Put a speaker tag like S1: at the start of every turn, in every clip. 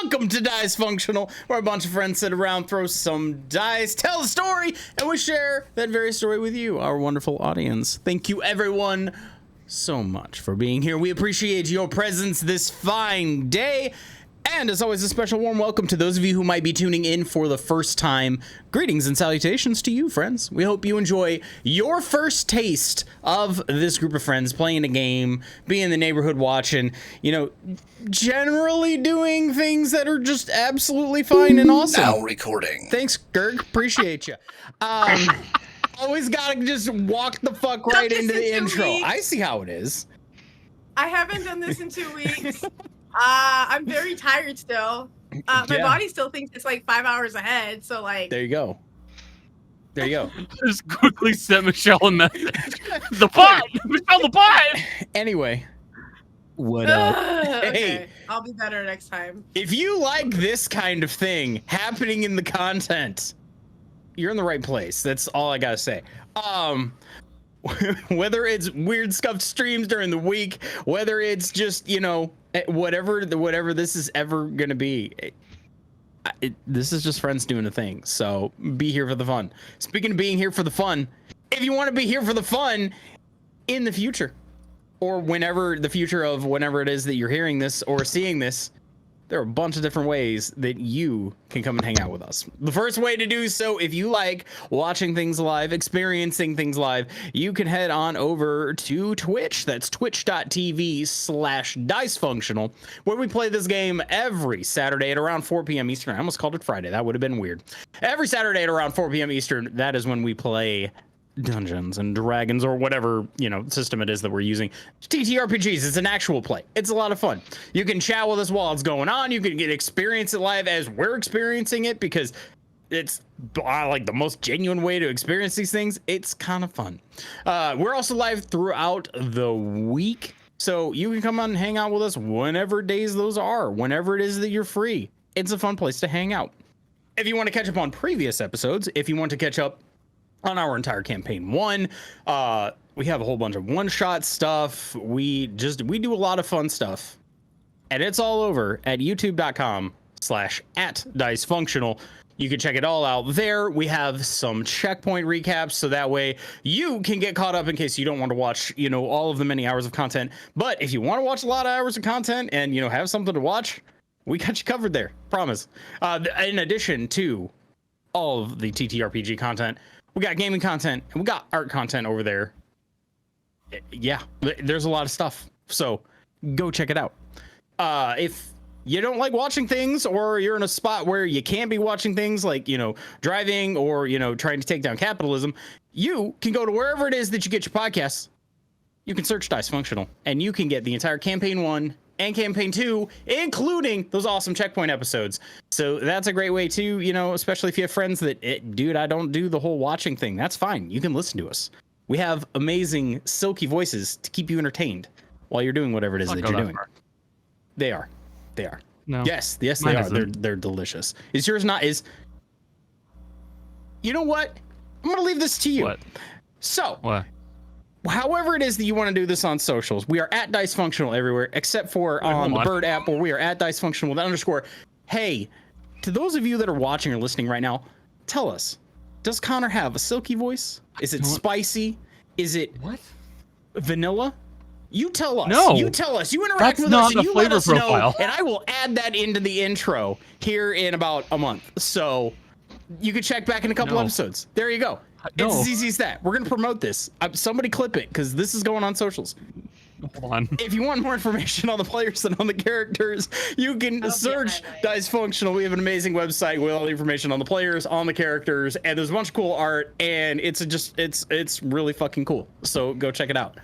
S1: Welcome to Dicefunctional, where a bunch of friends sit around, throw some dice, tell a story, and we share that very story with you, our wonderful audience. Thank you, everyone, so much for being here. We appreciate your presence this fine day. And as always, a special warm welcome to those of you who might be tuning in for the first time. Greetings and salutations to you, friends. We hope you enjoy your first taste of this group of friends playing a game, being in the neighborhood watching, generally doing things that are just absolutely fine and awesome.
S2: Now recording.
S1: Thanks, Gerg. Appreciate you. Always gotta just walk the fuck right into the intro. I see how it is.
S3: I haven't done this in 2 weeks. I'm very tired still. My body still thinks it's like 5 hours ahead, so like...
S1: There you go. There you go.
S4: Just quickly sent Michelle a message. The pot! Michelle, the pot!
S1: Anyway. What up?
S3: Okay,
S1: Hey.
S3: I'll be better next time.
S1: If you like this kind of thing happening in the content, you're in the right place. That's all I gotta say. Whether it's weird scuffed streams during the week, whether it's just, whatever this is ever gonna be, this is just friends doing a thing. So be here for the fun. Speaking of being here for the fun, if you want to be here for the fun in the future, or whenever the future of whenever it is that you're hearing this or seeing this, there are a bunch of different ways that you can come and hang out with us. The first way to do so, if you like watching things live, experiencing things live, you can head on over to Twitch. That's twitch.tv/Dicefunctional, where we play this game every Saturday at around 4 p.m. Eastern. I almost called it Friday. That would have been weird. Every Saturday at around 4 p.m. Eastern, that is when we play Dungeons and Dragons, or whatever system it is that we're using. TTRPGs. It's an actual play. It's a lot of fun. You can chat with us while it's going on. You can experience it live as we're experiencing it, because it's like the most genuine way to experience these things. It's kind of fun. We're also live throughout the week, so you can come on and hang out with us whenever days those are, whenever it is that you're free. It's a fun place to hang out. If you want to catch up on previous episodes, if you want to catch up on our entire campaign 1, we have a whole bunch of one-shot stuff. We do a lot of fun stuff, and it's all over at youtube.com/@Dicefunctional. You can check it all out there. We have some checkpoint recaps, so that way you can get caught up in case you don't want to watch, all of the many hours of content. But if you want to watch a lot of hours of content and, have something to watch, we got you covered there. Promise. In addition to all of the TTRPG content, we got gaming content, and we got art content over there. Yeah, there's a lot of stuff. So go check it out. If you don't like watching things, or you're in a spot where you can't be watching things like, driving or, trying to take down capitalism, you can go to wherever it is that you get your podcasts. You can search Dicefunctional, and you can get the entire campaign 1 and campaign 2, including those awesome checkpoint episodes. So that's a great way too, especially if you have friends that, dude, I don't do the whole watching thing. That's fine. You can listen to us. We have amazing silky voices to keep you entertained while you're doing whatever it is that you're doing. They are. No. Yes, they are. They're delicious. Is yours not? You know what? I'm going to leave this to you.
S4: What?
S1: So.
S4: What?
S1: However it is that you want to do this on socials, we are at Dicefunctional everywhere, except for on the Bird app, where we are at Dicefunctional with _. Hey, to those of you that are watching or listening right now, tell us, does Connor have a silky voice? Is it spicy? Is it vanilla? You tell us.
S4: No.
S1: You tell us. You interact with us, and you let us
S4: profile.
S1: know, and I will add that into the intro here in about a month. So you can check back in a couple episodes. There you go. It's as easy as that. We're going to promote this. Somebody clip it, because this is going on socials.
S4: Hold on.
S1: If you want more information on the players and on the characters, you can search Dicefunctional. We have an amazing website with all the information on the players, on the characters, and there's a bunch of cool art, and it's really fucking cool. So go check it out.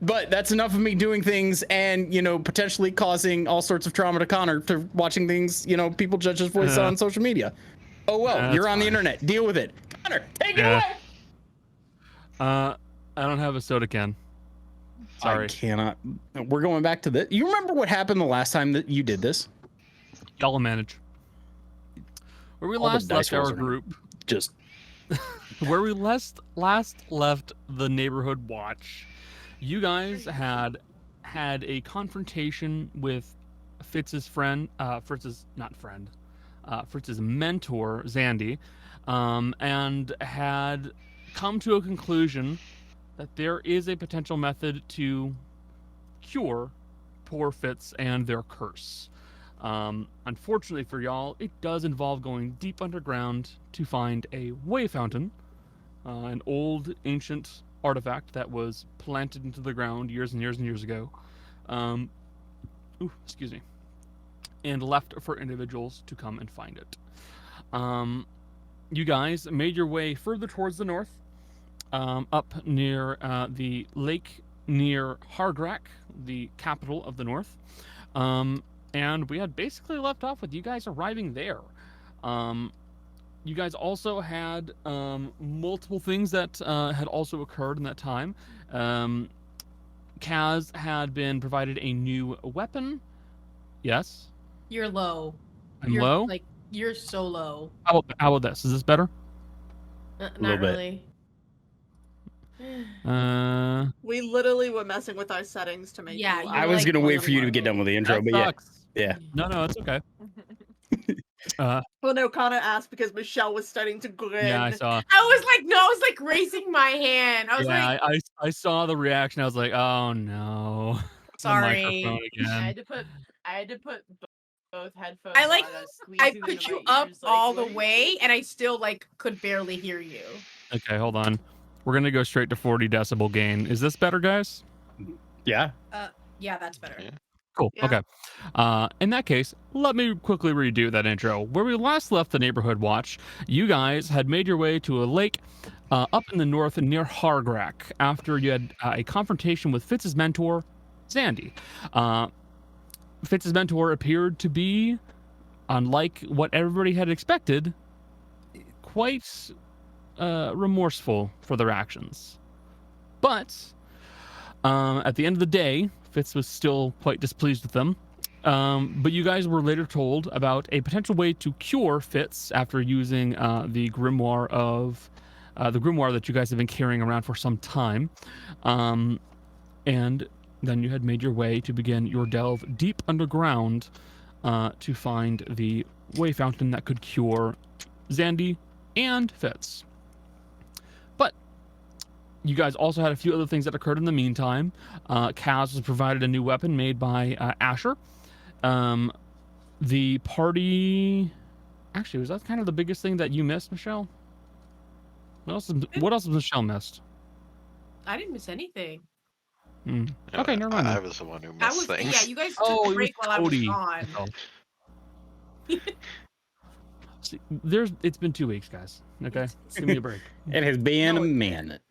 S1: But that's enough of me doing things and, potentially causing all sorts of trauma to Connor for watching things, people judge his voice on social media. Oh, well, you're on the internet. Deal with it. Connor, take it away.
S4: I don't have a soda can. Sorry.
S1: I cannot. We're going back to this. You remember what happened the last time that you did this?
S4: Y'all manage. Where we last left our group.
S1: Just.
S4: Where we last left the neighborhood watch, you guys had a confrontation with Fitz's mentor, Zandy, and had come to a conclusion that there is a potential method to cure poor Fitz and their curse. Unfortunately for y'all, it does involve going deep underground to find a way fountain, an old ancient artifact that was planted into the ground years and years and years ago. Excuse me. And left for individuals to come and find it. You guys made your way further towards the north, up near the lake near Hargrak, the capital of the north. And we had basically left off with you guys arriving there. You guys also had multiple things that had also occurred in that time. Kaz had been provided a new weapon. Yes?
S3: You're low.
S4: I'm low?
S3: Like, you're so low.
S4: How about this? Is this better?
S3: Not
S1: little bit.
S3: really.
S2: We literally were messing with our settings to make.
S3: Yeah,
S2: you
S1: I was
S3: like,
S1: gonna wait for you to get done with the intro,
S4: That
S1: but
S4: sucks.
S1: yeah.
S4: No, it's okay.
S2: Well, no, Connor asked because Michelle was starting to grin.
S4: Yeah, I saw.
S3: I was like raising my hand. I was like,
S4: I saw the reaction. I was like, oh no. The
S3: sorry.
S4: microphone again.
S5: I had to put both headphones.
S3: I like-
S5: on. was
S3: I
S5: squeezing
S3: put
S5: into
S3: you
S5: my
S3: up
S5: ears, like,
S3: all the
S5: what?
S3: way, and I still like could barely hear you.
S4: Okay, hold on. We're gonna go straight to 40 decibel gain. Is this better, guys?
S1: Yeah.
S3: Yeah, that's better.
S6: Yeah.
S4: Cool.
S2: Yeah.
S4: Okay. In that case, let me quickly redo that intro. Where we last left the neighborhood watch, you guys had made your way to a lake up in the north near Hargrak after you had a confrontation with Fitz's mentor, Zandy. Fitz's mentor appeared to be, unlike what everybody had expected, quite remorseful for their actions. But at the end of the day, Fitz was still quite displeased with them. But you guys were later told about a potential way to cure Fitz after using the grimoire that you guys have been carrying around for some time. And then you had made your way to begin your delve deep underground to find the way fountain that could cure Zandy and Fitz. But you guys also had a few other things that occurred in the meantime. Kaz was provided a new weapon made by Asher. The party... Actually, was that kind of the biggest thing that you missed, Michelle? What else has Michelle missed?
S3: I didn't miss anything.
S4: Okay, never mind.
S6: I was the one who
S3: I
S6: missed
S3: was
S6: things.
S3: yeah. You guys took
S4: Oh,
S3: a
S4: it was
S3: break while I was
S4: Cody.
S3: gone.
S4: See, it's been 2 weeks, guys. Okay, give me a break.
S1: It has been
S3: No,
S1: a
S3: it's-
S1: minute.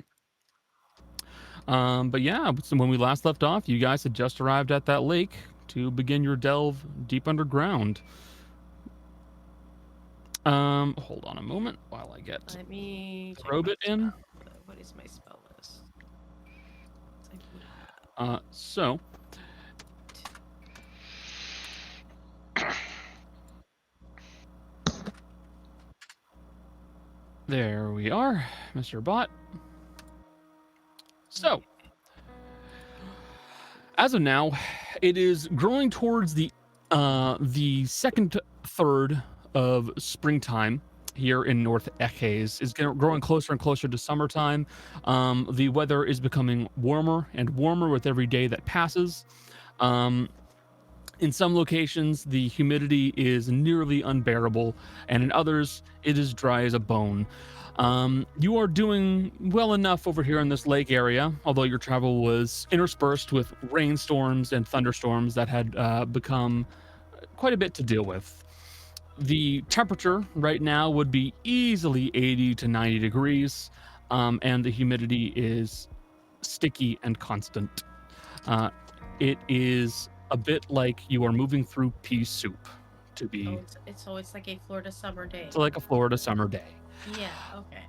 S4: But yeah, so when we last left off, you guys had just arrived at that lake to begin your delve deep underground. Hold on a moment while I get
S3: Let me check
S4: Robot
S3: my
S4: in.
S3: spell. What is my spell list?
S4: So there we are, Mr. Bot. So as of now, it is growing towards the second third of springtime here in North Ekhaze. Is growing closer and closer to summertime. The weather is becoming warmer and warmer with every day that passes. In some locations, the humidity is nearly unbearable, and in others, it is dry as a bone. You are doing well enough over here in this lake area, although your travel was interspersed with rainstorms and thunderstorms that had become quite a bit to deal with. The temperature right now would be easily 80 to 90 degrees, and the humidity is sticky and constant. It is a bit like you are moving through pea soup to be.
S3: It's like a Florida summer day.
S4: It's like a Florida summer day.
S3: Yeah. Okay.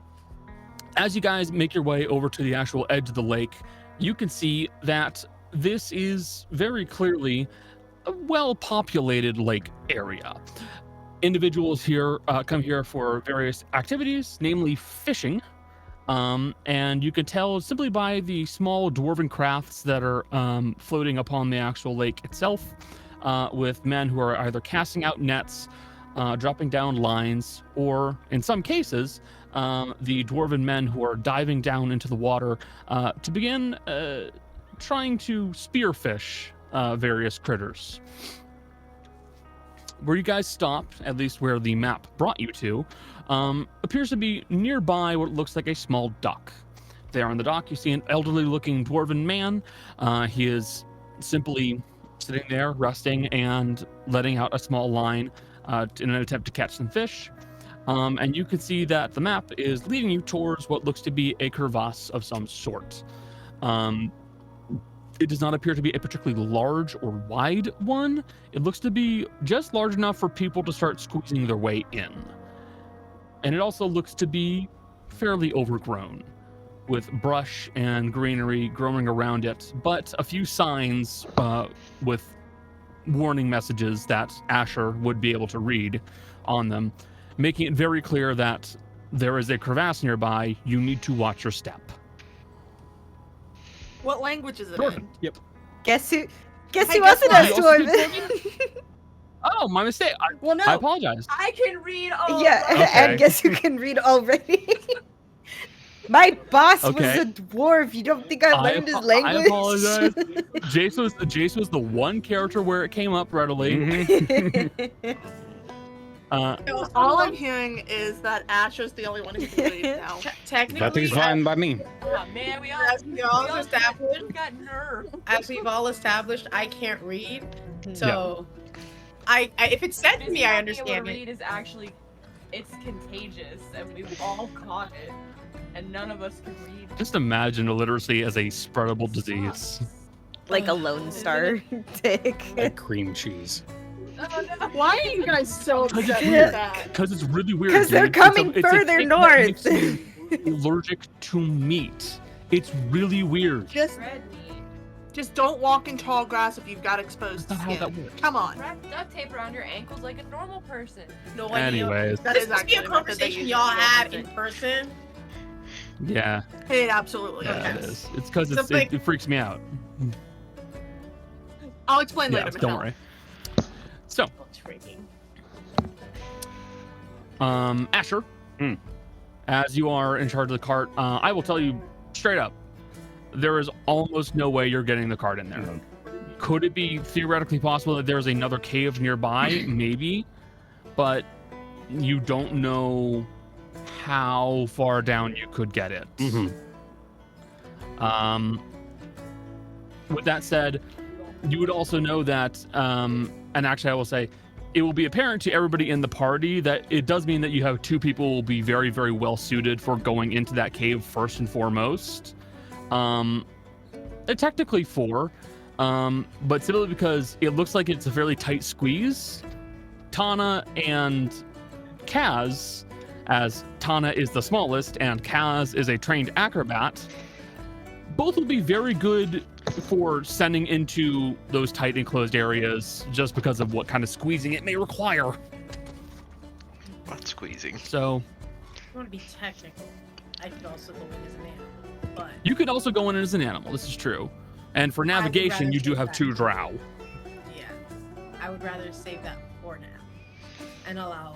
S4: As you guys make your way over to the actual edge of the lake, you can see that this is very clearly a well-populated lake area. Individuals here come here for various activities, namely fishing. And you can tell simply by the small dwarven crafts that are floating upon the actual lake itself. with men who are either casting out nets, dropping down lines, or in some cases, the dwarven men who are diving down into the water to begin trying to spearfish various critters. Where you guys stopped, at least where the map brought you to, appears to be nearby what looks like a small dock. There on the dock, you see an elderly-looking dwarven man. He is simply sitting there, resting, and letting out a small line in an attempt to catch some fish. And you can see that the map is leading you towards what looks to be a crevasse of some sort. It does not appear to be a particularly large or wide one. It looks to be just large enough for people to start squeezing their way in. And it also looks to be fairly overgrown, with brush and greenery growing around it, but a few signs with warning messages that Asher would be able to read on them, making it very clear that there is a crevasse nearby. You need to watch your step.
S2: What language is it
S4: Dwarven.
S2: in?
S4: Yep.
S6: Guess who
S2: Hey,
S6: wasn't
S2: guess
S6: us,
S2: what?
S6: Dwarven?
S4: Oh, my mistake.
S2: Well, no.
S4: I apologize.
S5: I can read all
S6: Yeah,
S5: of
S4: Okay.
S6: and guess who can read already? My boss
S4: Okay.
S6: was a dwarf. You don't think I learned his
S4: I
S6: language?
S4: apologize. Jace was the one character where it came up readily.
S1: Mhm.
S2: All I'm hearing is that Asher's the only one who can read now.
S3: Technically,
S1: That thing's fine by me.
S5: Oh man, we all
S3: as we all established,
S5: got nerve.
S3: as we've all established, I can't read. So, I if it's said to me, I understand it.
S5: Read is actually, it's contagious, and we've all caught it, and none of us can read.
S4: Just imagine illiteracy as a spreadable disease.
S6: Like a Lone Star tick.
S1: Like cream cheese.
S5: Oh, no.
S2: Why are you guys so
S4: Because
S2: upset
S4: it's
S2: with that?
S4: Because it's really weird.
S6: Because they're
S4: dude. It's a-
S6: coming
S4: it's a
S6: further
S4: tick that
S6: north.
S4: makes you allergic to meat. It's really weird.
S2: Just
S5: Red meat.
S2: Just don't walk in tall grass if you've got exposed
S4: That's not how
S2: skin.
S4: that works.
S2: Come on.
S5: Wrap duct tape around your ankles like a normal person.
S3: No idea.
S4: Anyways,
S2: That
S3: This
S2: is
S3: must be a
S2: actually a method they
S3: conversation
S2: use
S3: y'all
S2: in
S3: had
S2: music.
S3: in person.
S4: yeah,
S2: It absolutely
S4: yeah,
S2: is.
S4: it is. It's because
S3: Something-
S4: it freaks me out.
S2: I'll explain
S4: Yeah,
S2: later.
S4: don't
S2: Michelle.
S4: worry. So,
S3: It's freaking.
S4: Asher,
S1: Hmm.
S4: as you are in charge of the cart, I will tell you straight up, there is almost no way you're getting the cart in there.
S1: Mhm.
S4: Could it be theoretically possible that there's another cave nearby? Maybe, but you don't know how far down you could get it.
S1: Mhm.
S4: With that said, you would also know that, and actually I will say, it will be apparent to everybody in the party that it does mean that you have two people who will be very, very well suited for going into that cave first and foremost. Technically four, but simply because it looks like it's a fairly tight squeeze. Tana and Kaz, as Tana is the smallest and Kaz is a trained acrobat, both will be very good for sending into those tight enclosed areas just because of what kind of squeezing it may require.
S7: What squeezing?
S4: So
S3: I want to be technical. I could also go in as an animal, but
S4: you could also go in as an animal, this is true. And for
S3: would
S4: navigation,
S3: rather
S4: you do
S3: do
S4: have
S3: that.
S4: 2 drow.
S3: yeah, I would rather save that for now and allow.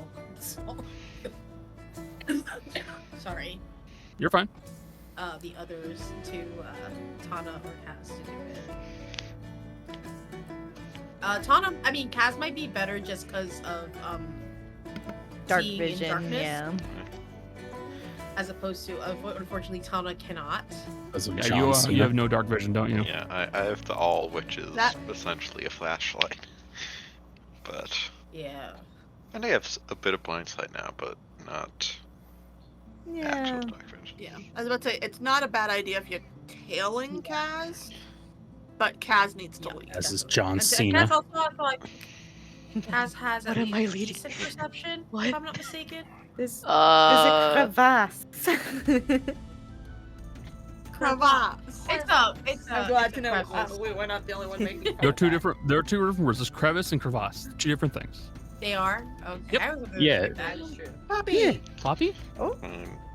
S3: Sorry,
S4: You're fine.
S3: the others to Tana or Kaz to do it. Tana, I mean Kaz might be better just because of
S6: Dark
S3: seeing in
S6: vision,
S3: darkness,
S6: yeah.
S3: as opposed to unfortunately Tana cannot.
S1: As of
S4: Yeah,
S1: John
S4: you
S1: Cena.
S4: have no dark vision, don't you?
S7: Yeah, I have the all, which is
S2: That-
S7: essentially a flashlight. But
S3: Yeah.
S7: and I have a bit of blind sight now, but not actual
S6: Yeah.
S7: dark vision.
S2: Yeah, I was about to say it's not a bad idea if you're tailing Kaz, but Kaz needs to lead.
S1: As is John
S3: And
S1: Cena.
S3: Kaz also has like Kaz has
S6: What
S3: at
S6: am I
S3: least
S6: leading?
S3: decent perception,
S6: What?
S3: if I'm not mistaken.
S6: There's a crevasse.
S2: Crevasse.
S3: It's
S2: I'm glad to know we're not the only one making.
S4: There are two different words. There's crevice and crevasse. 2 different things.
S3: They are? Okay.
S4: Yep.
S3: I was a bit
S1: Yeah.
S3: like
S5: That
S3: that.
S5: is true.
S2: Puppy.
S6: Yeah.
S4: Poppy?
S6: Oh,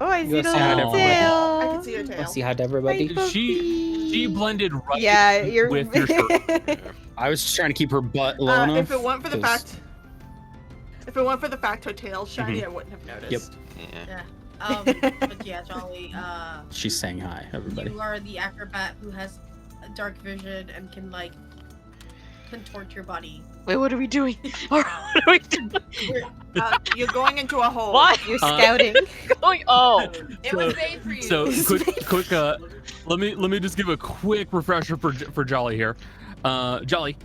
S6: I see
S1: You
S6: the
S1: say hi to
S6: little
S1: everybody.
S6: tail.
S2: I can see your tail.
S1: hi to everybody.
S6: Hi,
S4: She
S6: puppy.
S4: blended right
S6: Yeah, you're
S4: with your shirt.
S1: I was just trying to keep her butt low enough.
S2: If it weren't for the
S1: 'cause-
S2: fact her tail's shiny, I wouldn't have noticed.
S7: Yeah.
S3: But yeah, Jolly,
S1: She's saying hi, everybody.
S3: you are the acrobat who has a dark vision and can, like, contort your body.
S8: Wait, what are we doing? What are we doing?
S2: You're going into a hole.
S8: Why?
S6: You're scouting.
S8: Going? Oh.
S5: It was made for you.
S4: So quick. Let me just give a quick refresher for Jolly here. Jolly,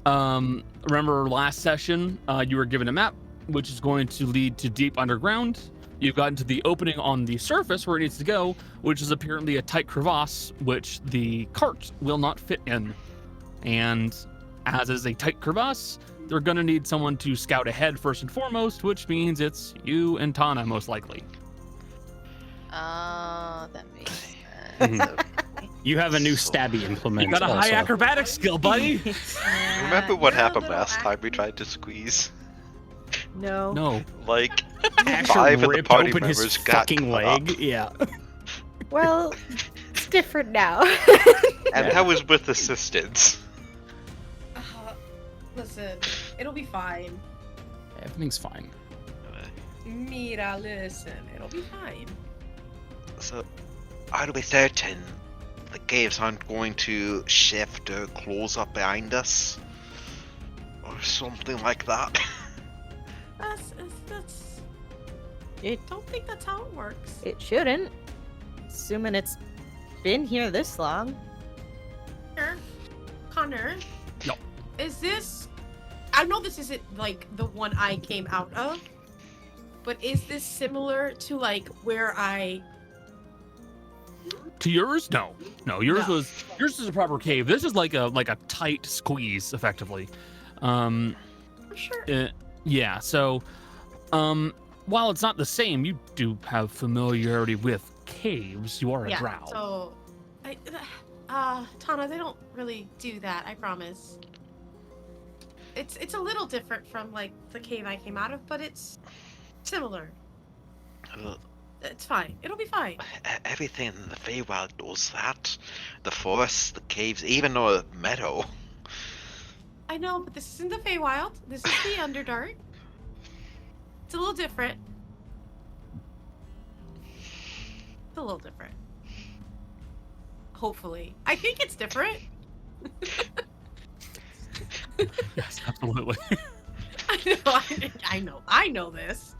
S4: remember last session you were given a map which is going to lead to deep underground. You've gotten to the opening on the surface where it needs to go, which is apparently a tight crevasse which the cart will not fit in. And as is a tight crevasse, they're going to need someone to scout ahead first and foremost, which means it's you and Tana most likely.
S8: That makes
S1: Mhm.
S8: sense. Okay.
S1: You have a new stabby implement.
S4: You got a high
S1: also.
S4: acrobatics skill, buddy.
S7: Remember what
S3: You're a
S7: happened
S3: little
S7: last time we tried to squeeze?
S6: No.
S4: No.
S7: Like,
S1: Asher
S7: 5 of the
S1: ripped
S7: party
S1: open his
S7: members got
S1: fucking
S7: cut
S1: leg.
S7: up.
S1: Yeah.
S6: Well, it's different now.
S7: And that was with assistance.
S3: Listen, it'll be fine.
S1: Everything's fine.
S3: Mira, listen, it'll be fine.
S7: So, are we certain the caves aren't going to shift or close up behind us? Or something like that?
S3: That's
S6: It
S3: don't think that's how it works.
S6: it shouldn't. Assuming it's been here this long.
S3: Connor.
S4: No.
S3: Is this? I know this isn't like the one I came out of, but is this similar to like where I?
S4: To yours? No. Yours
S3: No.
S4: was a proper cave. This is like a tight squeeze, effectively.
S3: For sure.
S4: Yeah. So, while it's not the same, you do have familiarity with caves. You are a drow.
S3: So, Tana, they don't really do that. I promise. It's a little different from like the cave I came out of, but it's similar. It's fine. It'll be fine.
S7: Everything in the Feywild knows that. The forests, the caves, even a meadow.
S3: I know, but this isn't the Feywild. This is the Underdark. It's a little different. It's a little different. Hopefully. I think it's different.
S4: Yes, absolutely.
S3: I know this.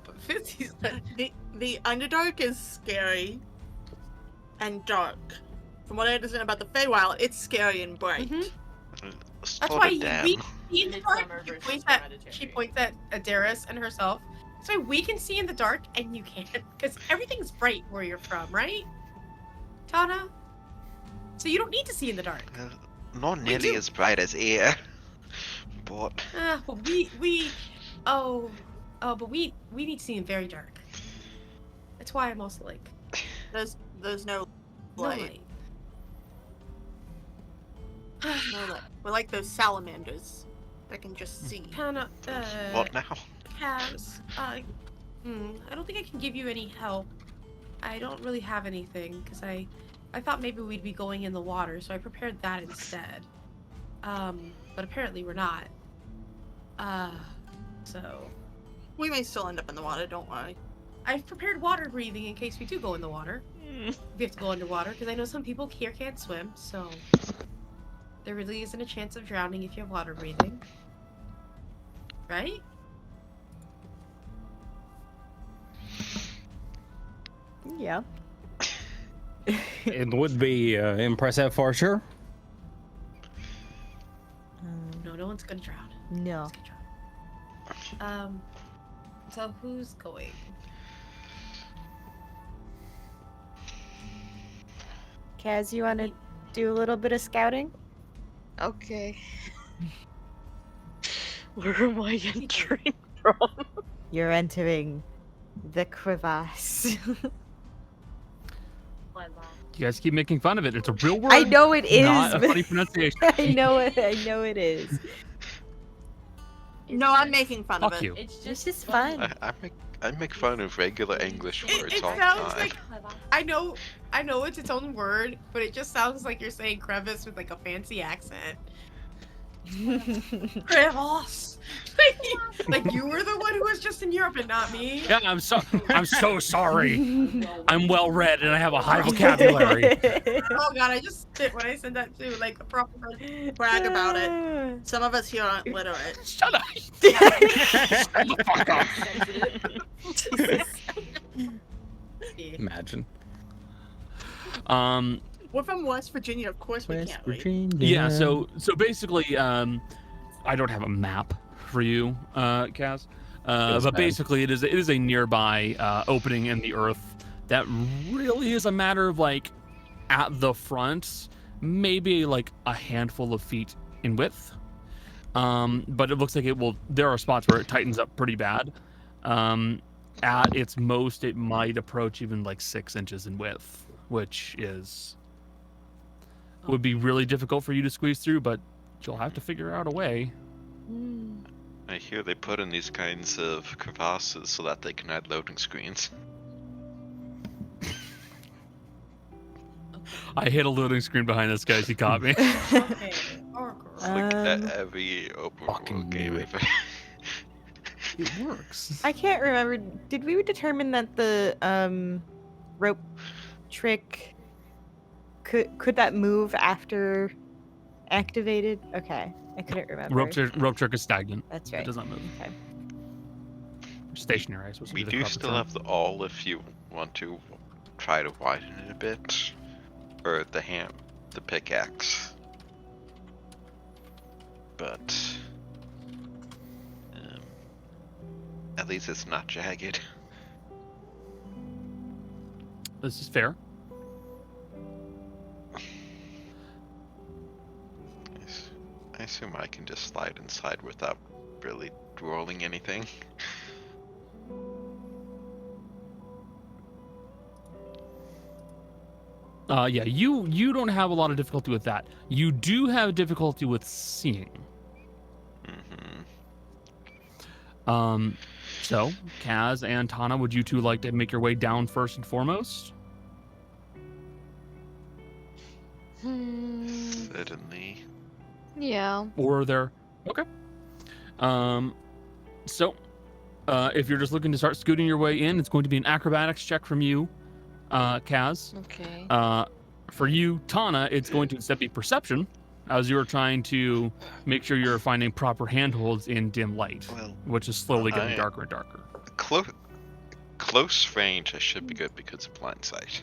S3: But Fitzy's like,
S2: The Underdark is scary and dark. From what I understand about the Feywild, it's scary and bright.
S3: mhm.
S7: Sort
S3: That's
S7: of
S3: why
S7: damn.
S3: we see in the dark.
S5: Midsummer
S3: She
S5: versus
S3: points at
S5: Hereditary.
S3: Adaris and herself. So we can see in the dark and you can't, because everything's bright where you're from, right, Tana? So you don't need to see in the dark.
S7: Not
S3: We
S7: nearly
S3: do.
S7: as bright as air. But
S3: But we need to see in very dark. That's why I'm also like
S2: There's no
S3: no
S2: light.
S3: light.
S2: No light. We're like those salamanders that can just see.
S3: Tana,
S7: what now?
S3: Kaz, I don't think I can give you any help. I don't really have anything because I thought maybe we'd be going in the water, so I prepared that instead. But apparently we're not. So
S2: We may still end up in the water, don't worry.
S3: I've prepared water breathing in case we do go in the water. We have to go underwater because I know some people here can't swim, so there really isn't a chance of drowning if you have water breathing. Right?
S6: Yeah.
S1: It would be impressive for sure.
S3: No one's gonna drown.
S6: No.
S3: Let's get drowned. So who's going?
S6: Kaz, you want to do a little bit of scouting?
S8: Okay. Where am I entering from?
S6: You're entering the crevasse.
S4: You guys keep making fun of it. It's a real word.
S6: I know it is.
S4: Not a
S6: but-
S4: funny pronunciation.
S6: I know it. I know it is.
S2: No, I'm making fun
S4: Fuck
S2: of it.
S4: you.
S5: It's
S6: It's
S5: just
S6: just fun.
S7: I make fun of regular English
S3: It-
S7: words
S3: it
S7: all the
S3: sounds
S7: time.
S3: like- I know it's its own word, but it just sounds like you're saying crevice with like a fancy accent. Krivos! Like you were the one who was just in Europe and not me.
S4: Yeah, I'm so sorry. I'm well read and I have a high vocabulary.
S3: Oh god, I just spit when I said that too. Like a proper person.
S2: Brag about it. Some of us here aren't literate.
S4: Shut up. Shut the fuck up.
S1: Imagine.
S2: We're from West Virginia, of course we can't read.
S4: Yeah, so basically, I don't have a map for you, Kaz.
S1: Feels
S4: But
S1: bad.
S4: basically, it is a nearby opening in the earth that really is a matter of like at the front, maybe like a handful of feet in width. But it looks like it will. There are spots where it tightens up pretty bad. At its most, it might approach even like 6 inches in width, which would be really difficult for you to squeeze through, but you'll have to figure out a way.
S7: I hear they put in these kinds of crevasses so that they can add loading screens.
S4: I hit a loading screen behind this guy. He caught me.
S3: Okay.
S7: It's like every open
S1: fucking
S7: world game
S1: knew it.
S7: ever.
S4: It works.
S6: I can't remember. Did we determine that the rope trick could that move after activated? Okay, I couldn't remember.
S4: Rope trick is stagnant.
S6: That's
S4: It
S6: right.
S4: does not move.
S6: Okay.
S4: Stationary, I suppose. would
S7: We
S4: be the
S7: do
S4: proper
S7: still
S4: term.
S7: have the awl if you want to try to widen it a bit. Or the pickaxe. But at least it's not jagged.
S4: This is fair.
S7: I assume I can just slide inside without really rolling anything.
S4: Yeah, you don't have a lot of difficulty with that. You do have difficulty with seeing. So, Kaz and Tana, would you two like to make your way down first and foremost?
S7: Certainly.
S8: Yeah.
S4: Or there... Okay. So, if you're just looking to start scooting your way in, it's going to be an acrobatics check from you, Kaz.
S8: Okay.
S4: For you, Tana, it's going to instead be perception, as you're trying to make sure you're finding proper handholds in dim light,
S7: Well,
S4: which is slowly getting
S7: I-
S4: darker and darker.
S7: Close range I should be good because of blind sight.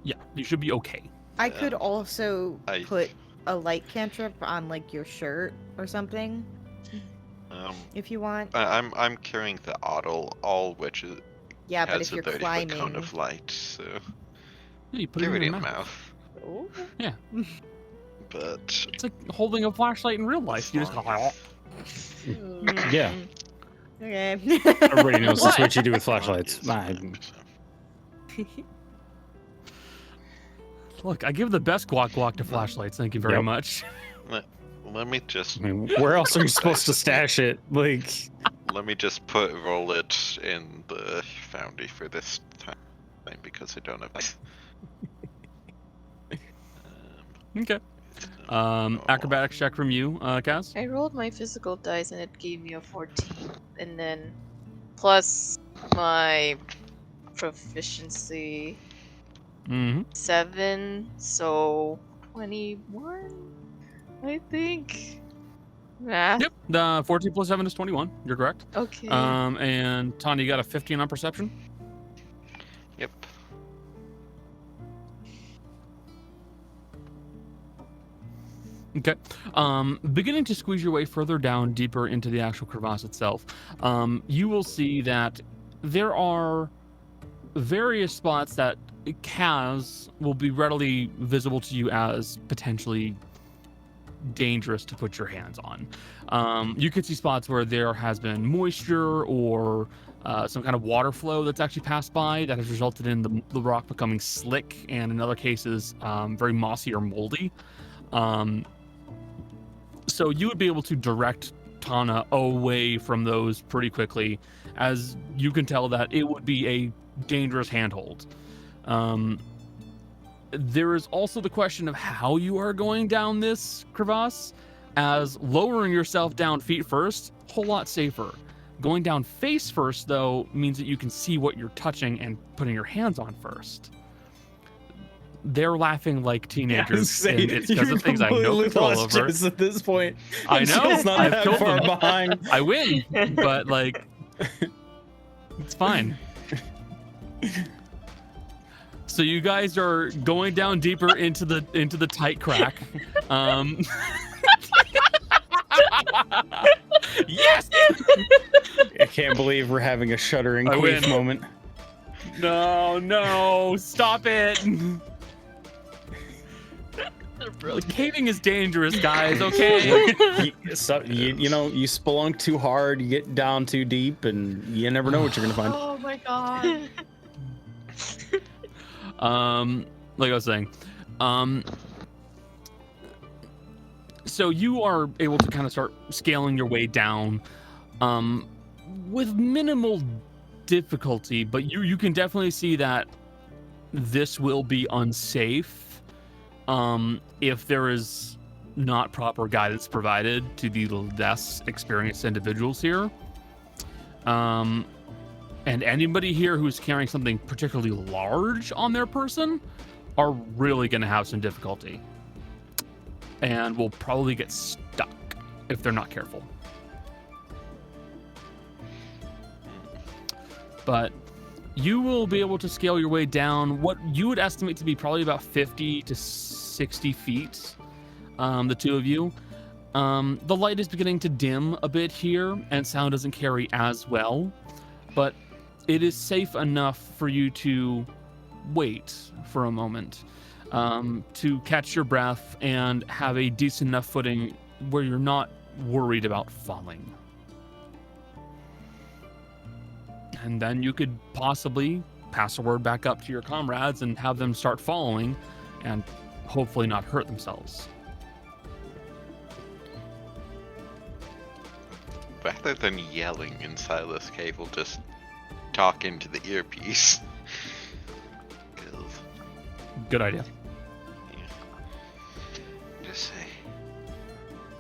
S4: Yeah, you should be okay.
S6: I could also
S7: I-
S6: put a light cantrip on like your shirt or something if you want.
S7: I'm carrying the awl which
S6: Yeah, but
S7: has
S6: if
S7: a
S6: you're
S7: 30-foot
S6: climbing.
S7: cone of light, so
S4: Yeah, you put it
S7: give
S4: in
S7: it
S4: your
S7: in the
S4: mouth.
S7: mouth.
S6: Ooh.
S4: Yeah,
S7: But
S4: it's like holding a flashlight in real life. You just go,
S1: Yeah,
S6: Okay.
S1: everybody knows that's
S5: What?
S1: what you do with flashlights.
S4: Look, I give the best guac to flashlights. Thank you very
S1: Yep.
S4: much.
S7: let me just
S1: I mean, where else are you supposed to stash it? Like,
S7: roll it in the foundry for this time because I don't have.
S4: Okay. Acrobatics check from you, Kaz.
S8: I rolled my physical dice and it gave me a 14, and then plus my proficiency
S4: Mm-hmm.
S8: 7, so 21, I think. Math.
S4: Yep. The 14 plus 7 is 21. You're correct.
S8: Okay.
S4: And Tanya, you got a 15 on perception.
S7: Yep.
S4: Okay. Beginning to squeeze your way further down, deeper into the actual crevasse itself, you will see that there are various spots that Kaz will be readily visible to you as potentially dangerous to put your hands on. You could see spots where there has been moisture or some kind of water flow that's actually passed by that has resulted in the rock becoming slick, and in other cases, very mossy or moldy. So you would be able to direct Tana away from those pretty quickly, as you can tell that it would be a dangerous handhold. There is also the question of how you are going down this crevasse. as lowering yourself down feet first, whole lot safer. Going down face first, though, means that you can see what you're touching and putting your hands on first. They're laughing like teenagers, and it's because of things I have no control over.
S1: At this point,
S4: I know.
S1: It's not
S4: I've
S1: that
S4: killed
S1: far
S4: them.
S1: behind.
S4: I win, but like, it's fine. So you guys are going down deeper into the tight crack. Yes!
S1: I can't believe we're having a shuddering
S4: I
S1: queef
S4: win.
S1: moment.
S4: No, stop it. Caving is dangerous, guys, okay?
S1: you spelunk too hard, you get down too deep, and you never know what you're gonna find.
S3: Oh my god.
S4: Like I was saying, so you are able to kind of start scaling your way down, with minimal difficulty, but you can definitely see that this will be unsafe, if there is not proper guidance provided to the less experienced individuals here. And anybody here who's carrying something particularly large on their person are really going to have some difficulty and will probably get stuck if they're not careful. But you will be able to scale your way down what you would estimate to be probably about 50 to 60 feet, the two of you. The light is beginning to dim a bit here, and sound doesn't carry as well, but it is safe enough for you to wait for a moment, to catch your breath and have a decent enough footing where you're not worried about falling. And then you could possibly pass a word back up to your comrades and have them start following and hopefully not hurt themselves.
S7: Rather than yelling inside this cave, we'll just talk into the earpiece. 'Cause,
S4: Good idea.
S7: just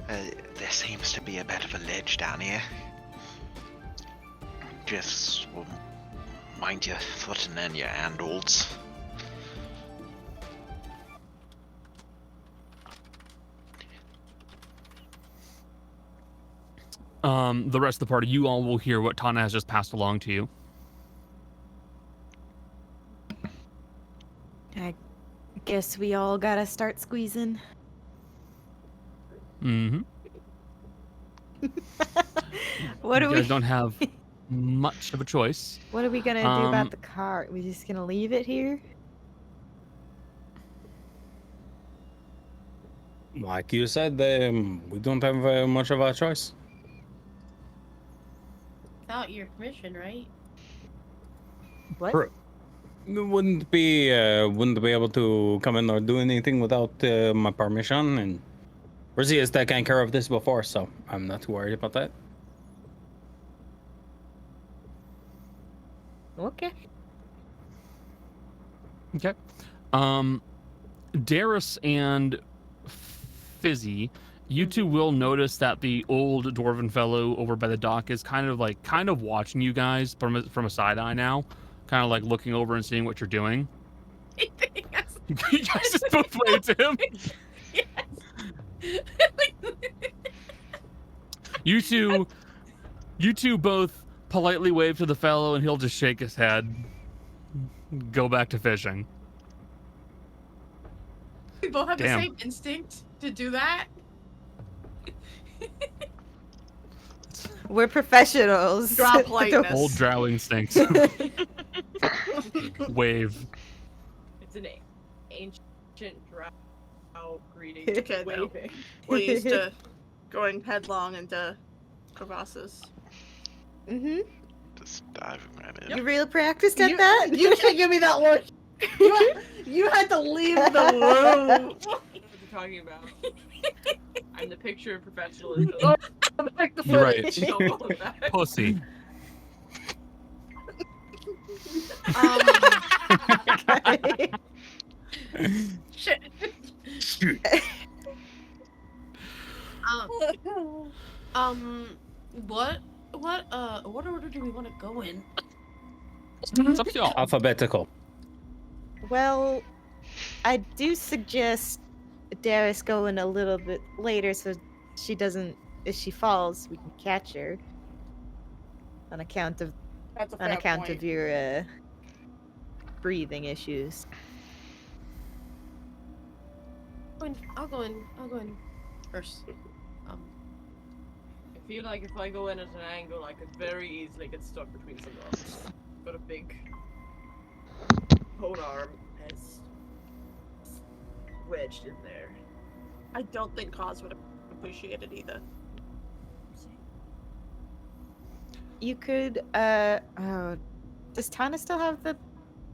S7: say, there seems to be a bit of a ledge down here. Just mind your footing and your handholds.
S4: The rest of the party, you all will hear what Tana has just passed along to you.
S6: I guess we all gotta start squeezing.
S4: Mm-hmm.
S6: What
S4: You
S6: are
S4: guys
S6: we?
S4: don't have much of a choice.
S6: What are we gonna do about the car? We just gonna leave it here?
S1: Like you said, we don't have much of a choice.
S3: Without your permission, right?
S6: What?
S1: True. We wouldn't be able to come in or do anything without my permission, and Rizzy has taken care of this before, so I'm not too worried about that.
S6: Okay.
S4: Okay. Darius and Fizzy, you two will notice that the old dwarven fellow over by the dock is kind of watching you guys from a side eye now, kind of like looking over and seeing what you're doing. You guys just both wave to him. You two both politely wave to the fellow, and he'll just shake his head, go back to fishing.
S3: We both have
S4: Damn.
S3: the same instinct to do that.
S6: We're professionals.
S2: Drop lightness.
S4: Old drow instincts. Wave.
S5: It's an ancient drow greeting.
S2: Okay, no.
S5: Waving.
S2: We're used to going headlong into crevasses.
S6: Mm-hmm.
S7: Just diving right in.
S6: You real practiced at
S2: You-
S6: that?
S2: You can't give me that look. You had to leave the room.
S5: What are you talking about? I'm the picture of professionalism.
S2: Back the
S4: You're right.
S2: footage.
S5: Don't hold back.
S4: Pussy.
S3: Shit. What order do we want to go in?
S4: It's up to y'all.
S1: Alphabetical.
S6: Well, I do suggest Darius going a little bit later so she doesn't, if she falls, we can catch her. On account of
S2: That's a fair point.
S6: your breathing issues.
S3: I'll go in first.
S5: I feel like if I go in at an angle, I could very easily get stuck between some rocks. Got a big pole arm as wedged in there.
S2: I don't think Cause would appreciate it either.
S6: You could, does Tana still have the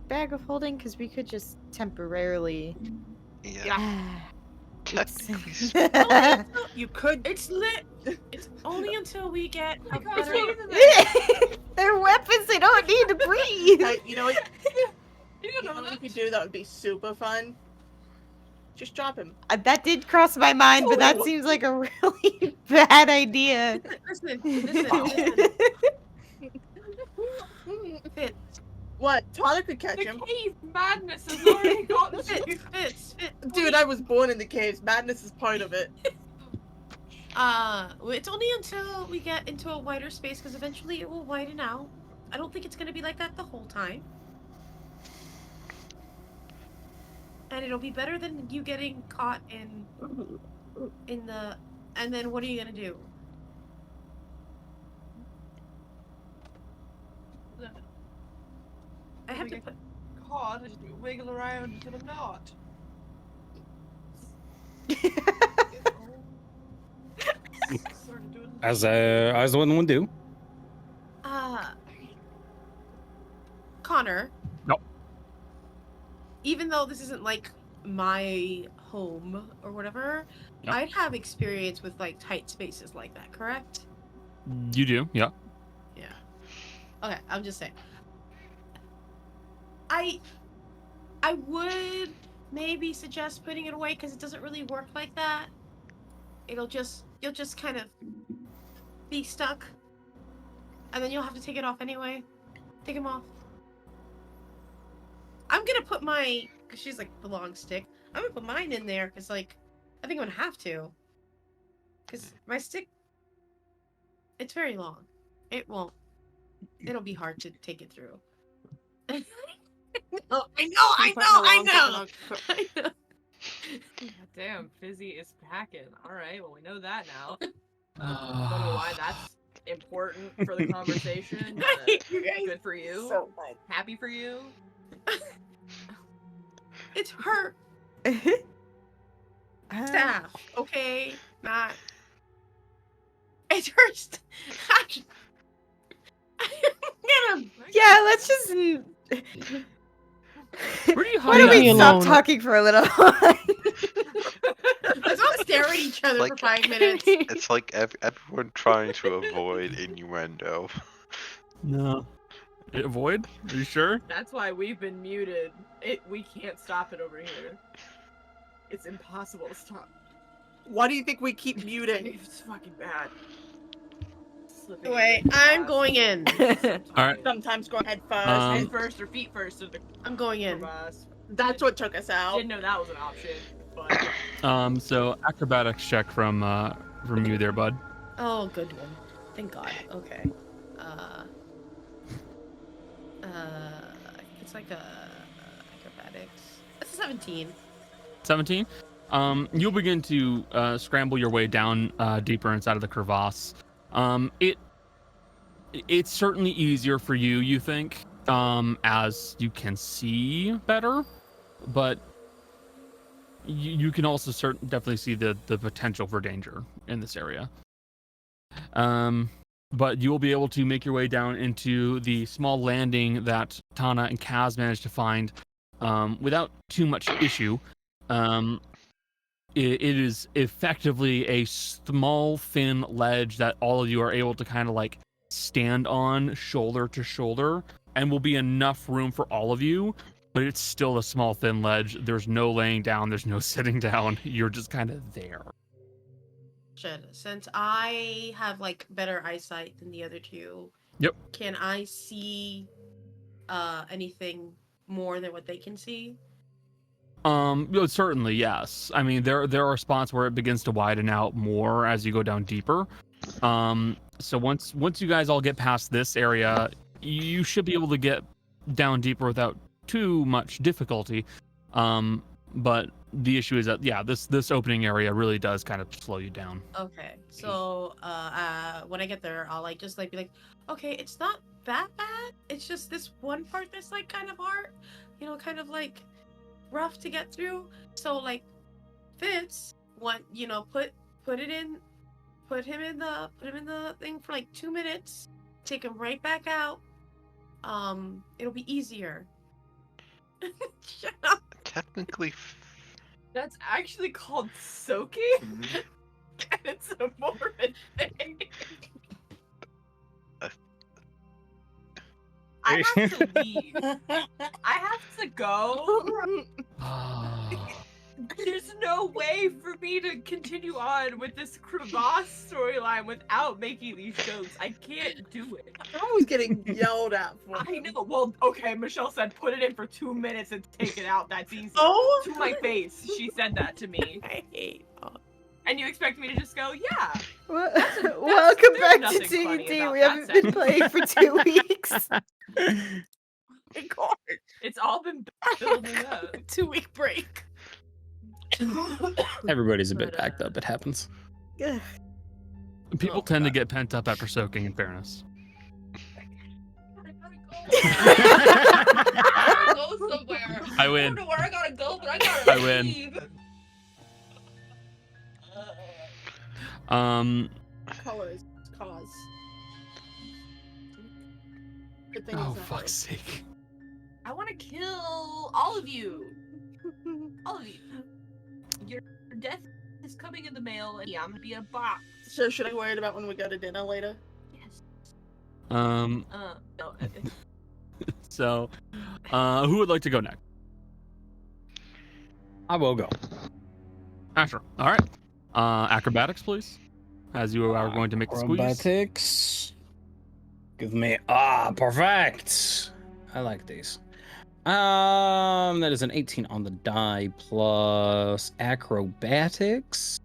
S6: bag of holding? Because we could just temporarily.
S7: Yeah.
S6: Oops.
S2: You could.
S3: It's lit. It's only until we get a better.
S6: They're weapons. They don't need to breathe.
S2: You know what? You know what you could do that would be super fun? Just drop him.
S6: That did cross my mind, but that seems like a really bad idea.
S3: Listen. Fitz,
S2: What? Tana could catch
S5: The
S2: him.
S5: cave madness has already gotten you.
S3: Fitz.
S2: Dude, I was born in the caves. Madness is part of it.
S3: It's only until we get into a wider space, because eventually it will widen out. I don't think it's gonna be like that the whole time. And it'll be better than you getting caught in the. And then what are you gonna do? I have to put.
S5: God, I just wiggle around until I'm not.
S1: As one would do.
S3: Connor.
S4: No.
S3: Even though this isn't like my home or whatever,
S4: Yep.
S3: I'd have experience with like tight spaces like that, correct?
S4: You do, yeah.
S3: Yeah. Okay, I'm just saying. I would maybe suggest putting it away because it doesn't really work like that. You'll just kind of be stuck, and then you'll have to take it off anyway. Take him off. I'm gonna put my, cause she's like the long stick. I'm gonna put mine in there because like I think I'm gonna have to. Cause my stick, it's very long. It won't. It'll be hard to take it through. Oh, I know.
S5: God damn, Fizzy is packing. Alright, well we know that now. Don't know why that's important for the conversation. But
S2: You guys
S5: good for you.
S2: so fun.
S5: Happy for you.
S3: It's her staff, okay? Not. It's her.
S6: Yeah, let's just.
S4: Where do you
S6: Why don't
S4: hide
S6: we
S4: that?
S6: stop talking for a little while?
S3: Let's all stare at each other for
S7: Like-
S3: 5 minutes.
S7: It's like everyone trying to avoid innuendo.
S4: No. Avoid? Are you sure?
S5: That's why we've been muted. We can't stop it over here. It's impossible to stop.
S2: Why do you think we keep muting?
S5: It's fucking bad. Slipping
S3: Wait,
S5: into
S3: I'm
S5: class.
S3: going in.
S4: Alright.
S2: Sometimes go head first.
S5: Head first or feet first.
S3: I'm going in.
S2: That's what took us out.
S5: Didn't know that was an option, but
S4: So acrobatics check from you there, bud.
S3: Oh, good one. Thank God. Okay. It's like a acrobatics. That's a 17.
S4: 17. You'll begin to scramble your way down deeper inside of the crevasse. It's certainly easier for you, you think, as you can see better, but you can also definitely see the potential for danger in this area. But you will be able to make your way down into the small landing that Tana and Kaz managed to find without too much issue. It is effectively a small, thin ledge that all of you are able to kind of like stand on shoulder to shoulder, and will be enough room for all of you, but it's still a small, thin ledge. There's no laying down, there's no sitting down. You're just kind of there.
S3: Since I have like better eyesight than the other two,
S4: Yep.
S3: can I see anything more than what they can see?
S4: Certainly, yes. I mean, there are spots where it begins to widen out more as you go down deeper. So once you guys all get past this area, you should be able to get down deeper without too much difficulty. But the issue is that this opening area really does kind of slow you down.
S3: Okay, so when I get there, I'll like just like be like, okay, it's not that bad. It's just this one part that's like kind of hard, kind of like rough to get through. So like, Fitz, put him in the thing for like 2 minutes. Take him right back out. It'll be easier. Shut up.
S7: Technically,
S5: That's actually called soaking, and it's a Mormon thing. I have to leave. I have to go. There's no way for me to continue on with this crevasse storyline without making these jokes. I can't do it.
S2: I'm always getting yelled at for
S5: I
S2: them.
S5: know. Well, okay, Michelle said put it in for 2 minutes and take it out. That's easy.
S2: Oh,
S5: To my face, she said that to me.
S2: I hate.
S5: And you expect me to just go, yeah.
S6: Welcome
S5: there's
S6: back to
S5: nothing funny
S6: D&D.
S5: about
S6: We
S5: that
S6: haven't been
S5: sentence.
S6: playing for 2 weeks.
S2: My God.
S5: It's all been building up.
S2: 2-week break.
S1: Everybody's a bit
S5: But,
S1: backed up. It happens.
S6: Ugh.
S4: People tend to get pent up after soaking, in fairness.
S5: I gotta go somewhere.
S4: I win.
S5: I don't know where I gotta go, but I gotta
S4: I win.
S5: leave.
S2: Colors. Cause. Good thing
S4: Oh,
S2: it's not
S4: fuck's sake.
S5: I want to kill all of you. All of you. Your death is coming in the mail, and I'm gonna be a box.
S2: So should I be worried about when we go to dinner later?
S5: Yes.
S4: Um,
S5: No.
S4: so, who would like to go next?
S1: I will go.
S4: Asher. All right. Acrobatics, please. As you are going to make the squeeze.
S1: Acrobatics. Give me perfect. I like these. That is an 18 on the die plus acrobatics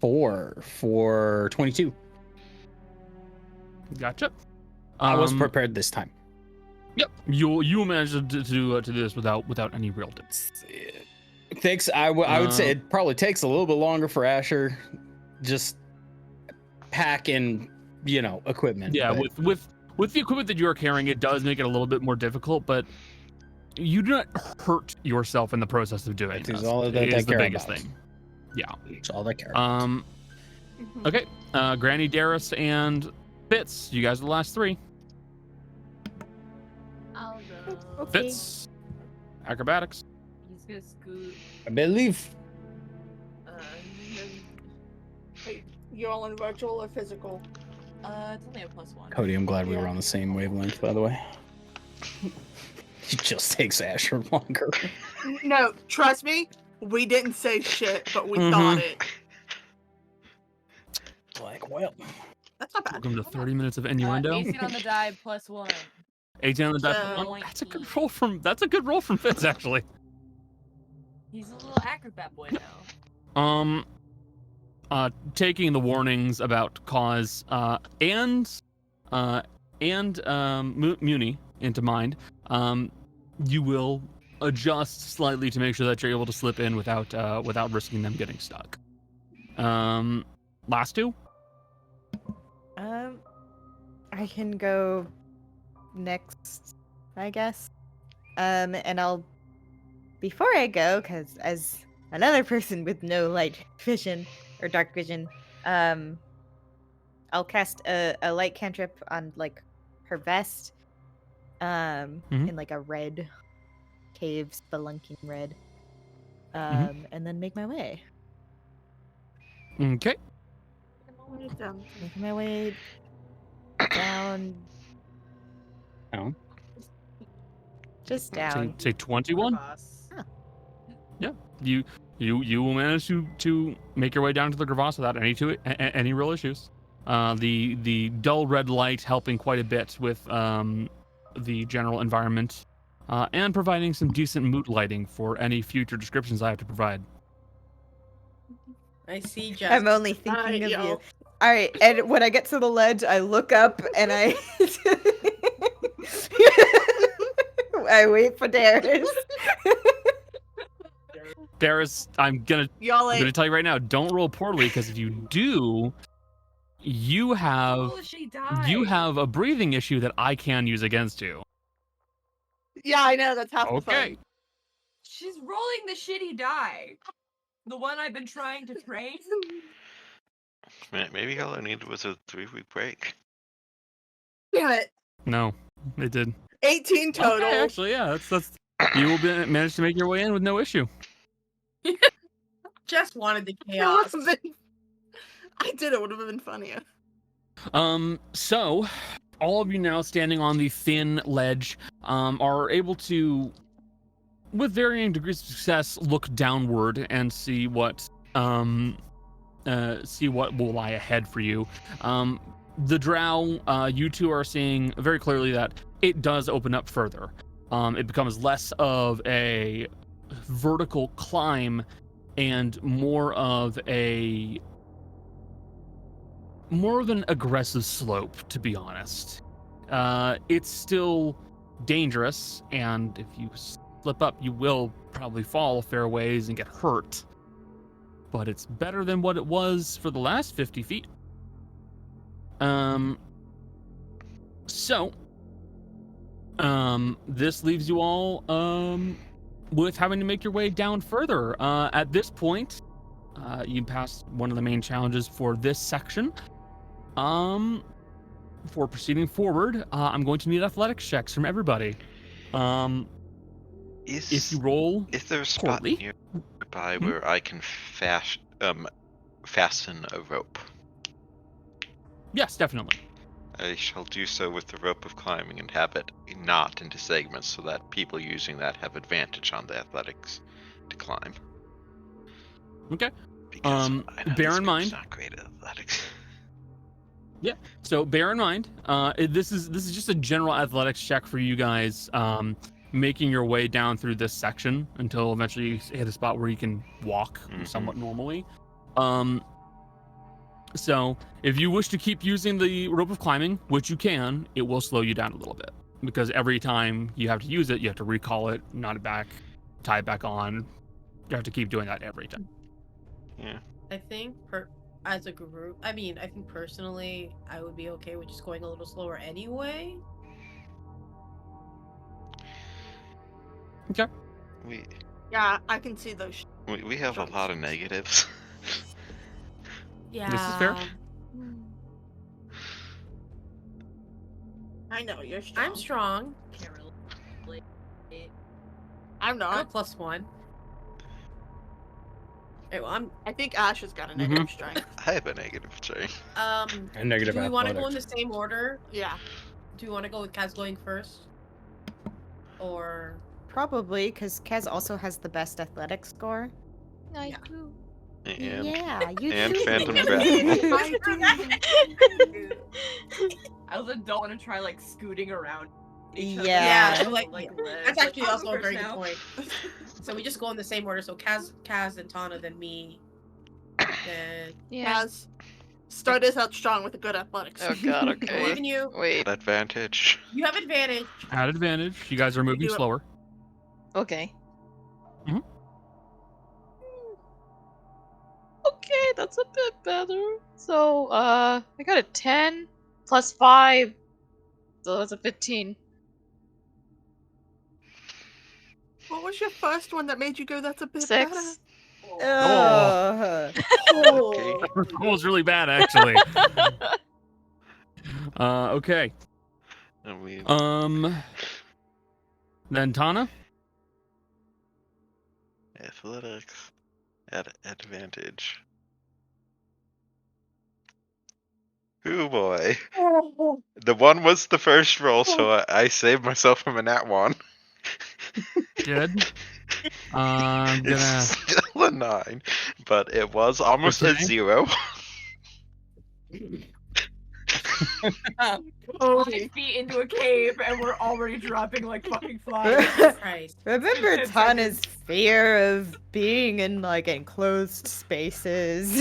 S1: 4 for 22.
S4: Gotcha.
S1: I was prepared this time.
S4: Yep. You managed to do this without any real difficulty.
S1: Thanks. I would say it probably takes a little bit longer for Asher. Just packing, equipment.
S4: Yeah,
S1: but-
S4: with the equipment that you are carrying, it does make it a little bit more difficult, but you do not hurt yourself in the process of doing
S1: That
S4: this.
S1: is all that
S4: Is
S1: I
S4: the
S1: care
S4: biggest
S1: about.
S4: thing. Yeah.
S1: It's all I care about.
S4: Okay. Granny, Darius, and Fitz. You guys are the last three.
S5: I'll go.
S6: Okay.
S4: Fitz. Acrobatics.
S5: He's gonna scoot.
S1: I believe.
S2: Wait, you're all in virtual or physical?
S5: It's only a +1.
S1: Cody, I'm glad we were on the same wavelength, by the way. It just takes Asher longer.
S2: No, trust me, we didn't say shit, but we
S1: Mhm.
S2: thought it.
S1: Like, well.
S2: That's not bad.
S4: Welcome to 30 minutes of innuendo.
S5: 18 on the die +1.
S4: 18 on the die.
S2: So-
S4: That's a good roll from. That's a good roll from Fitz, actually.
S5: He's a little acrobat boy now.
S4: Taking the warnings about cause and Muni into mind, you will adjust slightly to make sure that you're able to slip in without risking them getting stuck. Last two.
S6: I can go next, I guess. And I'll, before I go, because as another person with no light vision or dark vision, I'll cast a light cantrip on like her vest, in like a red cave, spelunking red, and then make my way.
S4: Okay.
S6: Making my way down.
S1: Down?
S6: Just down.
S4: Say 21.
S5: Boss.
S4: You You will manage to make your way down to the crevasse without any real issues. The dull red light helping quite a bit with the general environment, and providing some decent mood lighting for any future descriptions I have to provide.
S3: I see, Jess.
S6: I'm only thinking of
S2: yo.
S6: you. All right, and when I get to the ledge, I look up and I I wait for Darius.
S4: Darius, I'm gonna
S2: Y'all
S4: tell you right now, don't roll poorly, because if you do, you have
S5: Oh, she died.
S4: you have a breathing issue that I can use against you.
S2: Yeah, I know, that's half the
S4: Okay.
S2: fun.
S5: She's rolling the shitty die. The one I've been trying to train.
S7: Maybe all I needed was a 3-week break.
S2: Damn it.
S4: No, it did.
S2: 18 total.
S4: Okay, actually, yeah, that's you will manage to make your way in with no issue.
S3: Jess wanted the
S2: It
S3: chaos.
S2: would've been- I did, it would have been funnier.
S4: So all of you now standing on the thin ledge are able to, with varying degrees of success, look downward and see what will lie ahead for you. The drow, you two are seeing very clearly that it does open up further. It becomes less of a vertical climb and more of an aggressive slope, to be honest. It's still dangerous, and if you slip up, you will probably fall a fair ways and get hurt. But it's better than what it was for the last 50 feet. This leaves you all with having to make your way down further. At this point, you passed one of the main challenges for this section. For proceeding forward, I'm going to need athletics checks from everybody. If you roll
S7: Is there a spot
S4: poorly,
S7: nearby where I can fasten a rope?
S4: yes, definitely.
S7: I shall do so with the rope of climbing and have it knot into segments so that people using that have advantage on the athletics to climb.
S4: Okay.
S7: Because I know
S4: bear
S7: this
S4: in
S7: group's
S4: mind-
S7: not great at athletics.
S4: So bear in mind, this is just a general athletics check for you guys, making your way down through this section until eventually you hit a spot where you can walk somewhat normally. So if you wish to keep using the rope of climbing, which you can, it will slow you down a little bit, because every time you have to use it, you have to recall it, knot it back, tie it back on. You have to keep doing that every time.
S7: Yeah.
S3: I think as a group, I think personally, I would be okay with just going a little slower anyway.
S4: Okay.
S2: Yeah, I can see those.
S7: We have a lot of negatives.
S3: Yeah.
S4: This is fair.
S2: I know, you're strong.
S3: I'm strong.
S2: I'm
S3: I'm a
S2: not.
S3: +1. Okay, well,
S2: I think Ash has got a negative strength.
S7: I have a negative strength.
S1: And negative
S3: do we want to go in
S1: athletics.
S3: the same order?
S2: Yeah.
S3: Do you want to go with Kaz going first? Or...
S6: Probably, because Kaz also has the best athletic score.
S8: I
S3: Yeah.
S8: do.
S7: And
S6: Yeah, you
S7: and
S6: do.
S7: Phantom
S2: I
S5: I also don't want to try like scooting around. each other.
S6: Yeah.
S3: Yeah, like,
S5: ledge.
S3: that's actually
S5: Like,
S3: also a
S5: I'll go
S3: very
S5: first
S3: good
S5: now.
S3: point. So we just go in the same order. So Kaz and Tana, then me. Then
S8: Yeah.
S2: Kaz, start us out strong with a good athletics.
S8: Oh god, okay.
S3: even you.
S8: Wait,
S7: advantage.
S3: You have advantage.
S4: At advantage, you guys are moving
S2: do it.
S4: slower.
S8: okay.
S4: Mhm.
S8: Okay, that's a bit better. So, I got a 10 plus 5. So that's a 15.
S2: What was your first one that made you go, that's a bit
S8: 6.
S2: better?
S6: Oh.
S4: That was really bad, actually. Okay.
S7: And we
S4: Then Tana.
S7: athletics at advantage. Oh boy. The one was the first roll, so I saved myself from a nat one.
S4: Good. I'm gonna.
S7: It's still a 9, but it was almost a
S4: Okay.
S7: 0.
S5: 5 feet into a cave and we're already dropping like fucking flies.
S3: Christ.
S6: Remember
S5: 10
S6: Tana's
S5: seconds.
S6: fear of being in like enclosed spaces.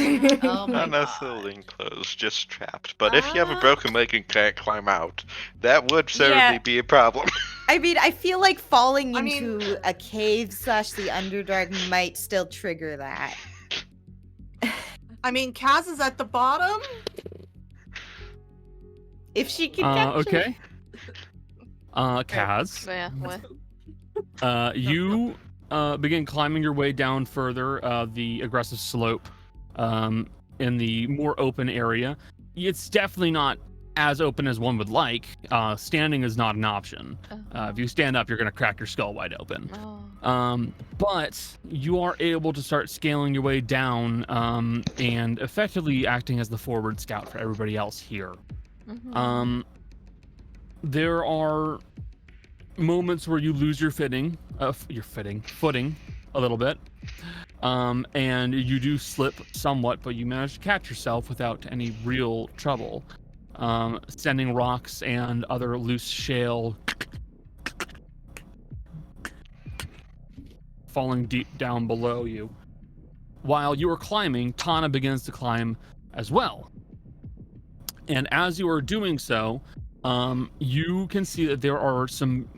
S3: Oh my
S7: Not
S3: god.
S7: necessarily enclosed, just trapped. But if you have a broken leg and can't climb out, that would certainly
S6: Yeah.
S7: be a problem.
S6: I mean, I feel like falling
S2: I mean-
S6: into a cave / the Underdark might still trigger that.
S2: I mean, Kaz is at the bottom.
S6: If she can catch it.
S4: Okay. Kaz,
S8: Yeah, what?
S4: you begin climbing your way down further the aggressive slope in the more open area. It's definitely not as open as one would like. Standing is not an option. If you stand up, you're going to crack your skull wide open. But you are able to start scaling your way down and effectively acting as the forward scout for everybody else here. There are moments where you lose your footing a little bit, and you do slip somewhat, but you manage to catch yourself without any real trouble, sending rocks and other loose shale falling deep down below you. While you are climbing, Tana begins to climb as well. And as you are doing so, you can see that there are some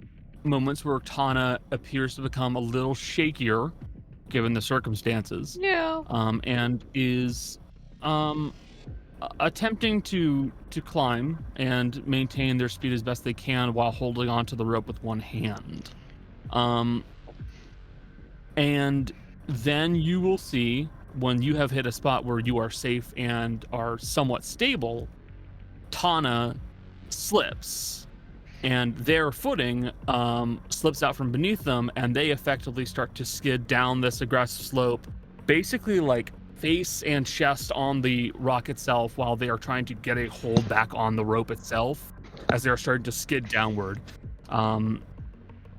S4: moments where Tana appears to become a little shakier, given the circumstances,
S8: Yeah.
S4: and is attempting to climb and maintain their speed as best they can while holding onto the rope with one hand. And then you will see, when you have hit a spot where you are safe and are somewhat stable, Tana slips, and their footing slips out from beneath them, and they effectively start to skid down this aggressive slope, basically like face and chest on the rock itself, while they are trying to get a hold back on the rope itself as they are starting to skid downward.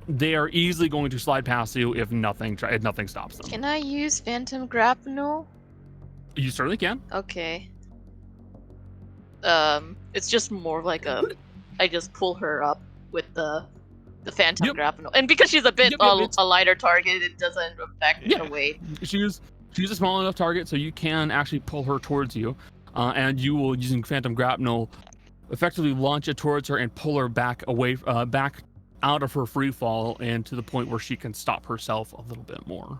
S4: They are easily going to slide past you if nothing stops them.
S8: Can I use Phantom Grapnel?
S4: You certainly can.
S8: Okay. It's just more like I just pull her up with the Phantom
S4: Yep.
S8: Grapnel, and because she's a bit
S4: Yep, it's-
S8: a lighter target, it doesn't affect
S4: Yeah.
S8: the weight.
S4: She's a small enough target, so you can actually pull her towards you, and you will, using Phantom Grapnel, effectively launch it towards her and pull her back away, back out of her free fall, and to the point where she can stop herself a little bit more.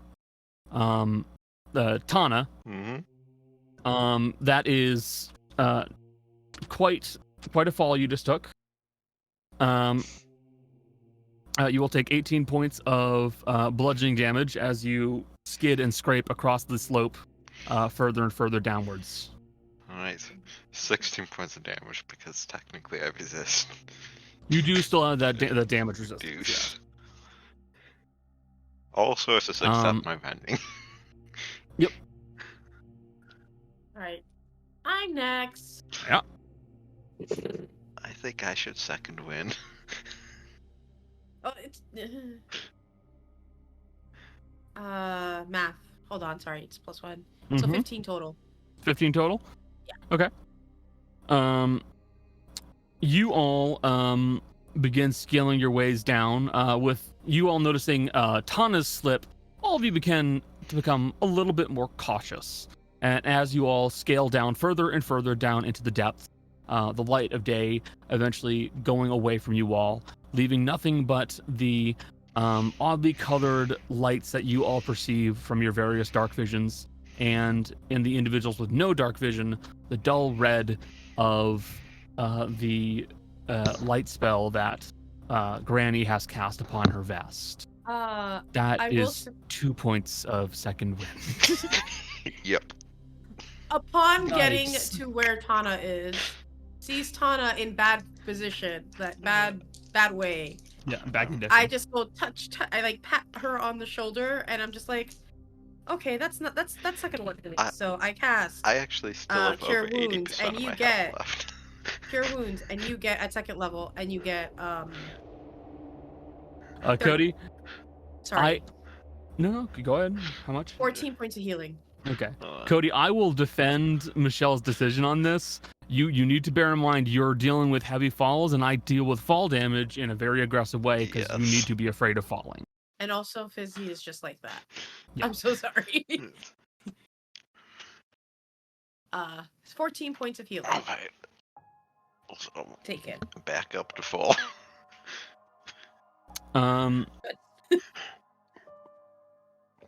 S4: Tana,
S7: Mm-hmm.
S4: that is quite a fall you just took. You will take 18 points of bludgeoning damage as you skid and scrape across the slope further and further downwards.
S7: Alright. 16 points of damage because technically I resist.
S4: You do still have that the damage resistance.
S7: Deuce. All sources except my vending.
S3: Alright. I'm next.
S4: Yeah.
S7: I think I should second win.
S3: Oh, it's math. Hold on, sorry, it's +1. So
S4: Mhm.
S3: 15 total.
S4: 15 total?
S3: Yeah.
S4: Okay. You all begin scaling your ways down, with you all noticing Tana's slip. All of you begin to become a little bit more cautious. And as you all scale down further and further down into the depths, the light of day eventually going away from you all, leaving nothing but the oddly colored lights that you all perceive from your various dark visions, and in the individuals with no dark vision, the dull red of the light spell that Granny has cast upon her vest. That
S3: I will
S4: is 2 points of second win.
S7: Yep.
S3: Upon getting
S4: Nice.
S3: to where Tana is, sees Tana in bad position, that bad way.
S4: Yeah, back in
S3: I just go I like pat her on the shoulder, and I'm just like, okay, that's not gonna work for me. So I cast
S7: I actually still have
S3: Cure
S7: over 80%
S3: Wounds,
S7: of
S3: and
S7: my
S3: you
S7: health
S3: get-
S7: left.
S3: Cure Wounds, and you get at second level, and you get
S4: Cody,
S3: sorry.
S4: No, go ahead. How much?
S3: 14 points of healing.
S4: Okay. Cody, I will defend Michelle's decision on this. You need to bear in mind you're dealing with heavy falls, and I deal with fall damage in a very aggressive way because you need to be afraid of falling.
S3: And also, Fizzy is just like that.
S4: Yeah.
S3: I'm so sorry. It's 14 points of healing.
S7: Alright. So,
S3: Take it.
S7: back up to full.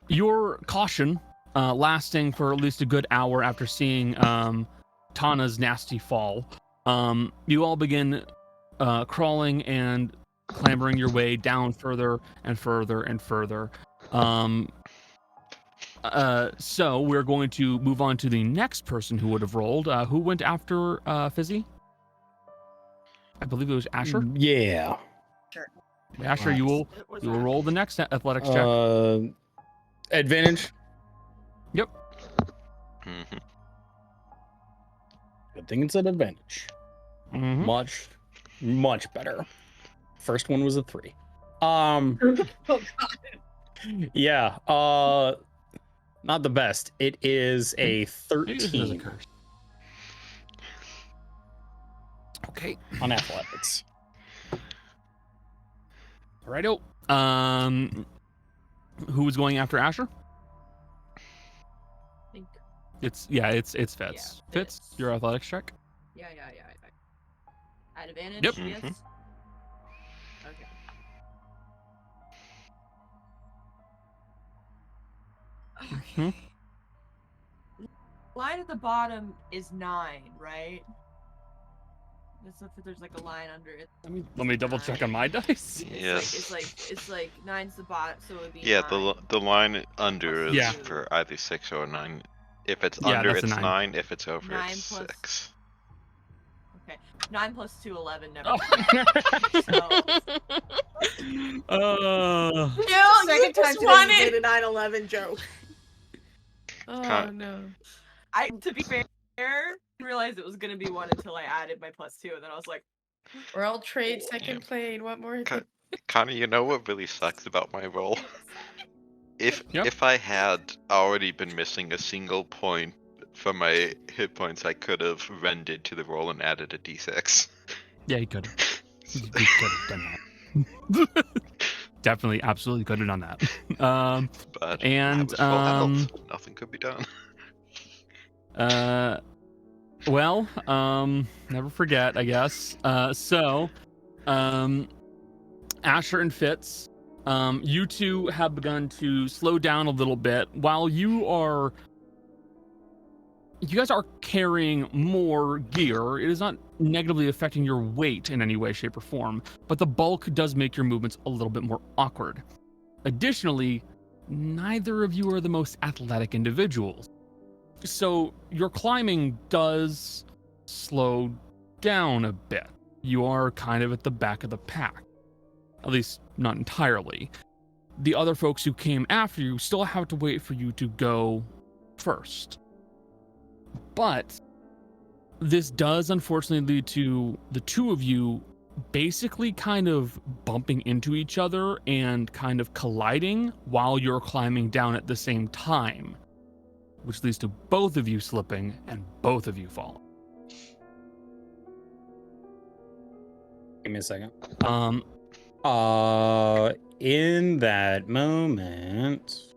S4: Your caution, lasting for at least a good hour after seeing Tana's nasty fall, you all begin crawling and clambering your way down further and further and further. So we're going to move on to the next person who would have rolled. Who went after Fizzy? I believe it was Asher.
S1: Yeah.
S4: Asher, you will roll the next athletics check.
S1: Advantage.
S4: Yep.
S7: Mhm.
S1: Good thing it's an advantage.
S4: Mhm.
S1: Much better. First one was a 3.
S3: Oh, God.
S1: Yeah. Not the best. It is a
S4: Maybe this is a
S1: 13
S4: curse. Okay.
S1: on athletics.
S4: Righto. Who was going after Asher?
S5: I think.
S4: It's Fitz.
S5: Yeah,
S4: Fitz,
S5: Fitz.
S4: your athletics check.
S5: Yeah. At advantage.
S4: Yep.
S5: Yes.
S7: Mhm.
S5: Okay.
S4: Mhm.
S5: Line at the bottom is 9, right? There's like a line under it.
S4: Let me double check on my dice.
S7: Yes.
S5: It's like 9's the bottom, so it would be.
S7: Yeah,
S5: 9.
S7: the line under is
S4: Yeah.
S7: for either 6 or 9. If it's
S4: Yeah,
S7: under,
S4: that's a
S7: it's
S4: 9.
S7: 9. If it's over,
S5: 9
S7: it's
S5: plus-
S7: 6.
S5: Okay, 9 plus 2, 11. Never
S4: Oh.
S5: mind. So,
S2: No, Second you
S5: time
S2: just
S5: today
S2: wanted
S5: you
S2: did a 9/11 joke.
S3: Oh,
S7: Kinda-
S3: no.
S5: to be fair, I didn't realize it was gonna be 1 until I added my +2, and then I was like,
S3: We're all trade
S7: Yeah.
S3: second plane. What more?
S7: Ki- Kinda, you know what really sucks about my roll?
S4: Yep.
S7: If I had already been missing a single point from my hit points, I could have rendered to the roll and added a d6.
S4: Yeah, he could have. He could have done that. Definitely, absolutely could have done that.
S7: But
S4: And,
S7: I was full health. Nothing could be done.
S4: Well, never forget, I guess. So, Asher and Fitz, you two have begun to slow down a little bit while you guys are carrying more gear. It is not negatively affecting your weight in any way, shape, or form, but the bulk does make your movements a little bit more awkward. Additionally, neither of you are the most athletic individuals. So your climbing does slow down a bit. You are kind of at the back of the pack. At least not entirely. The other folks who came after you still have to wait for you to go first. But this does unfortunately lead to the two of you basically kind of bumping into each other and kind of colliding while you're climbing down at the same time, which leads to both of you slipping and both of you falling.
S1: Give me a second. In that moment.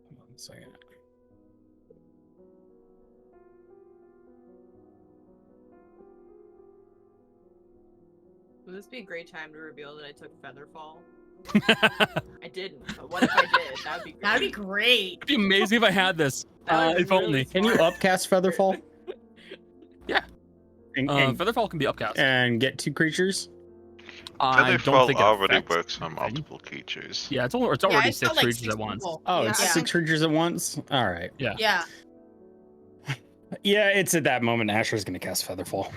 S1: Hold on a second.
S5: would this be a great time to reveal that I took Featherfall? I didn't, but what if I did? That would be great.
S3: That'd be great.
S4: It'd be amazing if I had this.
S5: That would be
S4: If only.
S5: really
S1: Can you
S5: smart.
S1: upcast Featherfall?
S4: Yeah.
S1: And,
S4: Featherfall can be upcast.
S1: and get 2 creatures?
S4: I don't
S7: Featherfall
S4: think it
S7: already
S4: affects
S7: works on
S4: anything.
S7: multiple creatures.
S4: Yeah, it's already
S3: I
S4: 6
S3: felt like
S4: creatures
S3: 6
S4: at once.
S3: people.
S1: Oh,
S3: yeah.
S1: it's 6 creatures at once? All right.
S3: Yeah.
S1: Yeah, it's at that moment Asher's going to cast Featherfall.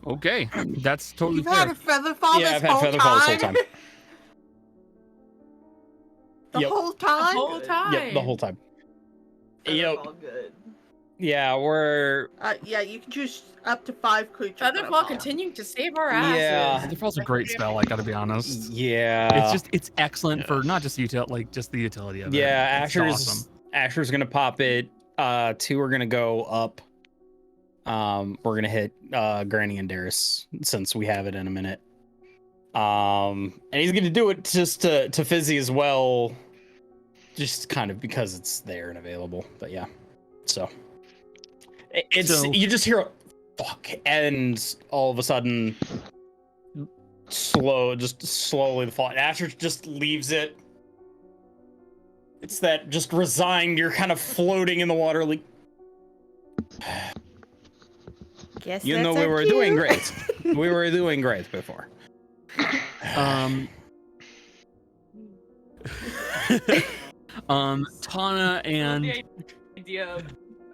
S4: Okay, that's totally
S2: You've
S4: fair.
S2: had a Featherfall
S1: Yeah,
S2: this
S1: I've had
S2: whole
S1: Featherfall this whole
S2: time?
S1: time.
S2: The
S1: Yep.
S2: whole
S3: The
S2: time?
S3: whole time.
S1: Yep, the whole time. Yep.
S5: Featherfall good.
S1: Yeah, we're
S2: Yeah, you can choose up to 5 creatures.
S3: Featherfall continuing to save our asses.
S1: Yeah.
S4: Featherfall's a great spell, I gotta be honest.
S1: yeah.
S4: It's excellent for
S7: Yes.
S4: not just just the utility of it.
S1: Yeah,
S4: It's awesome.
S1: Asher's gonna pop it. 2 are gonna go up. We're gonna hit Granny and Darius since we have it in a minute. And he's gonna do it just to Fizzy as well, just kind of because it's there and available. But yeah, so you just hear a fuck, and all of a sudden, slowly the fall. Asher just leaves it. It's that just resigned. You're kind of floating in the water, like.
S6: Guess
S1: You know,
S6: that's
S1: we
S6: our
S1: were
S6: cue.
S1: doing great. We were doing great before.
S4: Tana and
S5: The idea of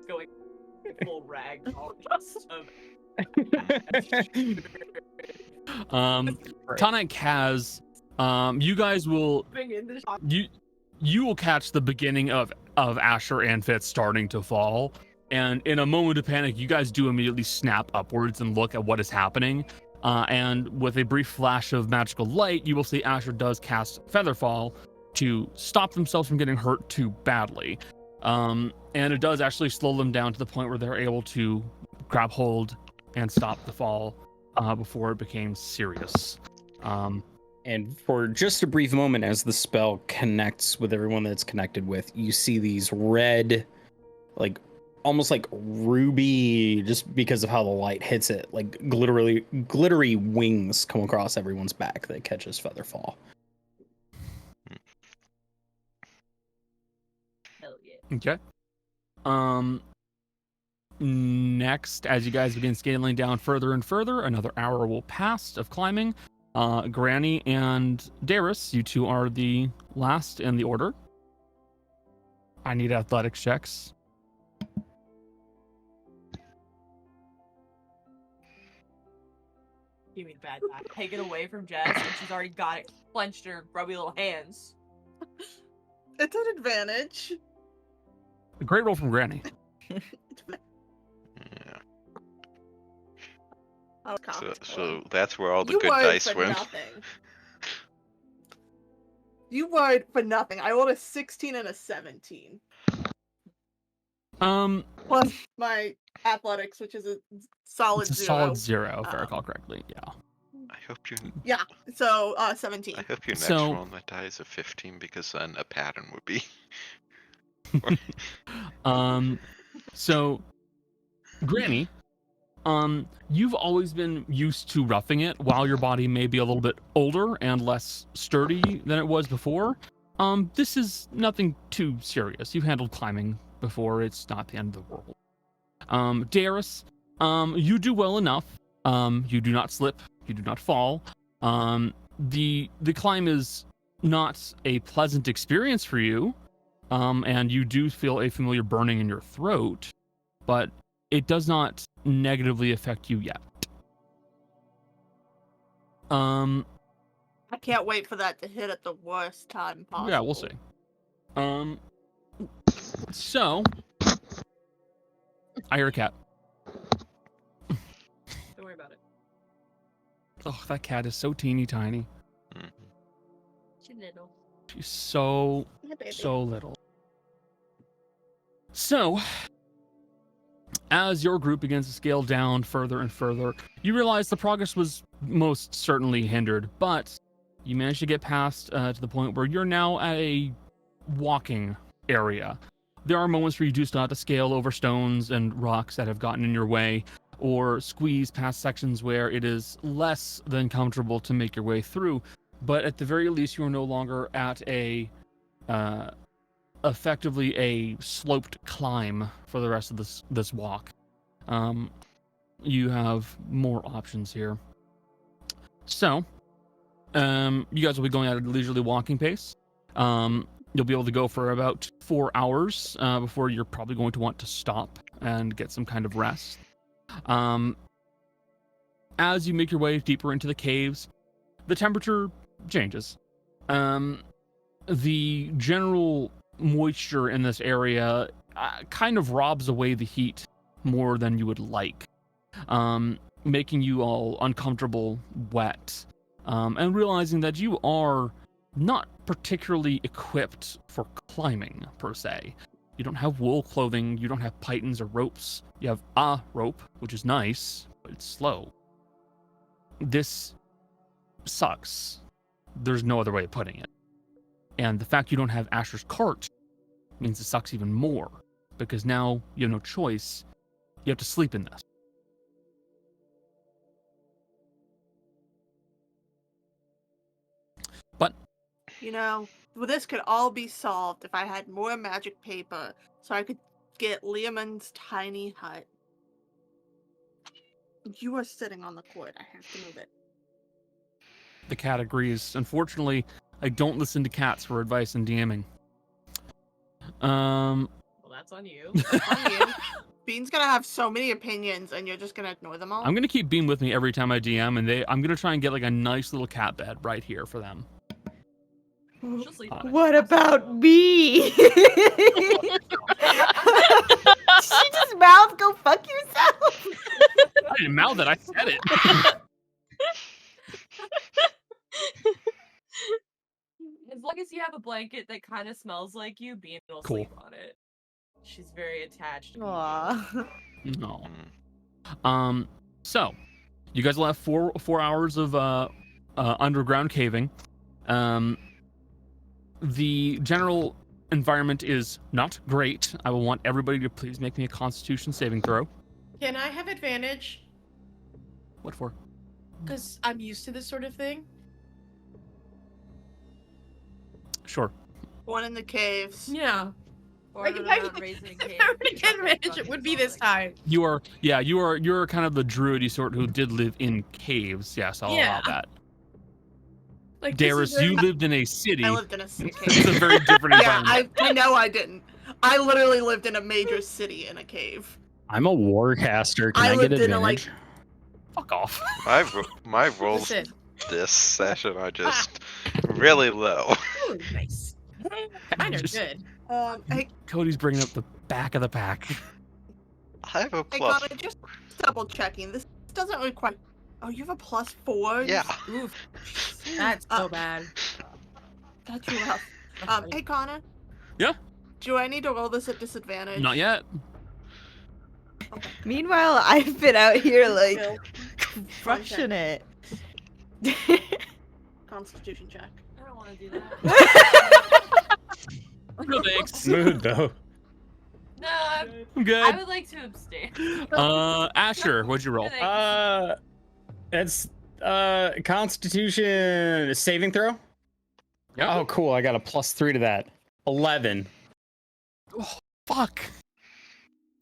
S5: going full rag just
S4: Tana and Kaz, you guys will
S5: in the shop.
S4: you will catch the beginning of Asher and Fitz starting to fall, and in a moment of panic, you guys do immediately snap upwards and look at what is happening. And with a brief flash of magical light, you will see Asher does cast Featherfall to stop themselves from getting hurt too badly. And it does actually slow them down to the point where they're able to grab hold and stop the fall before it became serious.
S1: And for just a brief moment, as the spell connects with everyone that it's connected with, you see these red, like almost like ruby, just because of how the light hits it, like glittery wings come across everyone's back that catches Featherfall.
S5: Hell yeah.
S4: Okay. Next, as you guys begin scaling down further and further, another hour will pass of climbing. Granny and Darius, you two are the last in the order. I need athletics checks.
S5: Give me the bad side. Take it away from Jess, and she's already got it clenched in her grubby little hands.
S2: It's an advantage.
S4: A great roll from Granny.
S7: Yeah.
S2: I was confident.
S7: So that's where all the
S2: You
S7: good
S2: worried
S7: dice
S2: for
S7: went.
S2: nothing. You worried for nothing. I rolled a 16 and a 17. Plus my athletics, which is a solid
S4: It's a
S2: 0.
S4: solid 0, if I recall correctly. Yeah.
S7: I hope you.
S2: Yeah, so 17.
S7: I hope your next
S4: So-
S7: roll on that die is a 15, because then a pattern would be.
S4: So, Granny, you've always been used to roughing it, while your body may be a little bit older and less sturdy than it was before. This is nothing too serious. You've handled climbing before. It's not the end of the world. Darius, you do well enough. You do not slip. You do not fall. The climb is not a pleasant experience for you. And you do feel a familiar burning in your throat, but it does not negatively affect you yet.
S2: I can't wait for that to hit at the worst time possible.
S4: Yeah, we'll see. So I hear a cat.
S5: Don't worry about it.
S4: Oh, that cat is so teeny tiny.
S5: She's little.
S4: She's so
S2: Yeah, baby.
S4: so little. So, as your group begins to scale down further and further, you realize the progress was most certainly hindered, but you managed to get past to the point where you're now at a walking area. There are moments where you do still have to scale over stones and rocks that have gotten in your way, or squeeze past sections where it is less than comfortable to make your way through. But at the very least, you are no longer at a effectively a sloped climb for the rest of this walk. You have more options here. So, you guys will be going at a leisurely walking pace. You'll be able to go for about 4 hours before you're probably going to want to stop and get some kind of rest. As you make your way deeper into the caves, the temperature changes. The general moisture in this area kind of robs away the heat more than you would like, making you all uncomfortable, wet, and realizing that you are not particularly equipped for climbing per se. You don't have wool clothing, you don't have pythons or ropes. You have a rope, which is nice, but it's slow. This sucks. There's no other way of putting it. And the fact you don't have Asher's cart means it sucks even more, because now you have no choice. You have to sleep in this. But
S2: You know, well, this could all be solved if I had more magic paper, so I could get Leomund's tiny hut. You are sitting on the cord. I have to move it.
S4: the cat agrees. Unfortunately, I don't listen to cats for advice in DMing.
S5: Well, that's on you.
S2: On you. Bean's gonna have so many opinions, and you're just gonna ignore them all.
S4: I'm gonna keep Beam with me every time I DM, and I'm gonna try and get like a nice little cat bed right here for them.
S5: She'll sleep on it.
S6: What about me? Did she just mouth go fuck yourself?
S4: I didn't mouth it, I said it.
S5: As long as you have a blanket that kind of smells like you, Bean will
S4: Cool.
S5: sleep on it. She's very attached to Bean.
S6: Aw.
S4: No. So you guys will have four hours of underground caving. The general environment is not great. I will want everybody to please make me a Constitution saving throw.
S3: Can I have advantage?
S4: What for?
S3: Because I'm used to this sort of thing.
S4: Sure.
S2: One in the caves.
S3: Yeah.
S5: Or
S3: Like, if
S5: around
S3: I would-
S5: raising
S3: if
S5: cave,
S3: I would
S5: which
S3: get
S5: I don't
S3: advantage, it
S5: fucking
S3: would be
S5: know,
S3: this
S5: like-
S3: time.
S4: You're kind of the druidy sort who did live in caves. Yes, I'll allow
S3: Yeah.
S4: that.
S3: Like, this is
S4: Darius,
S3: very-
S4: you lived in a city.
S2: I lived in a cave.
S4: It's a very different
S2: Yeah,
S4: environment.
S2: I know I didn't. I literally lived in a major city in a cave.
S1: I'm a warcaster. Can
S2: I
S1: I, get
S2: lived in a,
S1: advantage?
S4: Fuck off.
S7: My rolls
S3: Listen.
S7: this session are just really low.
S3: Ooh, nice. Mine are
S4: Just-
S3: good.
S2: Hey,
S4: Cody's bringing up the back of the pack.
S7: I have a
S2: hey
S7: plus.
S2: Connor, just double checking. This doesn't require. Oh, you have a +4?
S7: Yeah.
S3: Oof. That's so bad.
S2: That's rough. Hey Connor.
S4: Yeah?
S2: Do I need to roll this at disadvantage?
S4: Not yet.
S2: Okay.
S6: Meanwhile, I've been out here like
S2: Still,
S6: crushing it.
S2: Constitution check.
S5: I don't want to do that.
S4: No thanks.
S1: Smooth though.
S5: No, I'm,
S4: I'm
S5: I
S4: good.
S5: would like to abstain.
S4: Asher, what'd you roll?
S5: Thanks.
S1: It's Constitution saving throw.
S4: Yeah.
S1: Oh, cool! I got a +3 to that. 11.
S4: Fuck.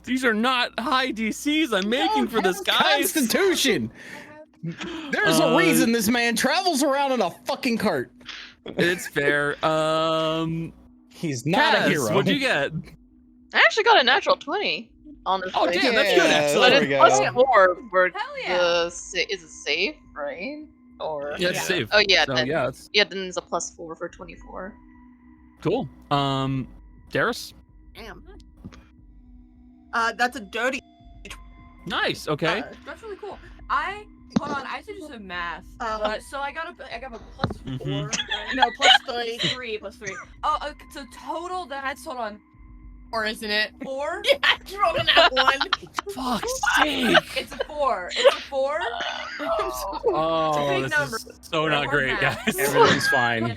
S4: These are not high DCs I'm making for this guy.
S1: Constitution. There's a reason this man travels around in a fucking cart.
S4: It's fair.
S1: He's not a
S4: Kaz,
S1: hero.
S4: What'd you get?
S8: I actually got a natural 20 on this.
S4: Oh,
S8: thing.
S4: damn, that's good,
S1: Yeah,
S4: actually.
S8: But
S1: there
S8: it's
S1: we
S8: plus
S1: go.
S8: 4 for
S5: Hell yeah.
S8: the is it safe, right? Or
S4: Yeah, it's safe.
S8: Oh yeah,
S4: So,
S8: then
S4: yeah, it's
S8: then there's a +4 for 24.
S4: cool. Darius?
S2: Damn. That's a dirty.
S4: Nice, okay.
S5: That's really cool. Hold on, I have to do some math. So I got a +4.
S4: Mhm.
S5: Right?
S2: No, +3.
S5: +3. Oh, so total that's hold on.
S3: Or isn't it?
S5: 4?
S3: Yeah, I rolled an that one.
S4: Fuck's sake.
S5: It's a 4. It's a 4.
S4: Oh,
S5: big
S4: this
S5: number.
S4: is so not
S5: Or
S4: great,
S5: math.
S4: guys.
S1: Everything's fine.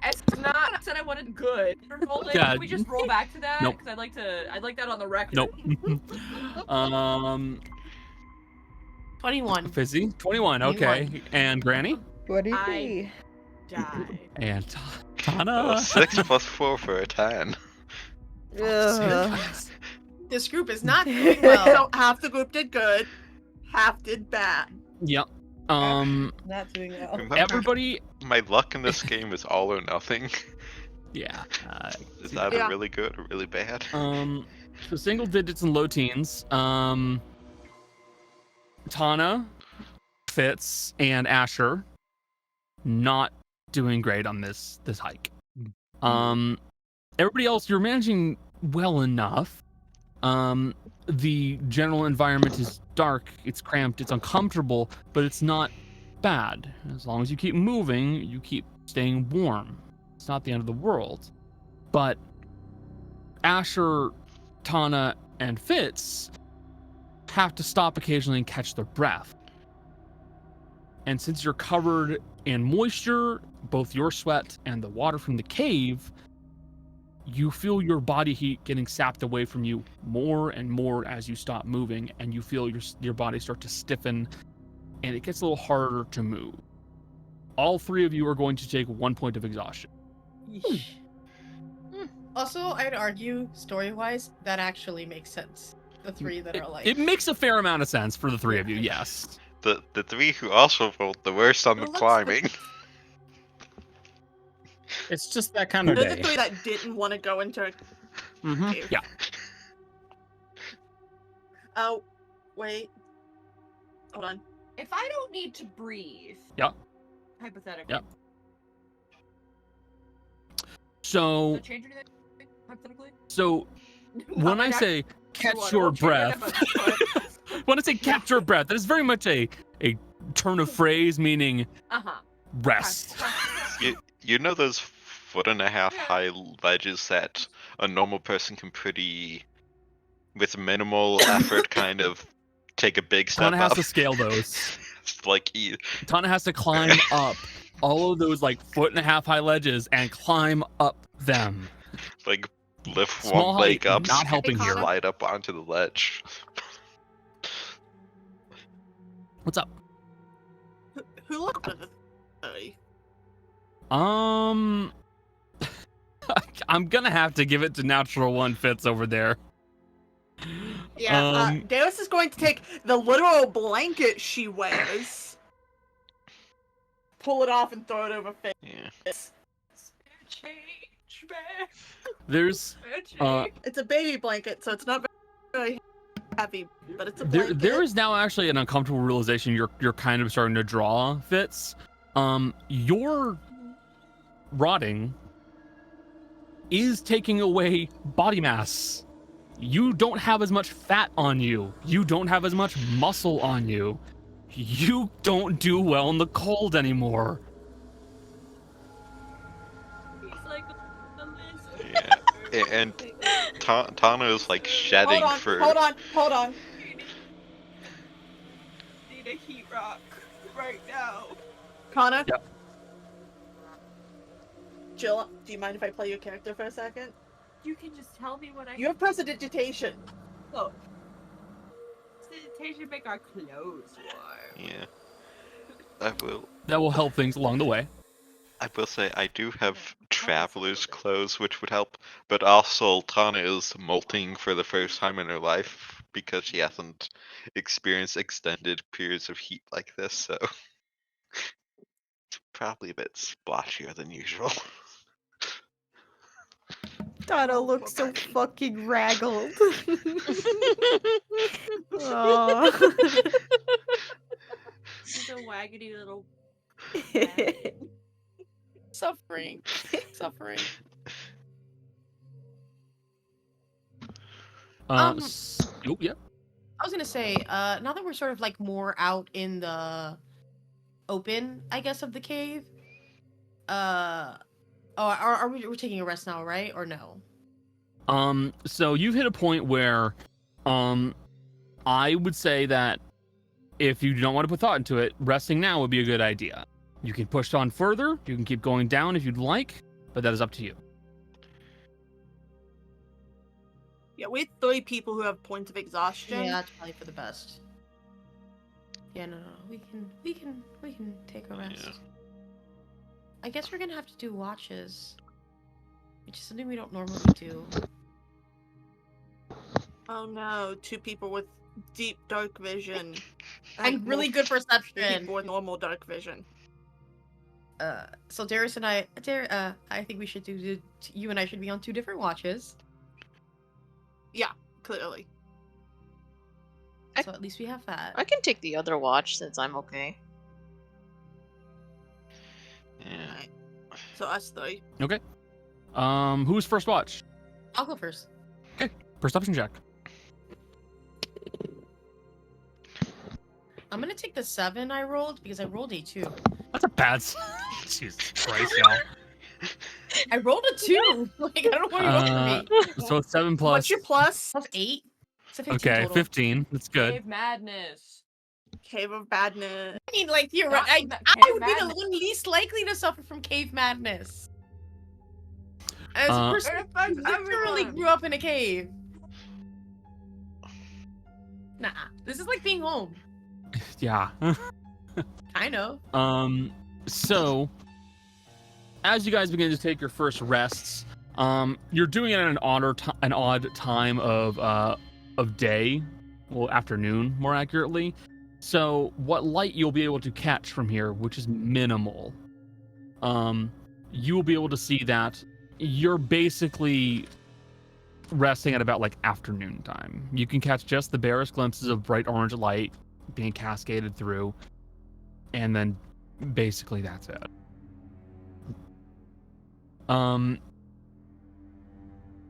S5: It's not I said I wanted good. Rolling,
S4: Yeah.
S5: Can we just roll back to that?
S4: Nope.
S5: Because I'd like that on the record.
S4: Nope.
S3: 21.
S4: Fizzy? 21, okay. And Granny?
S6: What do you
S5: I-
S6: think?
S5: Die.
S4: And
S7: Oh,
S4: Tana?
S7: 6 + 4 for a 10.
S6: Ugh.
S3: This group is not doing well.
S2: So half the group did good, half did bad.
S4: Yep.
S3: Not doing well.
S7: Remember,
S4: Everybody...
S7: my luck in this game is all or nothing.
S4: Yeah.
S7: Is either
S2: Yeah.
S7: really good or really bad.
S4: So single digits and low teens. Tana, Fitz, and Asher not doing great on this hike. everybody else, you're managing well enough. The general environment is dark, it's cramped, it's uncomfortable, but it's not bad. As long as you keep moving, you keep staying warm. It's not the end of the world. But Asher, Tana, and Fitz have to stop occasionally and catch their breath. And since you're covered in moisture, both your sweat and the water from the cave, you feel your body heat getting sapped away from you more and more as you stop moving, and you feel your body start to stiffen, and it gets a little harder to move. All three of you are going to take 1 point of exhaustion.
S3: Also, I'd argue, story-wise, that actually makes sense. The three that are like...
S4: It makes a fair amount of sense for the three of you, yes.
S7: The three who also rolled the worst on the
S3: Well, let's-
S7: climbing.
S1: It's just that kind of
S2: They're the
S1: day.
S2: three that didn't want to go into a
S1: Mm-hmm.
S2: cave.
S4: Yeah.
S2: Oh, wait. Hold on.
S5: If I don't need to breathe.
S4: Yeah.
S5: Hypothetically.
S4: Yeah. So,
S5: Does that change anything? Hypothetically?
S4: so when I say catch your breath, when I say catch your breath, that is very much a turn of phrase meaning
S5: Uh-huh.
S4: rest.
S7: You know those 1.5 high ledges that a normal person can pretty, with minimal effort, kind of take a big step
S4: Tana has
S7: up?
S4: to scale those.
S7: It's like
S4: Tana has to climb up all of those like 1.5 high ledges and climb up them.
S7: like lift
S4: Small
S7: one leg
S4: height,
S7: up,
S4: not helping
S7: and
S4: here.
S7: slide up onto the ledge.
S4: What's up?
S2: Who looked at the three?
S4: I'm gonna have to give it to natural one Fitz over there.
S2: Yeah, Deus is going to take the literal blanket she wears, pull it off, and throw it over Fitz.
S7: Yeah.
S5: Change, man.
S4: There's
S2: It's a baby blanket, so it's not very heavy, but it's a
S4: there
S2: blanket.
S4: there is now actually an uncomfortable realization you're kind of starting to draw, Fitz. Your rotting is taking away body mass. You don't have as much fat on you. You don't have as much muscle on you. You don't do well in the cold anymore.
S5: He's like a lizard.
S7: Yeah. And Tana is like shedding
S2: Hold on,
S7: for.
S2: hold on.
S5: Need a heat rock right now.
S2: Connor?
S4: Yep.
S2: Jill, do you mind if I play your character for a second?
S5: You can just tell me what I
S2: You have prestidigitation.
S5: Oh. Sanitation make our clothes warm.
S7: Yeah. I will.
S4: That will help things along the way.
S7: I will say I do have traveler's clothes, which would help, but also Tana is molting for the first time in her life because she hasn't experienced extended periods of heat like this, so it's probably a bit splotchier than usual.
S6: Donna looks so fucking raggled. Oh.
S5: She's a waggedy little.
S3: Suffering.
S4: Oh, yeah.
S3: I was gonna say, now that we're sort of like more out in the open, I guess, of the cave, are we we're taking a rest now, right? Or no?
S4: So you've hit a point where, I would say that if you don't want to put thought into it, resting now would be a good idea. You can push on further, you can keep going down if you'd like, but that is up to you.
S2: Yeah, we have 3 people who have points of exhaustion.
S3: Yeah, that's probably for the best. Yeah, no, we can take a rest.
S7: Yeah.
S3: I guess we're gonna have to do watches, which is something we don't normally do.
S2: Oh no, 2 people with deep dark vision.
S3: And really good
S2: 3
S3: perception.
S2: people with normal dark vision.
S3: So Darius and I think we should do. You and I should be on 2 different watches.
S2: Clearly.
S3: So at least we have that.
S8: I can take the other watch since I'm okay.
S7: Yeah.
S2: Alright. So us 3.
S4: Who's first watch?
S3: I'll go first.
S4: Perception check.
S3: I'm gonna take the 7 I rolled because I rolled a 2.
S4: That's a bad. Jesus Christ, y'all.
S3: I rolled a 2. Like I don't know what you want from me.
S4: So it's 7 plus.
S2: What's your plus?
S3: Plus 8. It's a 15
S4: Okay,
S3: total.
S4: 15. That's good.
S5: Cave madness.
S2: Cave of Badness.
S3: I mean, like you're right.
S5: Not
S3: I
S5: cave
S3: would be the
S5: madness.
S3: one least likely to suffer from cave madness. As a
S4: Uh,
S3: person
S5: It affects
S3: who literally
S5: everyone.
S3: grew up in a cave. Nah, this is like being home.
S4: Yeah.
S3: I know.
S4: So as you guys begin to take your first rests, you're doing it at an odd time of day, well, afternoon, more accurately. So what light you'll be able to catch from here, which is minimal, you will be able to see that you're basically resting at about like afternoon time. You can catch just the barest glimpses of bright orange light being cascaded through, and then basically that's it.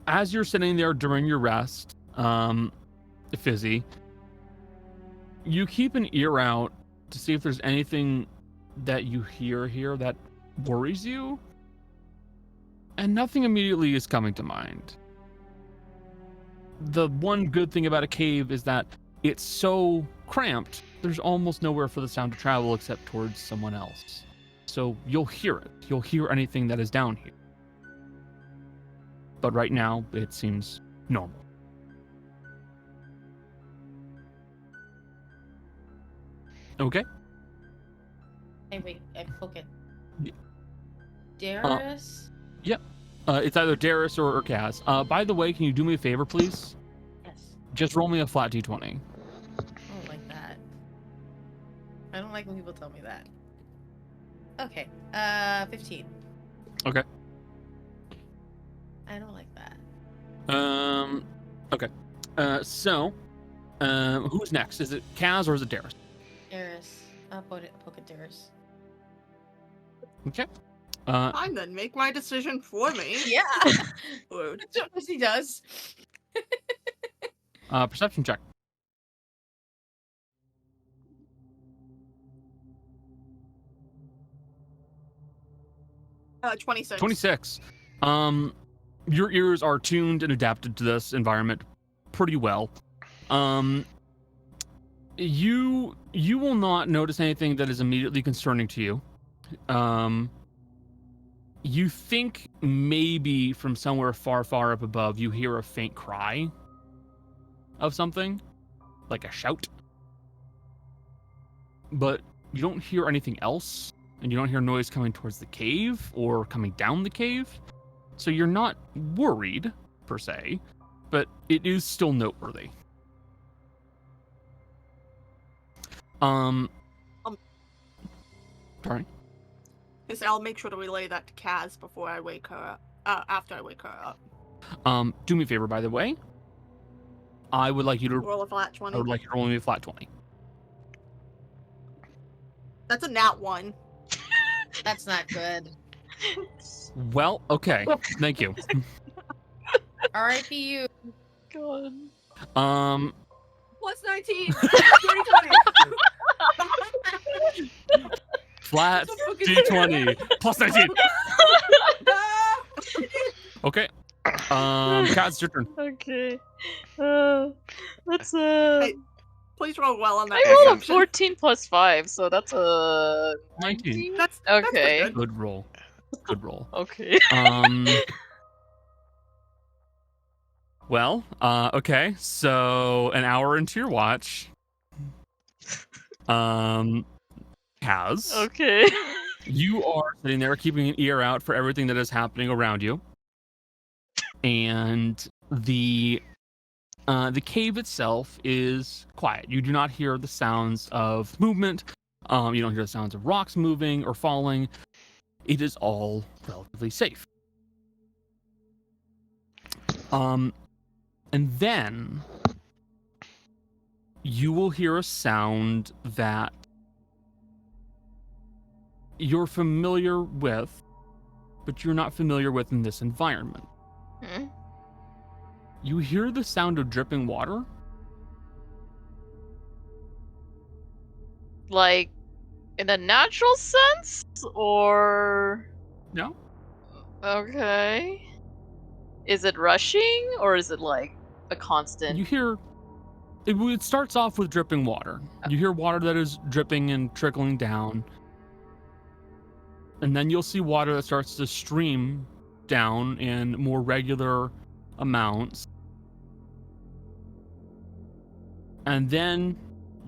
S4: As you're sitting there during your rest, Fizzy, you keep an ear out to see if there's anything that you hear here that worries you, and nothing immediately is coming to mind. The one good thing about a cave is that it's so cramped, there's almost nowhere for the sound to travel except towards someone else. So you'll hear it. You'll hear anything that is down here. But right now, it seems normal. Okay.
S3: Hey, wait, I poke it.
S4: Yeah.
S3: Darius?
S4: It's either Darius or Kaz. By the way, can you do me a favor, please?
S3: Yes.
S4: Just roll me a flat d20.
S3: I don't like that. I don't like when people tell me that. Okay. 15.
S4: Okay.
S3: I don't like that.
S4: Okay. Who's next? Is it Kaz or is it Darius?
S3: Darius. I'll poke it Darius.
S4: Okay.
S2: Fine then, make my decision for me.
S3: Yeah.
S2: Rude.
S3: That's what he does.
S4: Perception check.
S2: 26.
S4: 26. Your ears are tuned and adapted to this environment pretty well. You will not notice anything that is immediately concerning to you. You think maybe from somewhere far, far up above, you hear a faint cry of something, like a shout. But you don't hear anything else, and you don't hear noise coming towards the cave or coming down the cave. So you're not worried, per se, but it is still noteworthy. Sorry.
S2: I'll make sure to relay that to Kaz before I wake her up. After I wake her up.
S4: Do me a favor, by the way. I would like you to
S2: Roll a flat 20.
S4: I would like you to roll me a flat 20.
S2: That's a nat 1.
S3: That's not good.
S4: Well, okay. Thank you.
S3: R.I.P. you.
S8: God.
S5: Plus 19. 20.
S4: Flat
S5: So fucking
S4: d20 plus 19. Okay. Kaz, your turn.
S8: Okay. Let's
S2: Hey, please roll well on that.
S8: I rolled a
S2: perception.
S8: 14 plus 5, so that's a
S4: 19.
S2: That's
S8: Okay.
S2: pretty good.
S4: Good roll. Good roll.
S8: okay.
S4: Well, okay. So an hour into your watch, Kaz,
S8: Okay.
S4: you are sitting there keeping an ear out for everything that is happening around you, and the cave itself is quiet. You do not hear the sounds of movement. You don't hear the sounds of rocks moving or falling. It is all relatively safe. And then you will hear a sound that you're familiar with, but you're not familiar with in this environment.
S8: Hmm?
S4: You hear the sound of dripping water.
S8: Like, in a natural sense? Or...
S4: No?
S8: Okay. Is it rushing? Or is it like a constant?
S4: You hear... It starts off with dripping water. You hear water that is dripping and trickling down. And then you'll see water that starts to stream down in more regular amounts. And then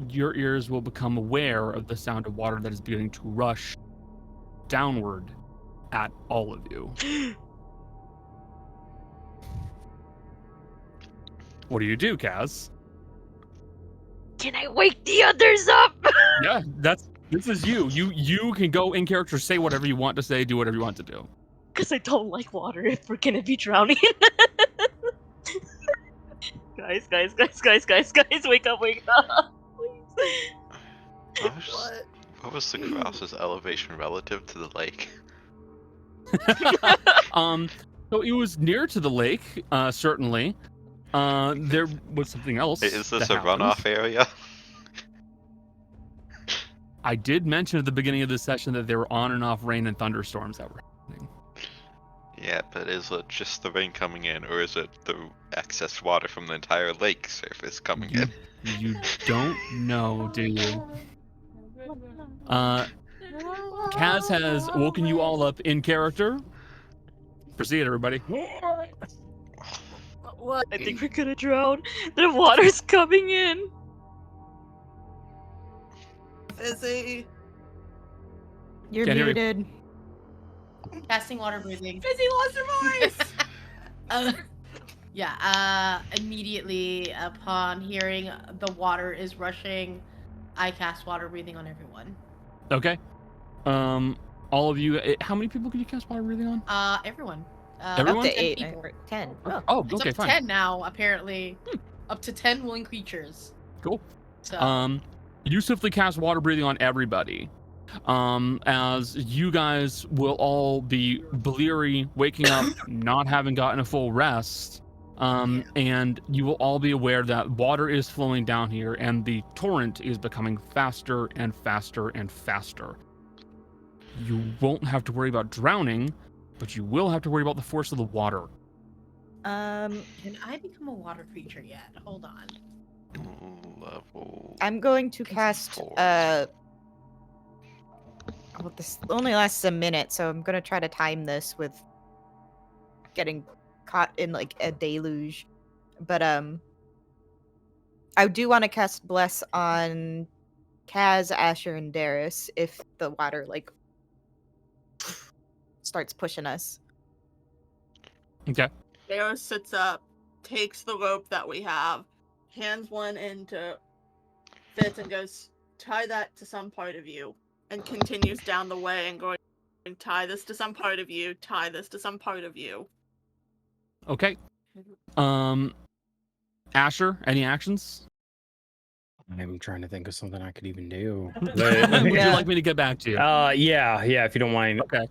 S4: your ears will become aware of the sound of water that is beginning to rush downward at all of you. What do you do, Kaz?
S8: Can I wake the others up?
S4: Yeah, this is you. You can go in character, say whatever you want to say, do whatever you want to do.
S8: Because I don't like water if we're gonna be drowning. Guys, wake up, please.
S7: What was the cross's elevation relative to the lake?
S4: So it was near to the lake, certainly. There was something else.
S7: Is this
S4: that
S7: a
S4: happened.
S7: runoff area?
S4: I did mention at the beginning of this session that there were on and off rain and thunderstorms that were happening.
S7: Yeah, but is it just the rain coming in, or is it the excess water from the entire lake surface coming in?
S4: You don't know, do you? Kaz has woken you all up in character. Proceed, everybody.
S8: What? I think we're gonna drown. The water's coming in.
S2: Fizzy.
S6: You're
S4: Can't hear you.
S6: muted.
S3: Casting water breathing.
S2: Fizzy lost her voice.
S3: Immediately upon hearing the water is rushing, I cast water breathing on everyone.
S4: Okay. All of you. How many people can you cast water breathing on?
S3: Everyone.
S4: Everyone?
S6: Up to
S3: 10
S6: 8.
S3: people.
S6: 10.
S4: Oh,
S3: It's
S4: okay,
S3: up to
S4: fine.
S3: 10 now, apparently. Up to 10 willing creatures.
S4: Cool.
S3: So,
S4: You swiftly cast water breathing on everybody. As you guys will all be bleary, waking up, not having gotten a full rest. And you will all be aware that water is flowing down here and the torrent is becoming faster and faster and faster. You won't have to worry about drowning, but you will have to worry about the force of the water.
S3: can I become a water creature yet? Hold on.
S7: Level.
S6: I'm going to cast
S7: 4.
S6: well, this only lasts a minute, so I'm gonna try to time this with getting caught in like a deluge. But I do want to cast Bless on Kaz, Asher, and Darius if the water like starts pushing us.
S4: Okay.
S2: Darius sits up, takes the rope that we have, hands one into Fitz and goes, tie that to some part of you, and continues down the way and going, tie this to some part of you, tie this to some part of you.
S4: Okay. Asher, any actions?
S1: I'm trying to think of something I could even do.
S4: Would you
S6: Yeah.
S4: like me to get back to you?
S1: Yeah, if you don't mind.
S4: Okay.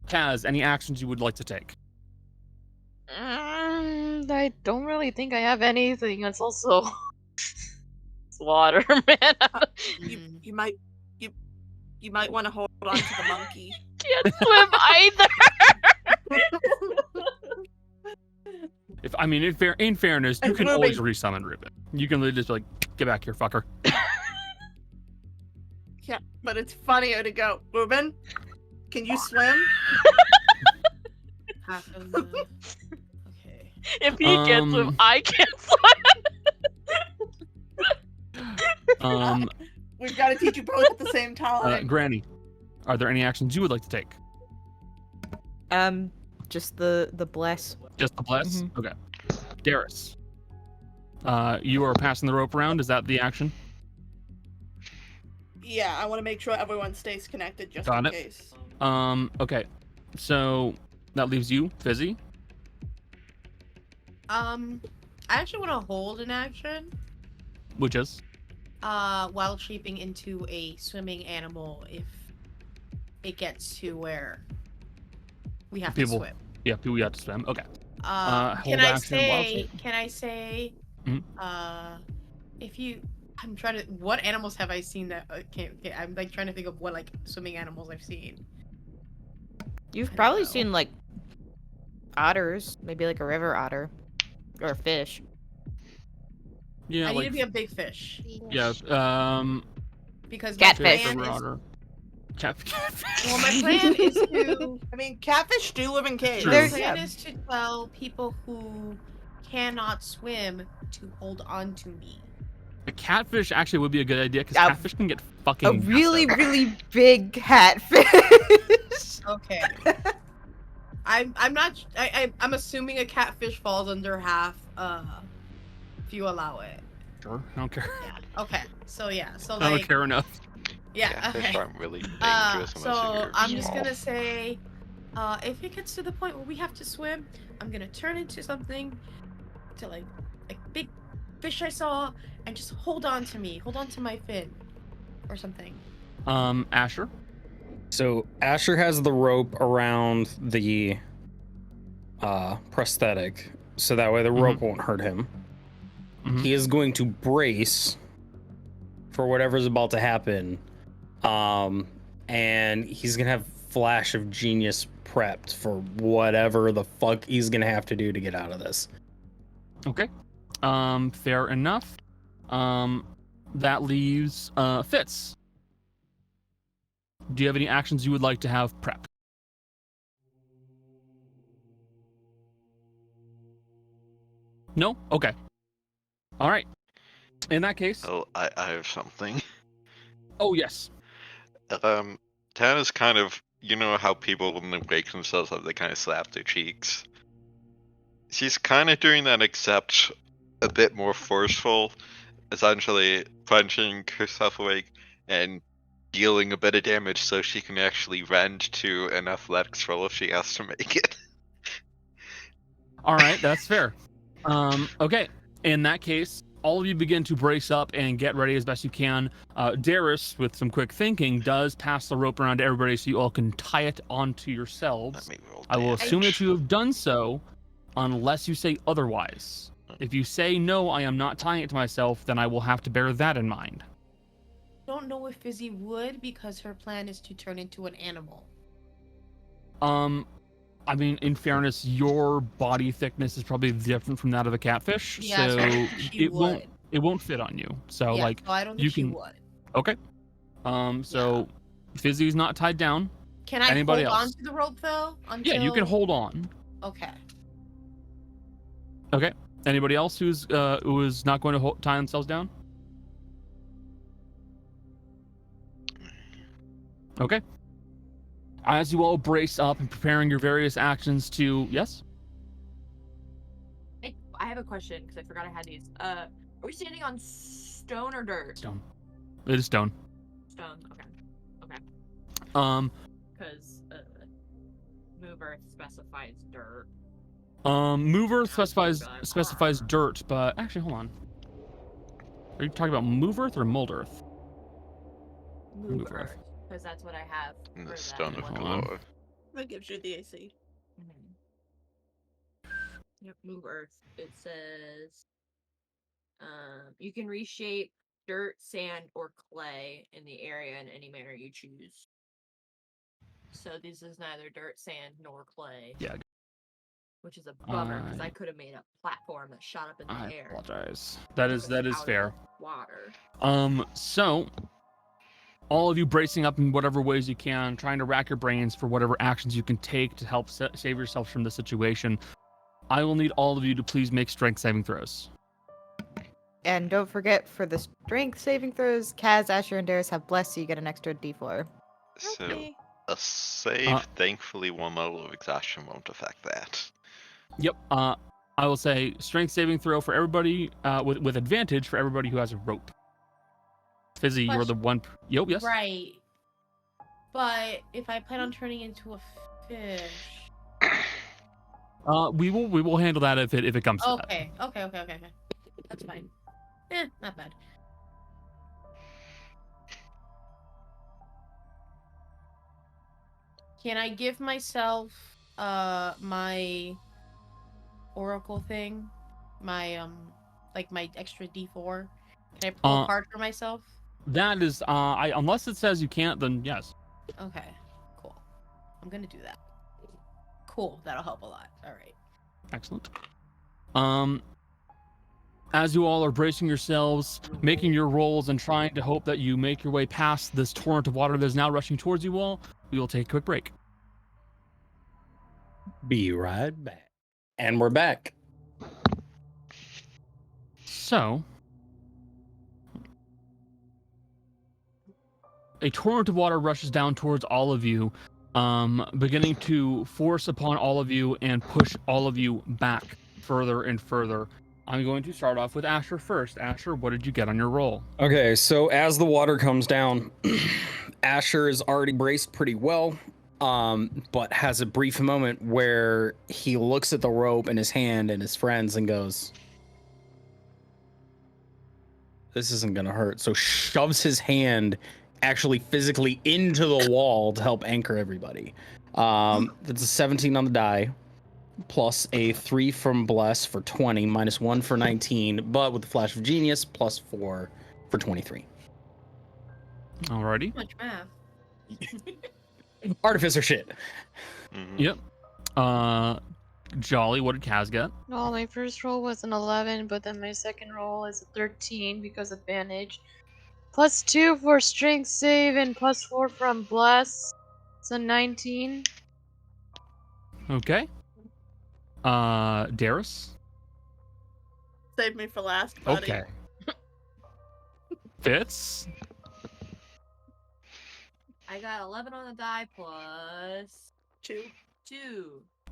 S4: Kaz, any actions you would like to take?
S8: I don't really think I have anything. It's also it's water, man.
S2: You might want to hold on to the monkey.
S8: Can't swim either.
S4: In fairness, you
S2: It's
S4: can always
S2: moving.
S4: resummon Ruben. You can literally just be like, get back here, fucker.
S2: Yeah, but it's funnier to go, Ruben, can you swim?
S3: Okay.
S8: If he can't swim,
S4: Um,
S8: I can't swim.
S2: We've got to teach you both at the same time.
S4: Granny, are there any actions you would like to take?
S6: Just the bless.
S4: Just the bless?
S6: Mhm.
S4: Okay. Darius, you are passing the rope around. Is that the action?
S2: Yeah, I want to make sure everyone stays connected just
S4: Got
S2: in
S4: it.
S2: case.
S4: Okay. So that leaves you, Fizzy.
S3: I actually want to hold an action.
S4: Which is?
S3: While shaping into a swimming animal if it gets to where We have
S4: People-
S3: to swim.
S4: Yeah, people have to swim. Okay.
S3: Can
S4: hold
S3: I
S4: action, wild
S3: say?
S4: shape.
S3: Can I say?
S4: Mhm.
S3: If you, I'm trying to. What animals have I seen that? I'm like trying to think of what like swimming animals I've seen.
S6: You've
S3: I don't
S6: probably
S3: know.
S6: seen like otters, maybe like a river otter or a fish.
S4: Yeah,
S3: I need
S4: like
S3: to be a big fish
S4: yeah.
S3: because
S6: Catfish.
S3: my
S4: River
S3: plan is.
S4: otter. Catfish.
S3: Well, my plan is to.
S2: I mean, catfish do live in caves.
S4: True.
S3: My
S6: There's-
S3: plan
S6: yeah.
S3: is to tell people who cannot swim to hold on to me.
S4: A catfish actually would be a good idea because
S6: A-
S4: catfish can get fucking.
S6: A really, really big catfish.
S3: Okay. I'm not. I'm assuming a catfish falls under half. If you allow it.
S4: Sure, I don't care.
S3: Yeah. Okay. So yeah. So
S4: I don't
S3: like.
S4: care enough.
S3: Yeah.
S7: Catfish
S3: Okay.
S7: aren't really dangerous unless
S3: So
S7: you're
S3: I'm just
S7: small.
S3: gonna say, if it gets to the point where we have to swim, I'm gonna turn into something, to like a big fish I saw, and just hold on to me, hold on to my fin, or something.
S4: Asher.
S1: So Asher has the rope around the prosthetic, so that way the rope won't hurt him.
S4: Mhm.
S1: He is going to brace for whatever's about to happen, and he's gonna have Flash of Genius prepped for whatever the fuck he's gonna have to do to get out of this.
S4: Okay. Fair enough. That leaves Fitz. Do you have any actions you would like to have prep? No? Okay. All right. In that case.
S7: Oh, I have something.
S4: Oh, yes.
S7: Tan is kind of, you know how people when they break themselves up, they kind of slap their cheeks. She's kind of doing that, except a bit more forceful, essentially punching herself awake and dealing a bit of damage so she can actually rend to an athletics roll if she has to make it.
S4: All right, that's fair. Okay. In that case, all of you begin to brace up and get ready as best you can. Darius, with some quick thinking, does pass the rope around to everybody so you all can tie it onto yourselves.
S7: Let me roll
S4: I will
S7: damage.
S4: assume that you have done so unless you say otherwise. If you say no, I am not tying it to myself, then I will have to bear that in mind.
S3: Don't know if Fizzy would because her plan is to turn into an animal.
S4: I mean, in fairness, your body thickness is probably different from that of a catfish,
S3: Yeah,
S4: so
S3: so she would.
S4: it won't fit on you. So
S3: Yeah,
S4: like
S3: so I don't
S4: you
S3: think she
S4: can-
S3: would.
S4: okay. So Fizzy's not tied down.
S3: Can I
S4: Anybody
S3: hold on
S4: else?
S3: to the rope though? Until...
S4: Yeah, you can hold on.
S3: Okay.
S4: Okay. Anybody else who is not going to tie themselves down? Okay. As you all brace up and preparing your various actions to yes.
S5: I have a question because I forgot I had these. Are we standing on stone or dirt?
S4: Stone. It is stone.
S5: Stone. Okay. Because Move Earth specifies dirt.
S4: Move Earth
S5: Sounds
S4: specifies
S5: like
S4: dirt, but actually, hold on. Are you talking about Move Earth or Mold Earth?
S5: Move
S4: Move Earth.
S5: Earth. Because that's what I have.
S7: In
S5: for
S7: the
S5: that
S7: Stone of
S5: one.
S4: Hold on.
S7: Glory.
S2: That gives you the AC.
S5: Yep, Move Earth. It says you can reshape dirt, sand, or clay in the area in any manner you choose. So this is neither dirt, sand, nor clay.
S4: Yeah.
S5: Which is a bummer because I could have made a platform that shot up in the
S4: I
S5: air.
S4: apologize. That is
S5: Out
S4: fair.
S5: of Water.
S4: So all of you bracing up in whatever ways you can, trying to rack your brains for whatever actions you can take to help save yourself from the situation. I will need all of you to please make strength saving throws.
S6: And don't forget, for the strength saving throws, Kaz, Asher, and Darius have blessed, so you get an extra d4.
S7: So
S2: Okay.
S7: a save, thankfully, one level of exhaustion won't affect that.
S4: Yep. I will say strength saving throw for everybody with advantage for everybody who has a rope. Fizzy, you're the one. Yep. Yes.
S3: Right. But if I plan on turning into a fish.
S4: We will handle that if it comes to that.
S3: Okay. That's fine. Not bad. Can I give myself my oracle thing, my like my extra D4. Can I pull a card for myself?
S4: That is, unless it says you can't, then yes.
S3: Okay, cool. I'm gonna do that. Cool, that'll help a lot. All right.
S4: Excellent. As you all are bracing yourselves, making your rolls, and trying to hope that you make your way past this torrent of water that is now rushing towards you all, we will take a quick break.
S1: Be right back. And we're back.
S4: So, a torrent of water rushes down towards all of you, beginning to force upon all of you and push all of you back further and further. I'm going to start off with Asher first. Asher, what did you get on your roll?
S1: Okay, so as the water comes down, Asher is already braced pretty well, but has a brief moment where he looks at the rope in his hand and his friends and goes, this isn't gonna hurt. So shoves his hand actually physically into the wall to help anchor everybody. That's a 17 on the die, plus a 3 from Bless for 20, minus 1 for 19, but with the Flash of Genius, plus 4 for 23.
S4: Alrighty.
S3: Too much math.
S1: Artificer shit.
S4: Yep. Jolly, what did Kaz get?
S8: Well, my first roll was an 11, but then my second roll is a 13 because advantage. Plus 2 for strength save and plus 4 from bless. It's a 19.
S4: Okay. Darius?
S2: Save me for last, buddy.
S4: Okay. Fitz?
S5: I got 11 on the die plus
S2: 2.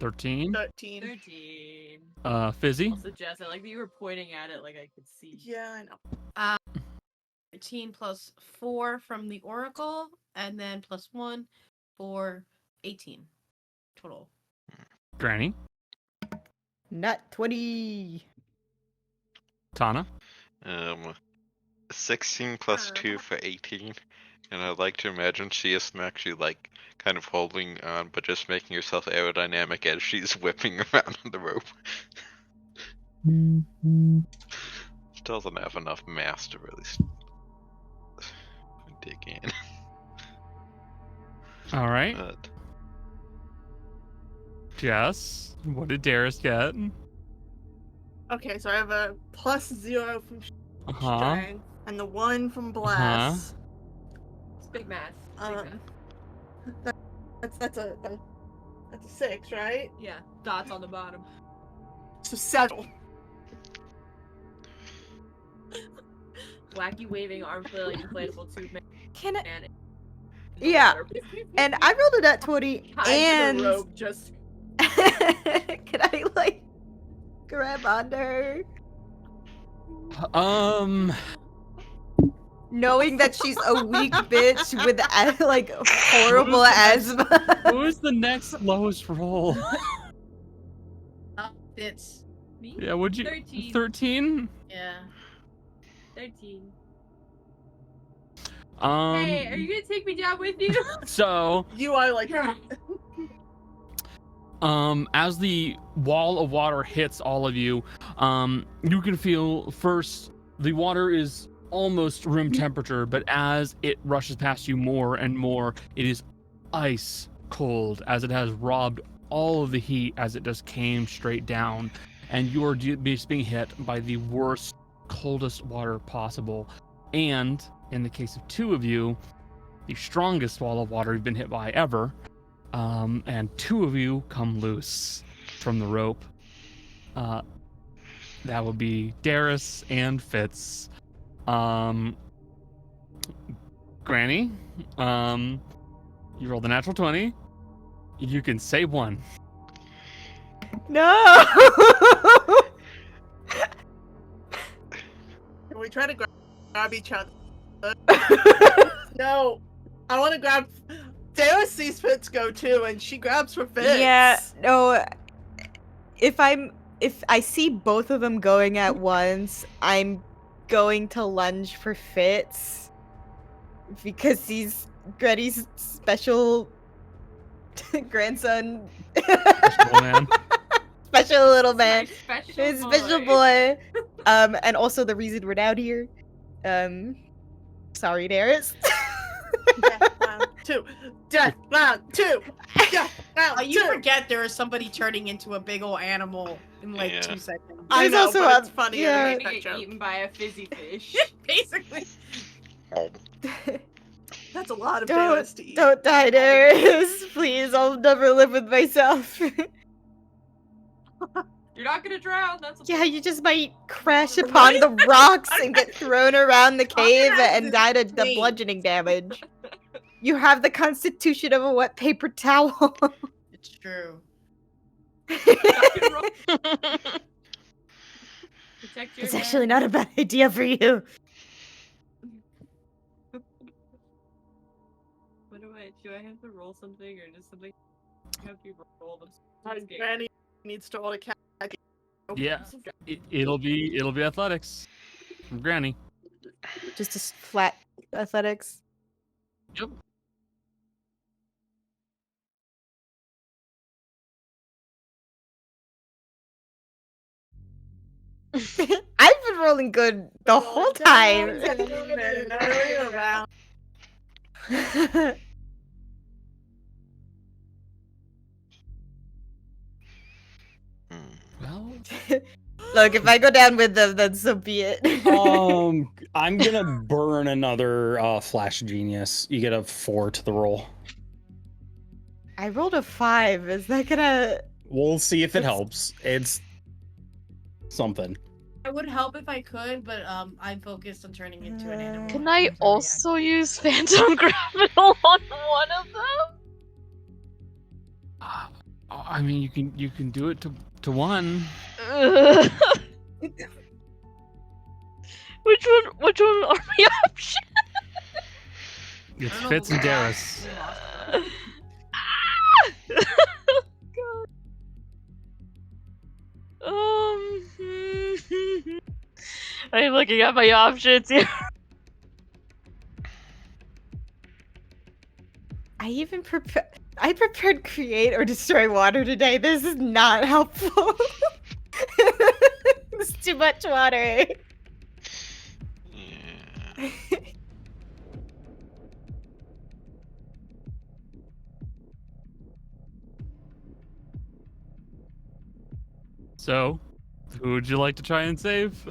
S4: 13.
S2: 13.
S5: 13.
S4: Fizzy?
S5: Also, Jess, I like that you were pointing at it like I could see.
S2: Yeah, I know.
S3: 13 plus 4 from the oracle, and then plus 1 for 18 total.
S4: Granny?
S6: Nat 20.
S4: Tana?
S7: 16 plus 2 for 18. And I'd like to imagine she isn't actually, like, kind of holding on, but just making herself aerodynamic as she's whipping around on the rope. She doesn't have enough mass to really dig in.
S4: Alright.
S7: But
S4: Jess? What did Darius get?
S2: Okay, so I have a plus 0 from
S4: Uh-huh.
S2: strength and the 1 from bless.
S5: It's big math. Big math.
S2: That's a 6, right?
S5: Yeah, dots on the bottom.
S2: So 7.
S5: Wacky waving arm flailing inflatable tube man.
S6: Can I?
S5: And
S6: Yeah. And I rolled a nat 20
S5: tied to
S6: and
S5: the rope, just
S6: can I like grab onto her? Knowing that she's a weak bitch with like horrible asthma.
S4: Who is the next lowest roll?
S3: Fitz.
S5: me.
S4: Yeah, would you?
S5: 13.
S4: 13?
S3: Yeah.
S5: 13.
S4: Um,
S5: Hey, are you gonna take me down with you?
S4: So,
S2: You are like
S4: as the wall of water hits all of you, you can feel first the water is almost room temperature, but as it rushes past you more and more, it is ice cold as it has robbed all of the heat as it just came straight down, and you are just being hit by the worst, coldest water possible. And in the case of two of you, the strongest wall of water you've been hit by ever. And two of you come loose from the rope. That would be Darius and Fitz. Granny, you rolled a natural 20. You can save one.
S6: No.
S2: Can we try to grab each other? No. I want to grab. Dara sees Fitz go too, and she grabs for Fitz.
S6: Yeah, no. If I see both of them going at once, I'm going to lunge for Fitz because he's Gretty's special grandson.
S4: Special man.
S6: Special little man.
S5: My
S6: His special boy. And also the reason we're down here. Sorry, Darius.
S2: Death round 2. Death round 2. Death round
S3: You
S2: 2.
S3: forget there is somebody turning into a big old animal in like
S7: Yeah.
S3: 2 seconds.
S2: I
S6: There's
S2: know,
S6: also
S2: but
S6: a-
S2: it's funny
S6: yeah.
S2: to
S5: Gonna
S2: make that
S5: get
S2: joke.
S5: eaten by a fizzy fish.
S3: Basically.
S2: That's a lot of
S6: Don't-
S2: Darius to eat.
S6: Don't die, Darius. Please, I'll never live with myself.
S5: You're not gonna drown. That's a
S6: Yeah, you just might crash
S3: What
S6: upon
S3: is
S6: the rocks and get thrown around the cave
S3: Conrad
S6: and
S3: is
S6: die to the
S3: insane.
S6: bludgeoning damage. You have the constitution of a wet paper towel.
S3: It's true.
S5: Rock and roll. Protect your
S6: It's
S5: head.
S6: actually not a bad idea for you.
S5: What do I have to roll something or does something have to be rolled?
S2: My granny needs to roll a cat.
S4: Yeah. It'll be athletics from Granny.
S6: Just a flat athletics.
S4: Yep.
S6: I've been rolling good the whole time.
S7: Hmm.
S4: Well,
S6: Look, if I go down with them, then so be it.
S1: I'm gonna burn another flash genius. You get a 4 to the roll.
S6: I rolled a 5. Is that gonna?
S1: We'll see if it
S6: It's-
S1: helps. It's something.
S3: It would help if I could, but I'm focused on turning into an animal.
S8: Can I
S3: I'm very
S8: also use Phantom Grapple on one of them?
S4: I mean, you can do it to one.
S8: Ugh. Which one are the options?
S4: It's
S3: I don't know
S4: Fitz
S3: what
S4: and
S3: we
S4: Darius.
S3: lost.
S8: God. I'm looking at my options here.
S6: I prepared create or destroy water today. This is not helpful. It's too much water.
S7: Yeah.
S4: So, who would you like to try and save?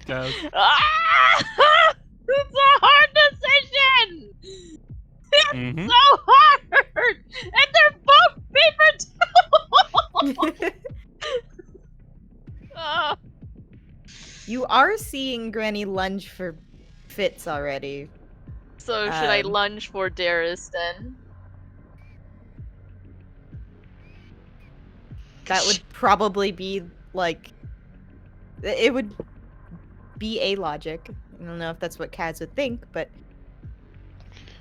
S4: Guys.
S8: Ah! It's a hard decision. It's
S4: Mhm.
S8: so hard, and they're both paper towels. Ah.
S6: You are seeing Granny lunge for Fitz already.
S8: So should I
S6: Um,
S8: lunge for Darius then?
S6: That would probably be like. It would be a logic. I don't know if that's what Kaz would think, but.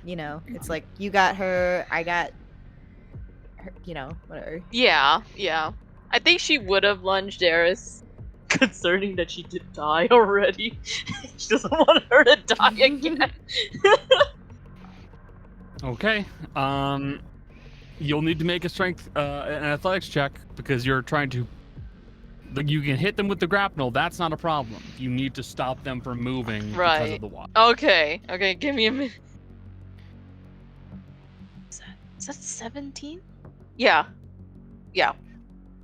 S6: You know, it's like you got her, I got her, you know, whatever.
S8: Yeah. I think she would have lunged Darius, concerning that she did die already. She doesn't want her to die again.
S4: Okay. You'll need to make a strength, an athletics check because you're trying to. You can hit them with the grapnel. That's not a problem. You need to stop them from moving because
S8: Right.
S4: of the water.
S8: Okay, give me a minute. Is that 17? Yeah.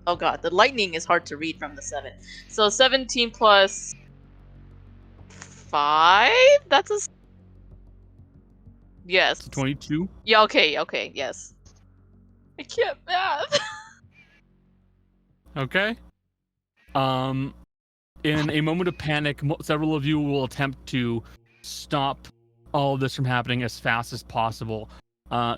S8: Oh god, the lightning is hard to read from the 7. So 17 plus 5? That's a... Yes.
S4: It's 22.
S8: Yeah, okay, yes. I can't math.
S4: Okay. In a moment of panic, several of you will attempt to stop all of this from happening as fast as possible.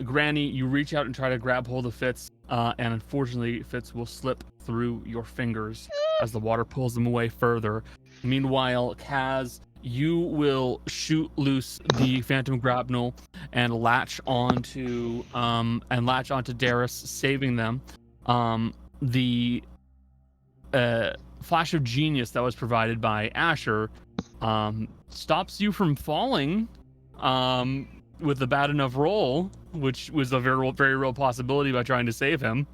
S4: Granny, you reach out and try to grab hold of Fitz, and unfortunately, Fitz will slip through your fingers as the water pulls them away further. Meanwhile, Kaz, you will shoot loose the Phantom Grapnel and latch onto Darius, saving them. The flash of genius that was provided by Asher stops you from falling. with a bad enough roll, which was a very real possibility by trying to save him.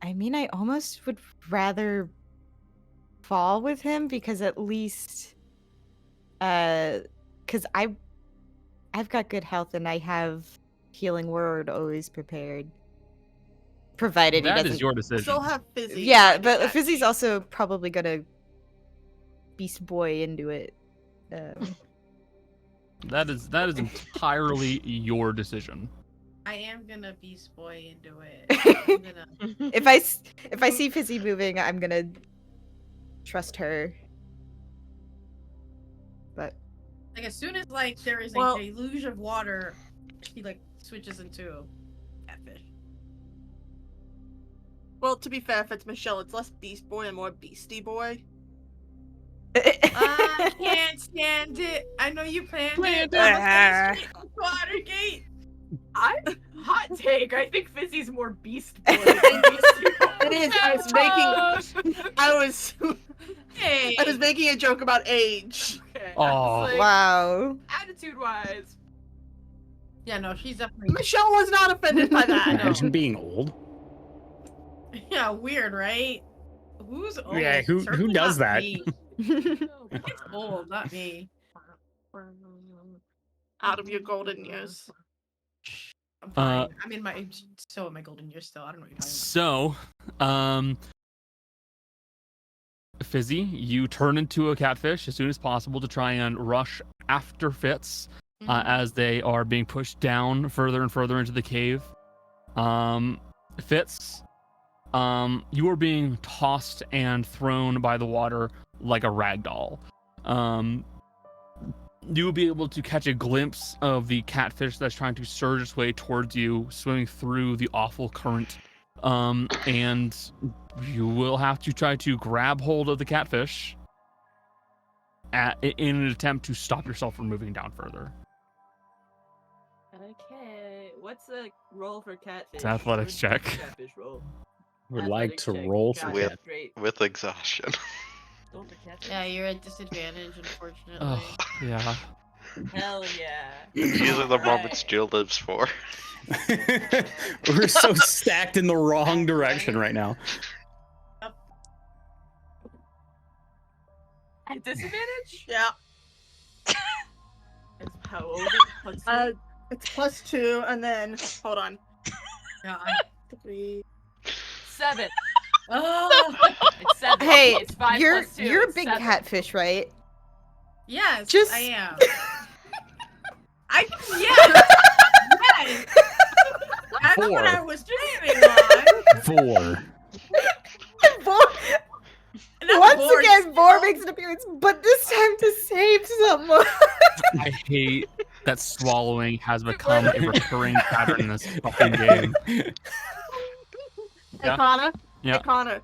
S6: I mean, I almost would rather fall with him because at least, because I've got good health and I have healing word always prepared, provided he
S4: That
S6: doesn't.
S4: is your decision.
S2: Still have Fizzy.
S6: Yeah,
S2: ready
S6: but
S2: to
S6: Fizzy's
S2: catch.
S6: also probably gonna beast boy into it.
S4: That is entirely your decision.
S3: I am gonna beast boy into it. I'm gonna...
S6: If I see Fizzy moving, I'm gonna trust her. But
S3: Like as soon as like there is a
S2: Well-
S3: deluge of water, he like switches into catfish.
S2: Well, to be fair, if it's Michelle, it's less Beast Boy and more Beastie Boy.
S3: I can't stand it. I know you planned it.
S6: Ah.
S3: Watergate.
S5: Hot take. I think Fizzy's more beast boy than Beastie Boy.
S2: It is. I was making a joke about age.
S5: Okay.
S4: Oh.
S5: Like,
S6: Wow.
S5: attitude-wise.
S3: Yeah, no, she's definitely.
S2: Michelle was not offended by that.
S1: Imagine being old.
S3: Yeah, weird, right? Who's old?
S1: Yeah, who
S3: Certainly
S1: does
S3: not
S1: that?
S3: me. It's old, not me.
S2: Out of your golden years.
S3: I'm fine. I'm in my golden years still. I don't know what you're talking
S4: So, Fizzy, you turn into a catfish as soon as possible to try and rush after Fitz
S3: about.
S4: as they are being pushed down further and further into the cave. Fitz, you are being tossed and thrown by the water like a rag doll. You will be able to catch a glimpse of the catfish that's trying to surge its way towards you, swimming through the awful current. And you will have to try to grab hold of the catfish in an attempt to stop yourself from moving down further.
S5: Okay. What's the roll for catfish?
S4: It's an athletics check.
S5: Catfish roll.
S1: Would like
S5: Athletics
S1: to
S5: check.
S1: roll
S5: Got
S1: for
S5: it.
S1: that.
S5: Great.
S7: With exhaustion.
S5: Roll for catfish.
S3: Yeah, you're at disadvantage, unfortunately.
S4: Oh, yeah.
S5: Hell yeah.
S7: These are the
S5: Alright.
S7: moments Jill lives for.
S1: We're so stacked in the wrong direction right now.
S5: At disadvantage?
S2: Yeah.
S5: How old is it? Plus
S2: It's +2, and then hold on.
S3: Yeah,
S2: 3.
S5: 7.
S3: Oh,
S5: It's 7.
S6: Hey,
S5: it's 5
S6: you're
S5: plus 2.
S6: a
S5: it's
S6: big
S5: 7.
S6: catfish, right?
S3: yes,
S6: Just-
S3: I am. Yes. That's what
S1: 4.
S3: I was dreaming on.
S1: 4.
S3: And I'm
S6: Once
S3: bored
S6: again,
S3: still.
S6: Boar makes an appearance, but this time to save someone.
S4: I hate that swallowing has become a recurring pattern in this fucking game.
S2: Hey,
S4: Yeah.
S2: Connor.
S4: Yeah.
S2: Hey, Connor.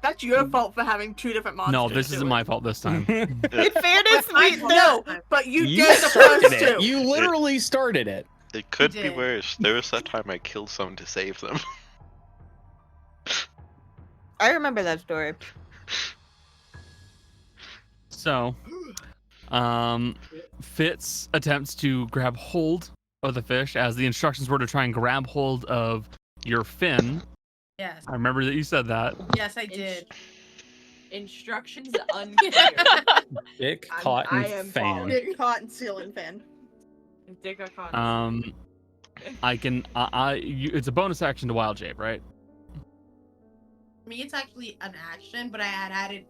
S2: That's your fault for having 2 different monsters.
S4: No, this
S2: do
S4: isn't
S2: it.
S4: my fault this time.
S6: In fairness,
S3: my
S6: we
S3: fault.
S6: no.
S2: No, but you
S1: You
S2: get the
S1: started
S2: first
S1: it.
S2: 2.
S1: You literally started it.
S7: It could be
S3: did.
S7: worse. There was that time I killed someone to save them.
S6: I remember that story.
S4: So, Fitz attempts to grab hold of the fish as the instructions were to try and grab hold of your fin.
S3: Yes,
S4: I remember that you said that.
S3: yes, I did.
S5: Instructions unclear.
S1: Dick,
S5: I
S1: cotton,
S5: am
S1: fan.
S2: Get caught in ceiling fan.
S5: Dick O'Connor.
S4: It's a bonus action to Wild Shape, right?
S3: For me, it's actually an action, but I had added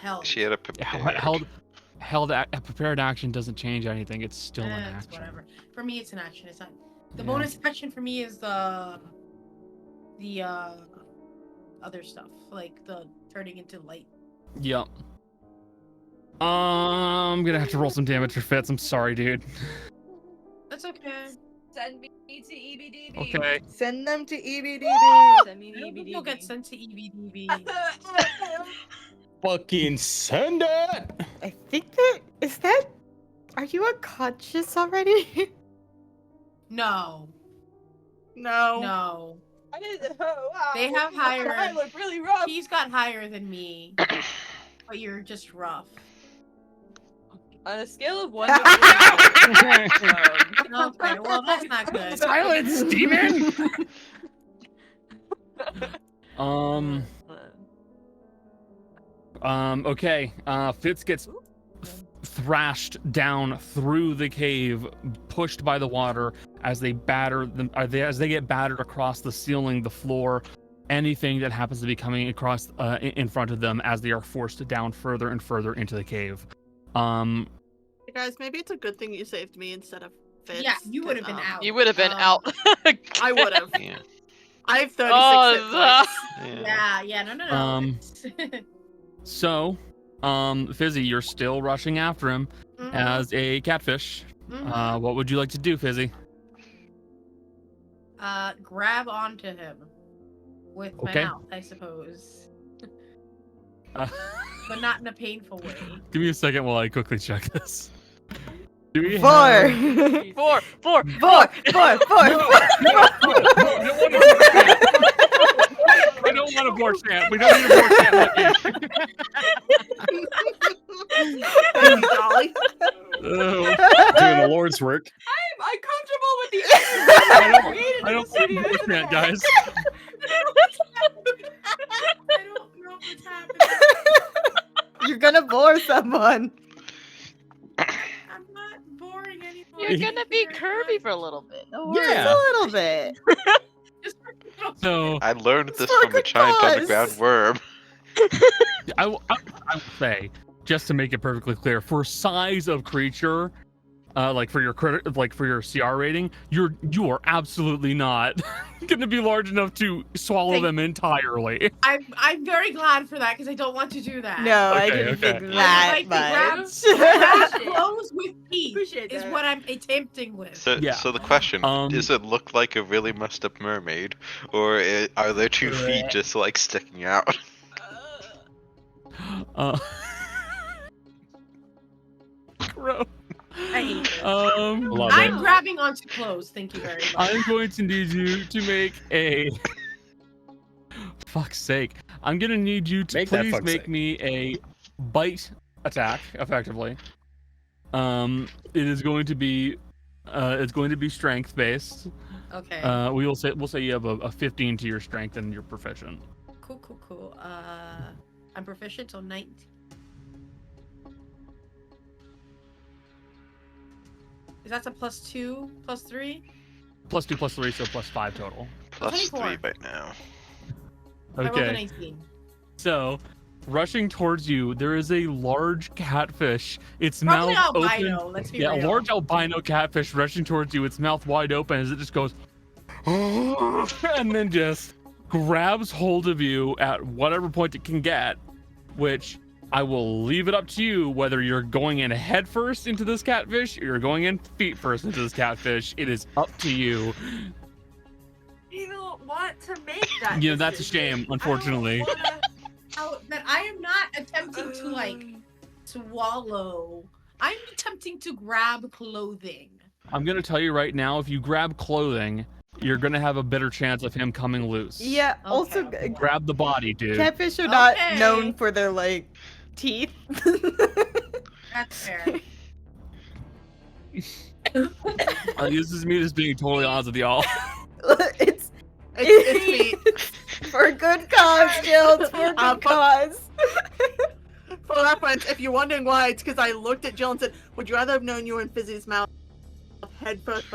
S3: health.
S7: She had a prepared.
S4: A prepared action doesn't change anything. It's still an
S3: It's
S4: action.
S3: whatever. For me, it's an action. It's not. The
S4: Yeah.
S3: bonus action for me is the other stuff, like the turning into light.
S4: Yep. I'm gonna have to roll some damage for Fitz. I'm sorry, dude.
S3: That's okay.
S5: Send me to EBDB.
S4: Okay.
S2: Send them to EBDB.
S5: Send me
S3: I
S5: to
S3: don't think you'll get
S5: EBDB.
S3: sent to E EBDB.
S1: Fucking send it!
S6: I think is that. Are you unconscious already?
S3: No,
S2: No.
S3: no.
S5: I didn't. Oh, wow.
S3: They have higher-
S5: I look really rough.
S3: He's got higher than me, but you're just rough.
S5: On a scale of 1 to 4.
S3: Okay, well that's not good.
S4: Silence, demon. Okay. Fitz gets thrashed down through the cave, pushed by the water as they batter them, as they get battered across the ceiling, the floor, anything that happens to be coming across in front of them as they are forced down further and further into the cave.
S2: Hey guys, maybe it's a good thing you saved me instead of Fitz.
S3: Yeah, you would have been out.
S8: You would have been out.
S2: I would have.
S7: Yeah.
S2: I have 36
S8: Oh,
S2: hit points.
S3: Yeah, no.
S4: So, Fizzy, you're still rushing after him as a catfish. What would you like to do, Fizzy?
S3: Grab onto him with my mouth, I suppose. But not in a painful way.
S4: Give me a second while I quickly check this. Do we
S6: Four.
S4: have-
S8: Four.
S6: Four.
S4: I don't want a boar chant. We don't need a boar chant like you.
S2: Dolly.
S1: Doing the Lord's work.
S5: I'm comfortable with the
S4: I don't want a boar chant, guys.
S3: I don't know what's happening.
S6: You're gonna bore someone.
S3: I'm not boring anymore.
S8: You're gonna be Kirby for a little bit. No worries.
S6: Just a little bit.
S4: So
S7: I learned this
S6: For a
S7: from a
S6: good
S7: giant
S6: cause.
S7: underground worm.
S4: I will say, just to make it perfectly clear, for size of creature, like for your CR rating, you are absolutely not going to be large enough to swallow them entirely.
S3: I'm very glad for that because I don't want to do that.
S6: No, I
S4: Okay,
S6: didn't
S4: okay.
S6: think
S3: I
S6: that
S3: would like
S6: much.
S3: to grab clothes with teeth
S5: Appreciate
S3: is
S5: that.
S3: what I'm attempting with.
S7: So,
S4: Yeah.
S7: so the question, does it look like a really messed up mermaid? Or are their 2 feet just like sticking out?
S4: Gross.
S3: I hate this.
S1: Love
S3: I'm
S1: it.
S3: grabbing onto clothes. Thank you very much.
S4: I'm going to need you to make a. Fuck's sake! I'm gonna need you to
S1: Make that
S4: please
S1: fuck's
S4: make
S1: sake.
S4: me a bite attack, effectively. It is going to be, it's going to be strength based.
S3: Okay.
S4: We'll say you have a 15 to your strength and you're proficient.
S3: Cool. I'm proficient till 19. Is that a +2, +3?
S4: +2, +3, so +5 total.
S7: Plus
S3: 24.
S7: 3 right now.
S3: I rolled a
S4: Okay.
S3: 19.
S4: So, rushing towards you, there is a large catfish. Its
S3: Probably
S4: mouth
S3: albino,
S4: open.
S3: let's be
S4: Yeah, a
S3: real.
S4: large albino catfish rushing towards you, its mouth wide open as it just goes, and then just grabs hold of you at whatever point it can get, which I will leave it up to you whether you're going in head first into this catfish or you're going in feet first into this catfish. It is up to you.
S5: You don't want to make that.
S4: You know, that's a
S5: decision.
S4: shame, unfortunately.
S3: That I am not attempting to swallow. I'm attempting to grab clothing.
S4: I'm gonna tell you right now, if you grab clothing, you're gonna have a better chance of him coming loose.
S6: Yeah, also,
S3: Okay.
S4: Grab the body, dude.
S6: catfish are not
S3: Okay.
S6: known for their, teeth.
S3: That's fair.
S4: This is me just being totally honest with y'all.
S6: it's
S2: It's me.
S6: for a good cause, Jill. It's for a good cause.
S2: For reference, if you're wondering why, it's because I looked at Jill and said, would you rather have known you were in Fizzy's mouth head first?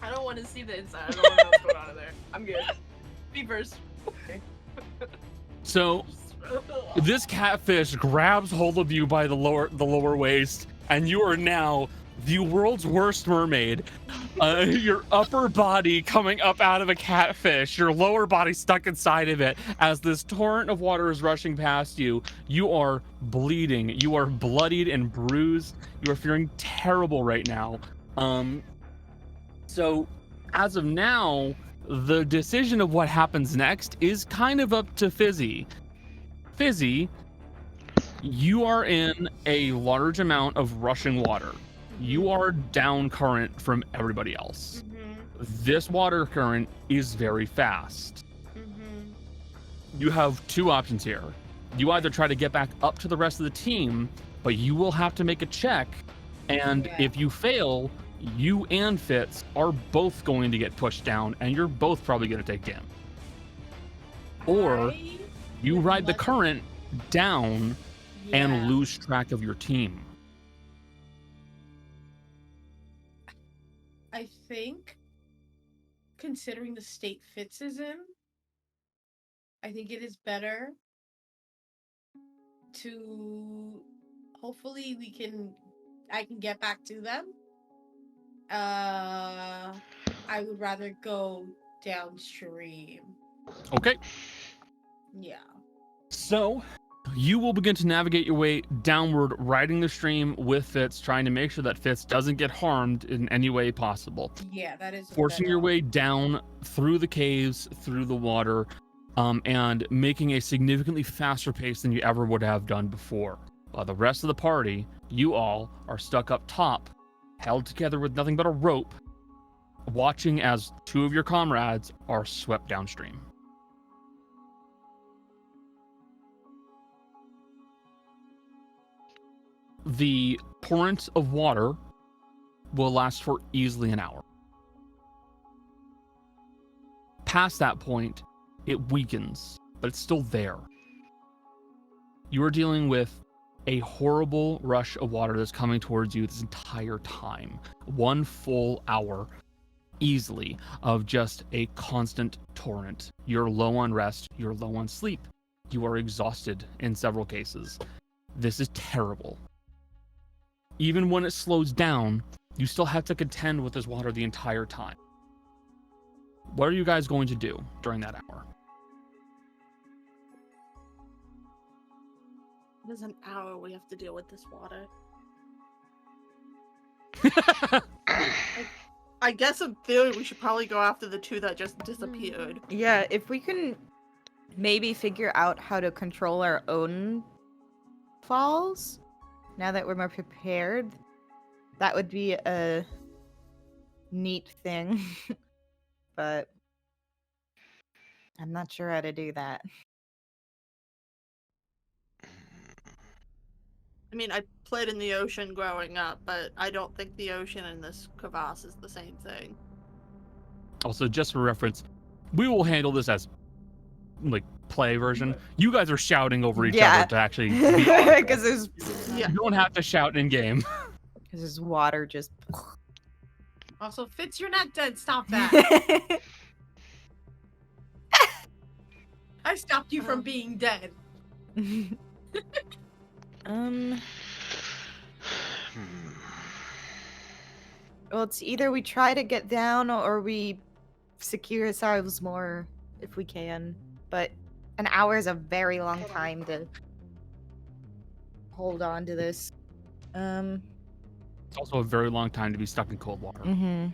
S5: I don't want to see the inside. I don't want to know what's going on in there. I'm good. Be first. Okay.
S4: So this catfish grabs hold of you by the lower waist, and you are now the world's worst mermaid. Your upper body coming up out of a catfish, your lower body stuck inside of it. As this torrent of water is rushing past you, you are bleeding. You are bloodied and bruised. You are feeling terrible right now. So as of now, the decision of what happens next is kind of up to Fizzy. Fizzy, you are in a large amount of rushing water. You are down current from everybody else. This water current is very fast. You have two options here. You either try to get back up to the rest of the team, but you will have to make a check, and
S3: Yeah.
S4: if you fail, you and Fitz are both going to get pushed down, and you're both probably going to take damage. Or
S3: I
S4: you
S3: would
S4: ride the
S3: let-
S4: current down
S3: Yeah.
S4: and lose track of your team.
S3: I think, considering the state Fitz is in, I think it is better to hopefully I can get back to them. I would rather go downstream.
S4: Okay,
S3: Yeah.
S4: so you will begin to navigate your way downward, riding the stream with Fitz, trying to make sure that Fitz doesn't get harmed in any way possible.
S3: Yeah, that is
S4: Forcing your way down through the caves, through the water, and making a significantly faster pace than you ever would have done before. While the rest of the party, you all, are stuck up top, held together with nothing but a rope, watching as two of your comrades are swept downstream. The torrent of water will last for easily an hour. Past that point, it weakens, but it's still there. You are dealing with a horrible rush of water that's coming towards you this entire time. 1 full hour, easily, of just a constant torrent. You're low on rest, you're low on sleep. You are exhausted in several cases. This is terrible. Even when it slows down, you still have to contend with this water the entire time. What are you guys going to do during that hour?
S2: There's an hour we have to deal with this water. I guess in theory we should probably go after the two that just disappeared.
S6: Yeah, if we can maybe figure out how to control our own falls, now that we're more prepared, that would be a neat thing. But I'm not sure how to do that.
S2: I mean, I played in the ocean growing up, but I don't think the ocean and this crevasse is the same thing.
S4: Also, just for reference, we will handle this as like play version. You guys are shouting over each
S6: Yeah.
S4: other to actually be audible.
S6: Because there's
S2: Yeah.
S4: You don't have to shout in game.
S6: because there's water just.
S3: Also, Fitz, you're not dead. Stop that. I stopped you from being dead.
S6: Well, it's either we try to get down or we secure ourselves more if we can. But an hour is a very long time to hold on to this.
S4: It's also a very long time to be stuck in cold water.
S6: Mm-hmm.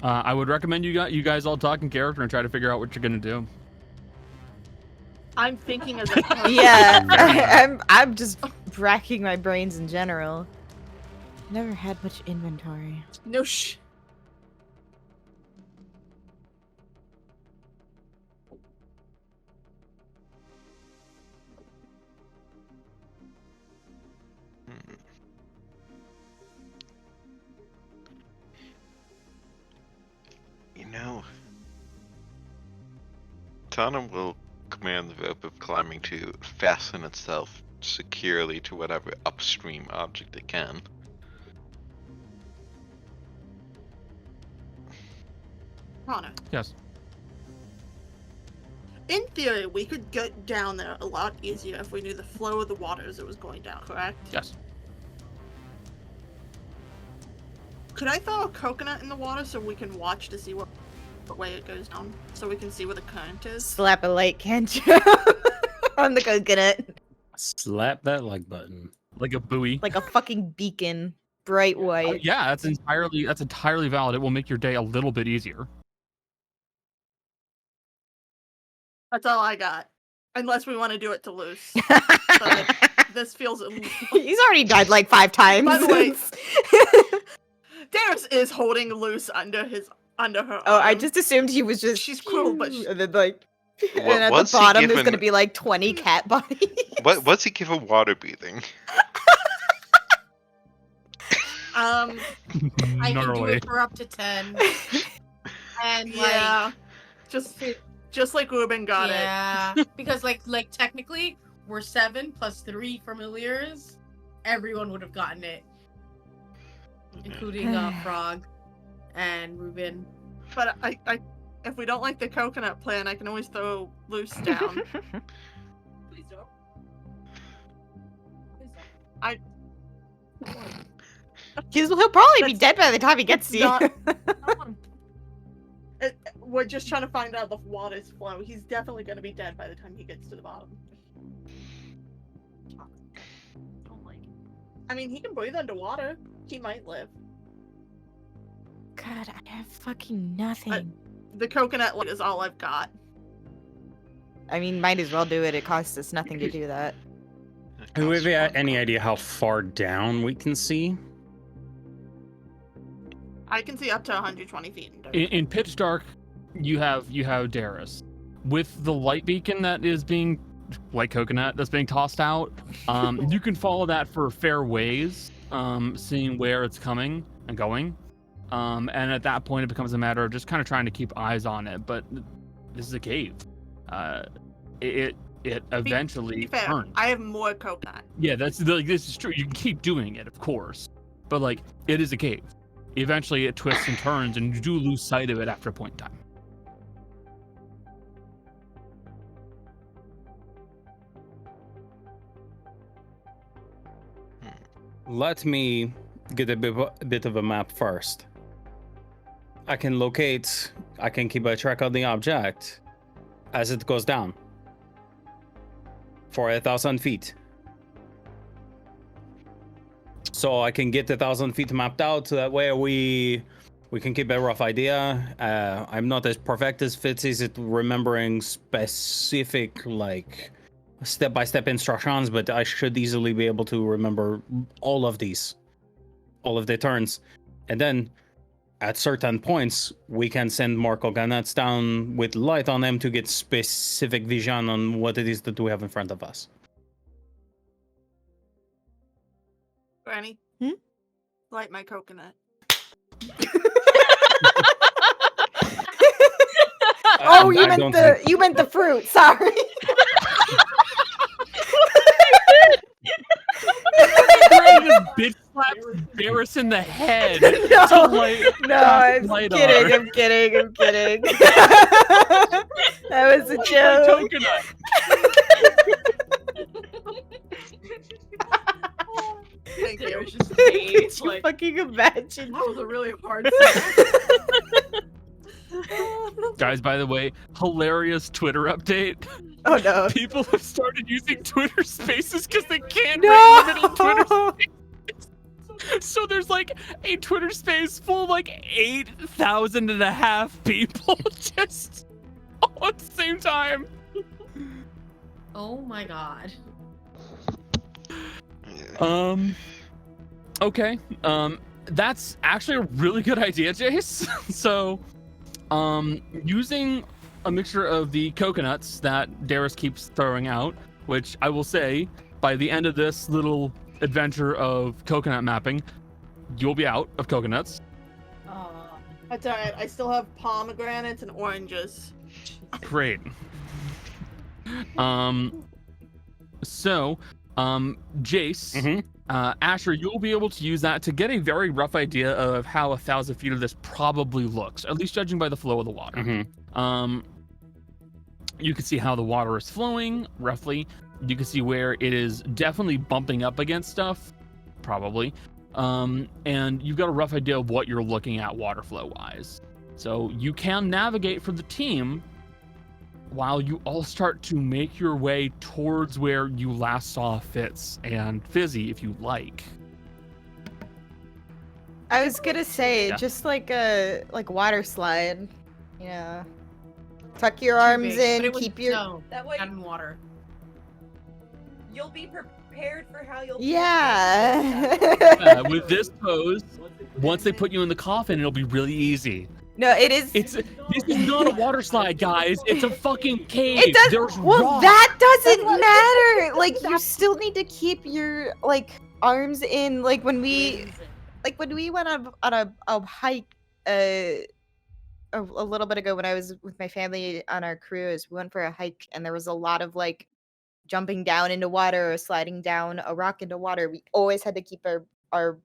S4: I would recommend you guys all talk in character and try to figure out what you're gonna do.
S2: I'm thinking as a
S6: Yeah, I'm just racking my brains in general. Never had much inventory.
S2: No
S7: You know, Tana will command the rope of climbing to fasten itself securely to whatever upstream object it can.
S2: Connor.
S4: Yes.
S2: In theory, we could get down there a lot easier if we knew the flow of the water as it was going down, correct?
S4: Yes.
S2: Could I throw a coconut in the water so we can watch to see what way it goes down? So we can see where the current is?
S6: Slap a light, can't you? On the coconut.
S1: Slap that like button.
S4: Like a buoy.
S6: Like a fucking beacon. Bright white.
S4: Yeah, that's entirely valid. It will make your day a little bit easier.
S2: That's all I got. Unless we want to do it to loose. But this feels...
S6: He's already died like 5 times.
S2: By the way, Darius is holding loose under his under her
S6: Oh, I
S2: arm.
S6: just assumed he was just.
S2: She's cruel, but
S6: and then like,
S7: Wa-
S6: and at the
S7: was he
S6: bottom there's
S7: given-
S6: gonna be like 20 cat bodies.
S7: What's he given water breathing?
S2: Um,
S3: I can do
S4: Gnarly.
S3: it for up to 10. And
S2: yeah, just like Ruben got it.
S3: yeah, because like technically we're 7 plus 3 familiars. Everyone would have gotten it, including Frog and Ruben.
S2: But I, if we don't like the coconut plan, I can always throw Loose down.
S5: Please don't. Please
S6: He'll probably be
S2: That's-
S6: dead by the time he gets to you.
S2: not-
S5: don't.
S2: We're just trying to find out the water's flow. He's definitely going to be dead by the time he gets to the bottom.
S5: Don't like it.
S2: I mean, he can breathe underwater. He might live.
S6: God, I have fucking nothing.
S2: The coconut light is all I've got.
S6: I mean, might as well do it. It costs us nothing to do that.
S1: Do we have any idea how far down we can see?
S2: I can see up to 120 feet in dirt.
S4: In pitch dark, you have Darius. With the light beacon that is being, like coconut, that's being tossed out, you can follow that for fair ways, seeing where it's coming and going. And at that point, it becomes a matter of just kind of trying to keep eyes on it. But this is a cave. It eventually
S2: To be fair,
S4: turns.
S2: I have more coconut.
S4: Yeah, this is true. You can keep doing it, of course, but like it is a cave. Eventually, it twists and turns, and you do lose sight of it after a point in time.
S1: Let me get a bit of a map first. I can keep a track of the object as it goes down for 1,000 feet. So I can get 1,000 feet mapped out, so that way we can keep a rough idea. I'm not as perfect as Fitz is at remembering specific, like, step-by-step instructions, but I should easily be able to remember all of the turns. And then at certain points, we can send more coconuts down with light on them to get specific vision on what it is that we have in front of us.
S2: Granny?
S6: Hmm?
S2: Light my coconut.
S6: Oh, you
S1: I
S6: meant
S1: don't
S6: you meant the fruit. Sorry.
S4: Bitch slaps Barris in the head.
S6: No,
S4: to light
S6: no,
S4: that
S6: I'm
S4: light
S6: kidding.
S4: on.
S6: I'm kidding. That was a joke.
S4: Coconut.
S2: Thank you.
S5: There's just
S6: Could
S5: days,
S6: you
S5: like,
S6: fucking imagine?
S5: that was a really hard
S4: Guys, by the way, hilarious Twitter update.
S6: Oh no.
S4: People have started using Twitter Spaces because they can't write limited Twitter
S6: No.
S4: So there's like a Twitter space full of like 8,500 people just all at the same time.
S3: Oh my god.
S4: Okay. That's actually a really good idea, Jace. So, using a mixture of the coconuts that Darius keeps throwing out, which I will say, by the end of this little adventure of coconut mapping, you'll be out of coconuts.
S2: That's alright. I still have pomegranates and oranges.
S4: Great. Jace, Asher, you'll be able to use that to get a very rough idea of how 1,000 feet of this probably looks, at least judging by the flow of the water. You can see how the water is flowing, roughly. You can see where it is definitely bumping up against stuff, probably. And you've got a rough idea of what you're looking at water flow wise. So you can navigate for the team while you all start to make your way towards where you last saw Fitz and Fizzy, if you like.
S6: I was gonna say,
S4: Yeah.
S6: just like a water slide. Yeah. Tuck your
S3: Too
S6: arms
S3: big, but
S6: in,
S3: it was
S6: keep your
S3: snow,
S5: That way,
S3: not in water.
S5: you'll be prepared for how you'll.
S6: Yeah.
S4: With this pose, once they put you in the coffin, it'll be really easy.
S6: No, it is.
S4: This is not a water slide, guys. It's a fucking cave.
S6: It does.
S4: There's
S6: Well,
S4: rocks.
S6: that doesn't matter. Like, you still need to keep your arms in. Like when we went on a hike a little bit ago when I was with my family on our cruise. We went for a hike and there was a lot of jumping down into water or sliding down a rock into water. We always had to keep our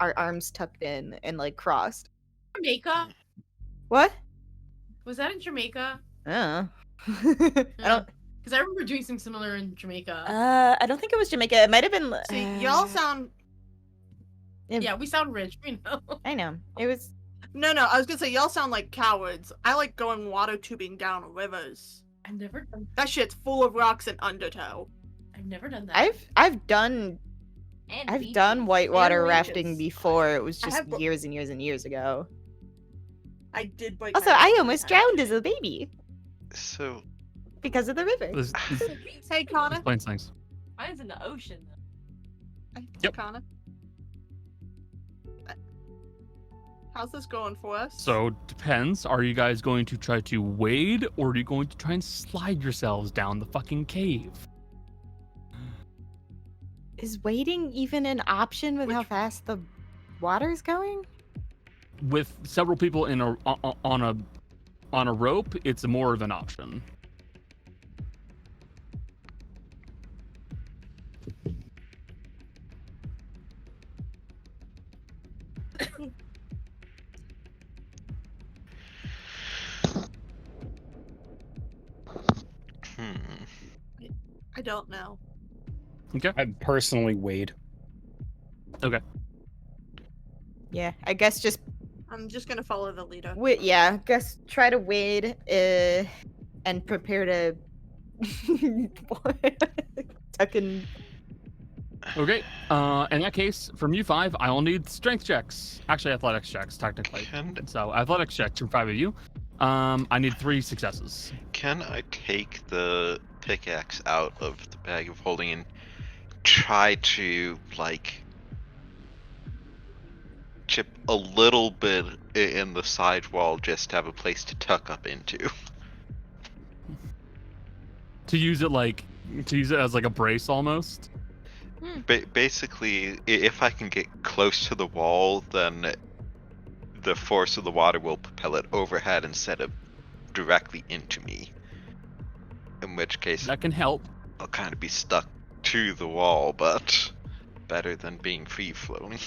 S6: arms tucked in and crossed.
S3: Jamaica?
S6: What?
S3: Was that in Jamaica?
S6: I
S3: Because I remember doing something similar in Jamaica.
S6: I don't think it was Jamaica. It might have been.
S2: See, y'all sound.
S3: Yeah, we sound rich. We know.
S6: I know. It was.
S2: No, I was gonna say y'all sound like cowards. I like going water tubing down rivers.
S3: I've never done.
S2: That shit's full of rocks and undertow.
S3: I've never done that.
S6: I've done whitewater
S2: And
S6: rafting
S2: leeches.
S6: before. It was
S2: I
S6: just
S2: have-
S6: years and years and years ago.
S2: I did break.
S6: Also,
S2: my
S6: I
S2: leg
S6: almost
S2: one time.
S6: drowned as a baby
S7: So
S6: because of the river.
S4: This
S2: Hey, Connor.
S4: explains things.
S5: Mine's in the ocean though.
S4: Yep.
S2: Connor. How's this going for us?
S4: So depends. Are you guys going to try to wade, or are you going to try and slide yourselves down the fucking cave?
S6: Is wading even an option with how fast the water's going?
S4: With several people in on a rope, it's more of an option.
S2: I don't know.
S4: Okay.
S1: I personally wade.
S4: Okay.
S6: Yeah, I guess just
S2: I'm just gonna follow the leader.
S6: yeah, guess try to wade and prepare to tuck in.
S4: Okay. In that case, from you five, I will need strength checks. Actually, athletics checks, technically. So athletics checks from 5 of you. I need 3 successes.
S7: can I take the pickaxe out of the bag of holding and try to chip a little bit in the side wall just to have a place to tuck up into?
S4: To use it as like a brace almost.
S7: Basically, if I can get close to the wall, then the force of the water will propel it overhead instead of directly into me. In which case,
S4: That can help.
S7: I'll kind of be stuck to the wall, but better than being free floating.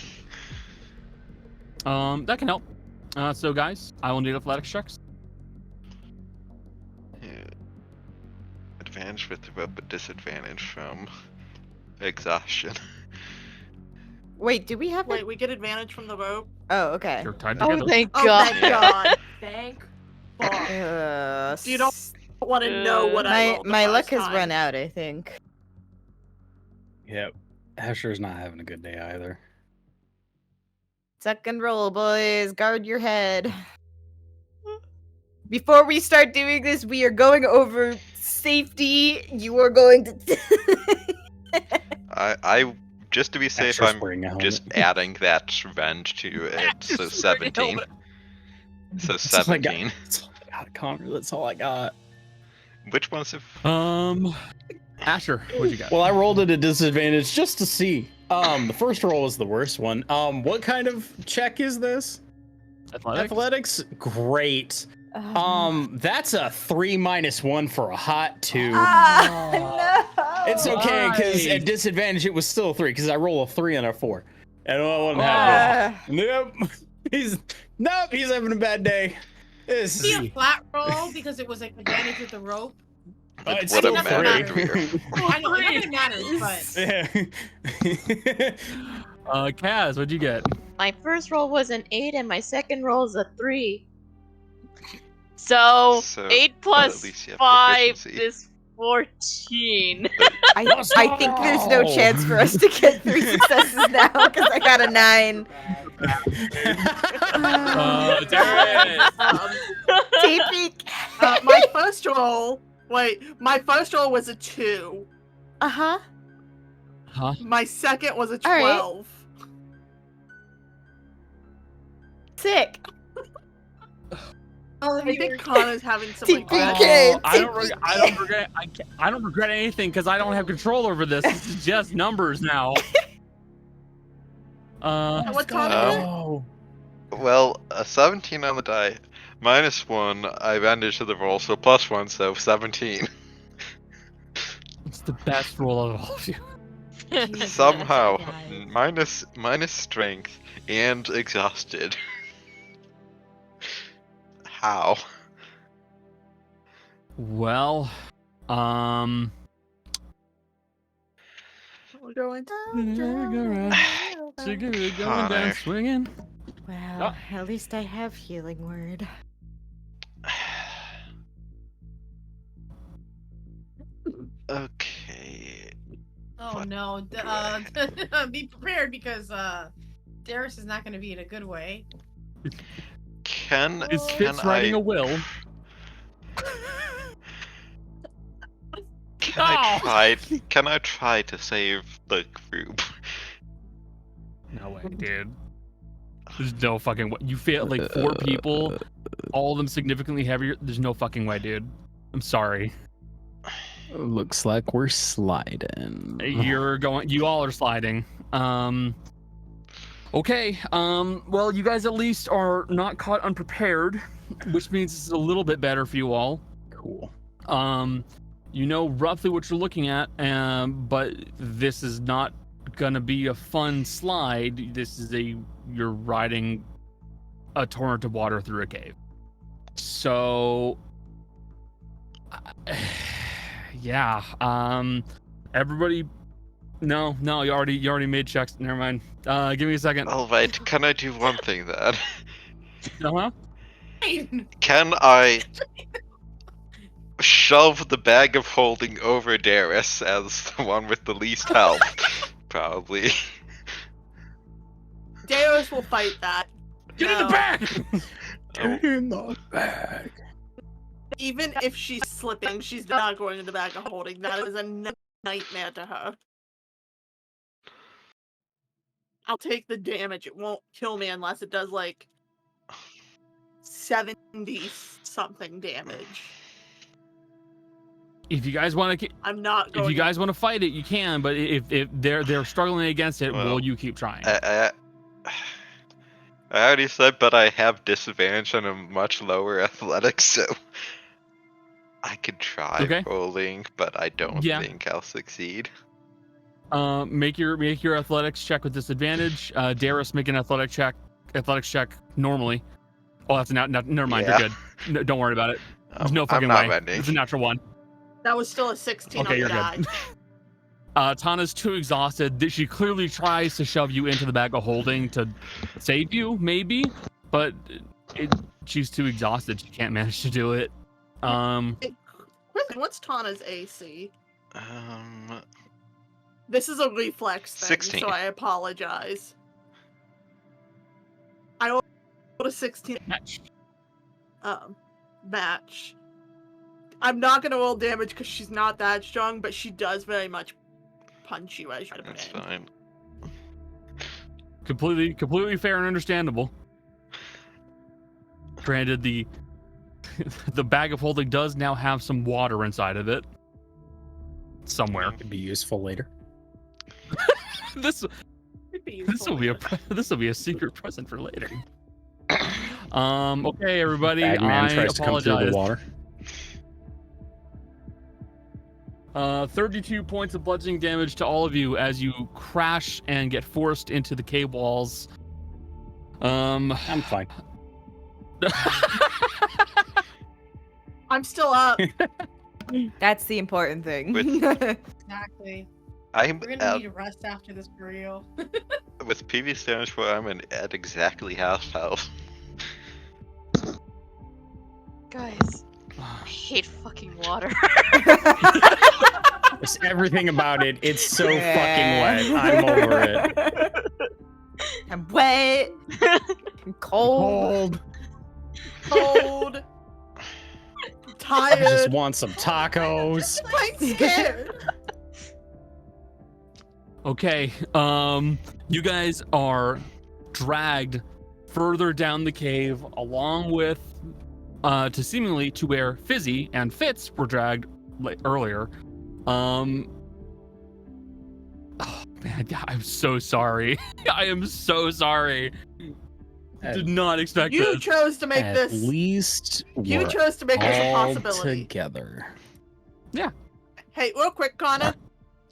S4: That can help. So guys, I will need athletics checks.
S7: Yeah. Advantage with the rope, but disadvantage from exhaustion.
S6: Wait, do we have?
S2: Wait, we get advantage from the rope.
S6: Oh, okay.
S4: You're tied
S8: Oh,
S4: together.
S8: thank
S2: Oh,
S8: God.
S2: thank God.
S5: Thank
S2: Fuck. You don't want to know what I
S6: My
S2: rolled the
S6: my luck
S2: first
S6: has
S2: time.
S6: run out. I think.
S1: Yep. Asher's not having a good day either.
S6: Tuck and roll, boys. Guard your head. Before we start doing this, we are going over safety. You are going to.
S7: I just to be safe,
S1: Asher's
S7: I'm
S1: wearing a helmet.
S7: just adding that rend to it, so 17. So
S1: That's all I got.
S7: 17.
S1: That's all I got, Connor. That's all I got.
S7: Which ones have...
S4: Asher, what'd you got?
S1: Well, I rolled at a disadvantage just to see. The first roll was the worst one. What kind of check is this?
S4: Athletics?
S1: Athletics? Great. That's a 3 - 1 for a hot 2.
S6: No.
S1: It's okay, because
S4: Why?
S1: at disadvantage it was still a 3, because I roll a 3 and a 4. And I wasn't happy. Nope. He's having a bad day. This
S3: Be a flat roll because it was like advantage with the rope.
S1: it's
S7: What
S1: still
S7: a
S3: doesn't
S7: married
S1: three.
S7: rear.
S3: Oh, I know, it matters, but
S1: Yeah.
S4: Kaz, what'd you get?
S8: My first roll was an 8 and my second roll is a 3. So,
S7: So,
S8: 8
S7: at
S8: plus
S7: least you have
S8: 5
S7: proficiency.
S8: is 14.
S6: I think there's no chance for us to get 3 successes now because I got a 9.
S4: Darius!
S6: TP.
S2: My first roll. Wait, my first roll was a 2.
S6: Uh-huh.
S4: Huh?
S2: My second was a
S6: All right.
S2: 12.
S6: Sick.
S3: All of
S2: I
S3: you
S2: think
S3: are-
S2: Connor's having some like,
S6: TPK.
S2: bad-
S4: I don't regret anything because I don't have control over this. This is just numbers now.
S2: What Connor is it?
S1: Oh.
S7: Well, a 17 on the die. -1, I managed to the roll, so +1, so 17.
S4: it's the best roll of all of you.
S8: Jesus,
S7: Somehow,
S8: guys.
S7: minus strength and exhausted. How?
S4: Well,
S2: We're going down.
S4: going
S7: Connor.
S4: down swinging.
S6: Well, at least I have healing word.
S7: Okay.
S3: Oh no. Be prepared because Darius is not going to be in a good way.
S7: Can
S4: Is
S7: can
S4: Fitz writing
S7: I
S4: a will?
S7: can I try to save the group?
S4: No way, dude. There's no fucking way. You failed like 4 people, all of them significantly heavier. There's no fucking way, dude. I'm sorry.
S1: Looks like we're sliding.
S4: You all are sliding. Okay. Well, you guys at least are not caught unprepared, which means this is a little bit better for you all.
S1: Cool.
S4: You know roughly what you're looking at, but this is not gonna be a fun slide. This is you're riding a torrent of water through a cave. So, yeah. Everybody. No, you already made checks. Never mind. Give me a second.
S7: Alright, can I do one thing then?
S4: Uh-huh.
S7: Can I shove the bag of holding over Darius as the one with the least health? Probably.
S2: Darius will fight that.
S4: Get in the
S2: No.
S4: back.
S1: Get in the bag.
S2: Even if she's slipping, she's not going in the bag of holding. That is a nightmare to her. I'll take the damage. It won't kill me unless it does like 70 something damage.
S4: If you guys want to,
S2: I'm not going.
S4: if you guys want to fight it, you can. But if they're struggling against it,
S7: Well,
S4: will you keep trying?
S7: I already said, but I have disadvantage on a much lower athletics, so I could try
S4: Okay.
S7: rolling, but I don't
S4: Yeah.
S7: think I'll succeed.
S4: Make your athletics check with disadvantage. Darius, make an athletics check normally. Oh, that's never mind.
S7: Yeah.
S4: You're good. No, don't worry about it. There's no fucking
S7: I'm not
S4: way.
S7: bending.
S4: It's a natural one.
S2: That was still a 16
S4: Okay,
S2: on
S4: you're
S2: the die.
S4: good. Tana's too exhausted. She clearly tries to shove you into the bag of holding to save you, maybe, but she's too exhausted. She can't manage to do it.
S2: What's Tana's AC?
S7: Um,
S2: This is a reflex thing,
S7: 16.
S2: so I apologize. I rolled a 16 match. I'm not gonna roll damage because she's not that strong, but she does very much punch you as you try to
S7: that's
S2: put in.
S7: fine.
S4: Completely fair and understandable. Granted, the bag of holding does now have some water inside of it. Somewhere.
S1: Could be useful later.
S4: This
S2: Could be
S4: this will be a this will be a secret present for later. Okay, everybody.
S1: Bagman
S4: I
S1: tries to come through
S4: apologize.
S1: the water.
S4: 32 points of bludgeoning damage to all of you as you crash and get forced into the cave walls.
S1: I'm fine.
S2: I'm still up.
S6: That's the important thing.
S3: Exactly.
S7: I'm
S3: We're gonna need a rest after this for real.
S7: with previous damage where I'm at exactly half health.
S8: Guys, I hate fucking water.
S1: It's everything about it. It's so fucking wet. I'm over it.
S6: I'm wet. I'm cold.
S2: Cold.
S1: I just
S2: Tired.
S1: want some tacos.
S2: I'm scared.
S4: Okay, you guys are dragged further down the cave along with to seemingly to where Fizzy and Fitz were dragged earlier. Oh man, I'm so sorry. I am so sorry. Did not expect
S2: You
S4: this.
S2: chose to make
S1: At
S2: this.
S1: least
S2: You
S1: we're
S2: chose to make this a
S1: all
S2: possibility.
S1: together.
S2: Hey, real quick, Connor.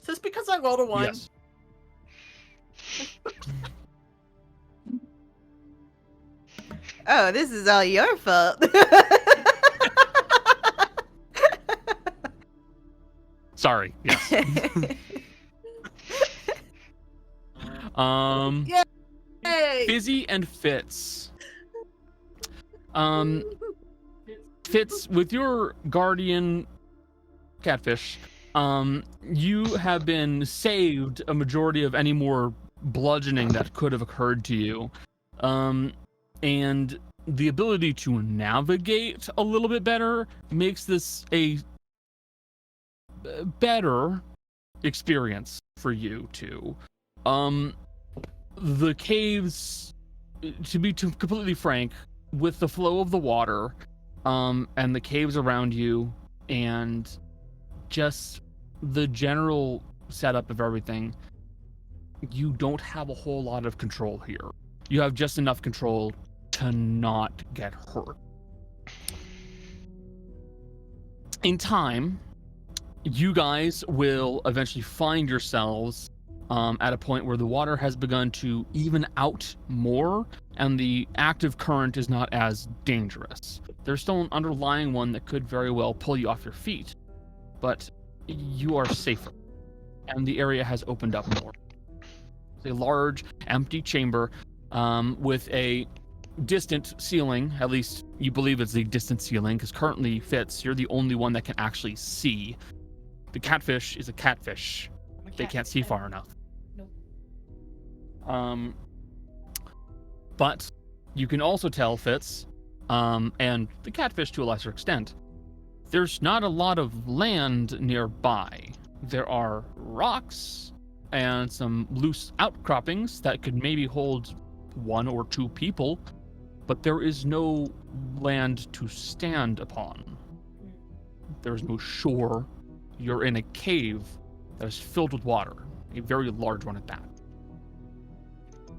S2: Is this because I rolled a 1?
S4: Yes.
S6: Oh, this is all your fault.
S4: Sorry. Yes.
S2: Hey!
S4: Fizzy and Fitz. Fitz, with your guardian catfish, you have been saved a majority of any more bludgeoning that could have occurred to you. And the ability to navigate a little bit better makes this a better experience for you two. The caves, to be completely frank, with the flow of the water, and the caves around you, and just the general setup of everything, you don't have a whole lot of control here. You have just enough control to not get hurt. In time, you guys will eventually find yourselves at a point where the water has begun to even out more and the active current is not as dangerous. There's still an underlying one that could very well pull you off your feet, but you are safer and the area has opened up more. It's a large, empty chamber with a distant ceiling. At least you believe it's a distant ceiling, because currently, Fitz, you're the only one that can actually see. The catfish is a catfish. They can't see far enough.
S3: Nope.
S4: But you can also tell, Fitz, and the catfish to a lesser extent, there's not a lot of land nearby. There are rocks and some loose outcroppings that could maybe hold 1 or 2 people, but there is no land to stand upon. There's no shore. You're in a cave that is filled with water, a very large one at that.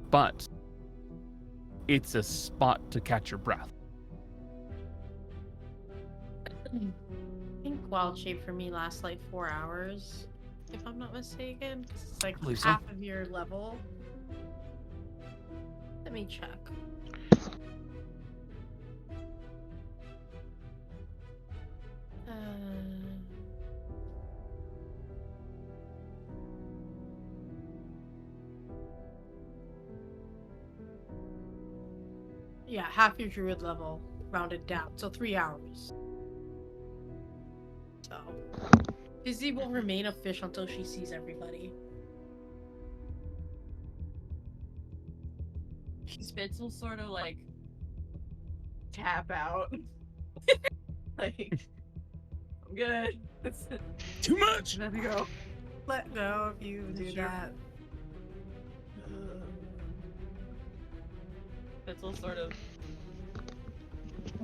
S4: But it's a spot to catch your breath.
S3: I think wild shape for me lasts like 4 hours, if I'm not mistaken, because it's like
S4: Believe so.
S3: half of your level. Let me check. Yeah, half your druid level rounded down, so 3 hours. So, Fizzy will remain a fish until she sees everybody.
S5: Spitz will sort of like tap out. Like, I'm good.
S1: Too much.
S5: Let me go.
S3: Let go if you do
S5: Sure.
S3: that.
S5: Spitz will sort of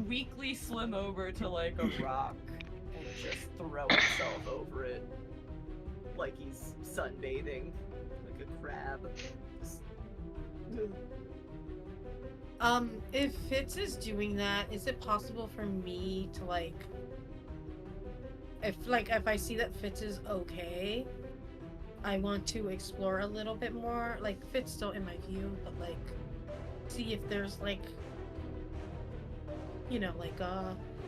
S5: weakly swim over to like a rock and just throw himself over it. Like he's sunbathing. Like a crab. Just-
S3: If Fitz is doing that, is it possible for me to if I see that Fitz is okay, I want to explore a little bit more. Like, Fitz still in my view, but see if there's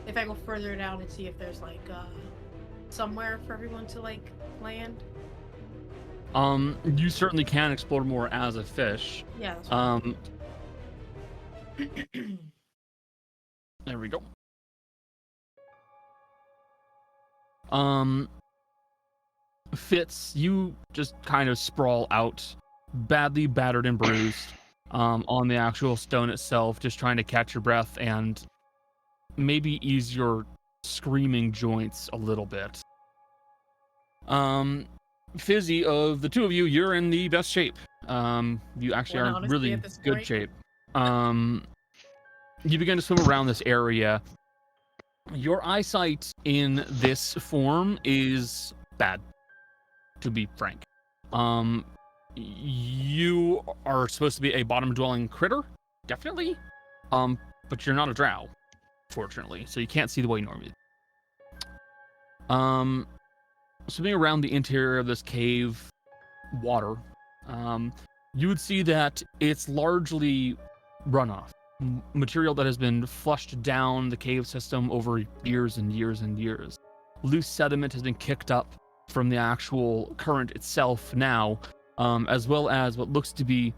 S3: if I go further down and see if there's somewhere for everyone to land.
S4: You certainly can explore more as a fish.
S3: Yeah. That's fine.
S4: There we go. Fitz, you just kind of sprawl out, badly battered and bruised, on the actual stone itself, just trying to catch your breath and maybe ease your screaming joints a little bit. Fizzy, of the two of you, you're in the best shape. You actually
S3: Well,
S4: are in
S3: honestly,
S4: really
S3: at this
S4: good
S3: point-
S4: shape. You begin to swim around this area, Your eyesight in this form is bad, to be frank. You are supposed to be a bottom-dwelling critter, definitely. But you're not a drow, fortunately, so you can't see the way you normally do. Swimming around the interior of this cave, water, you would see that it's largely runoff. Material that has been flushed down the cave system over years and years and years. Loose sediment has been kicked up from the actual current itself now, as well as what looks to be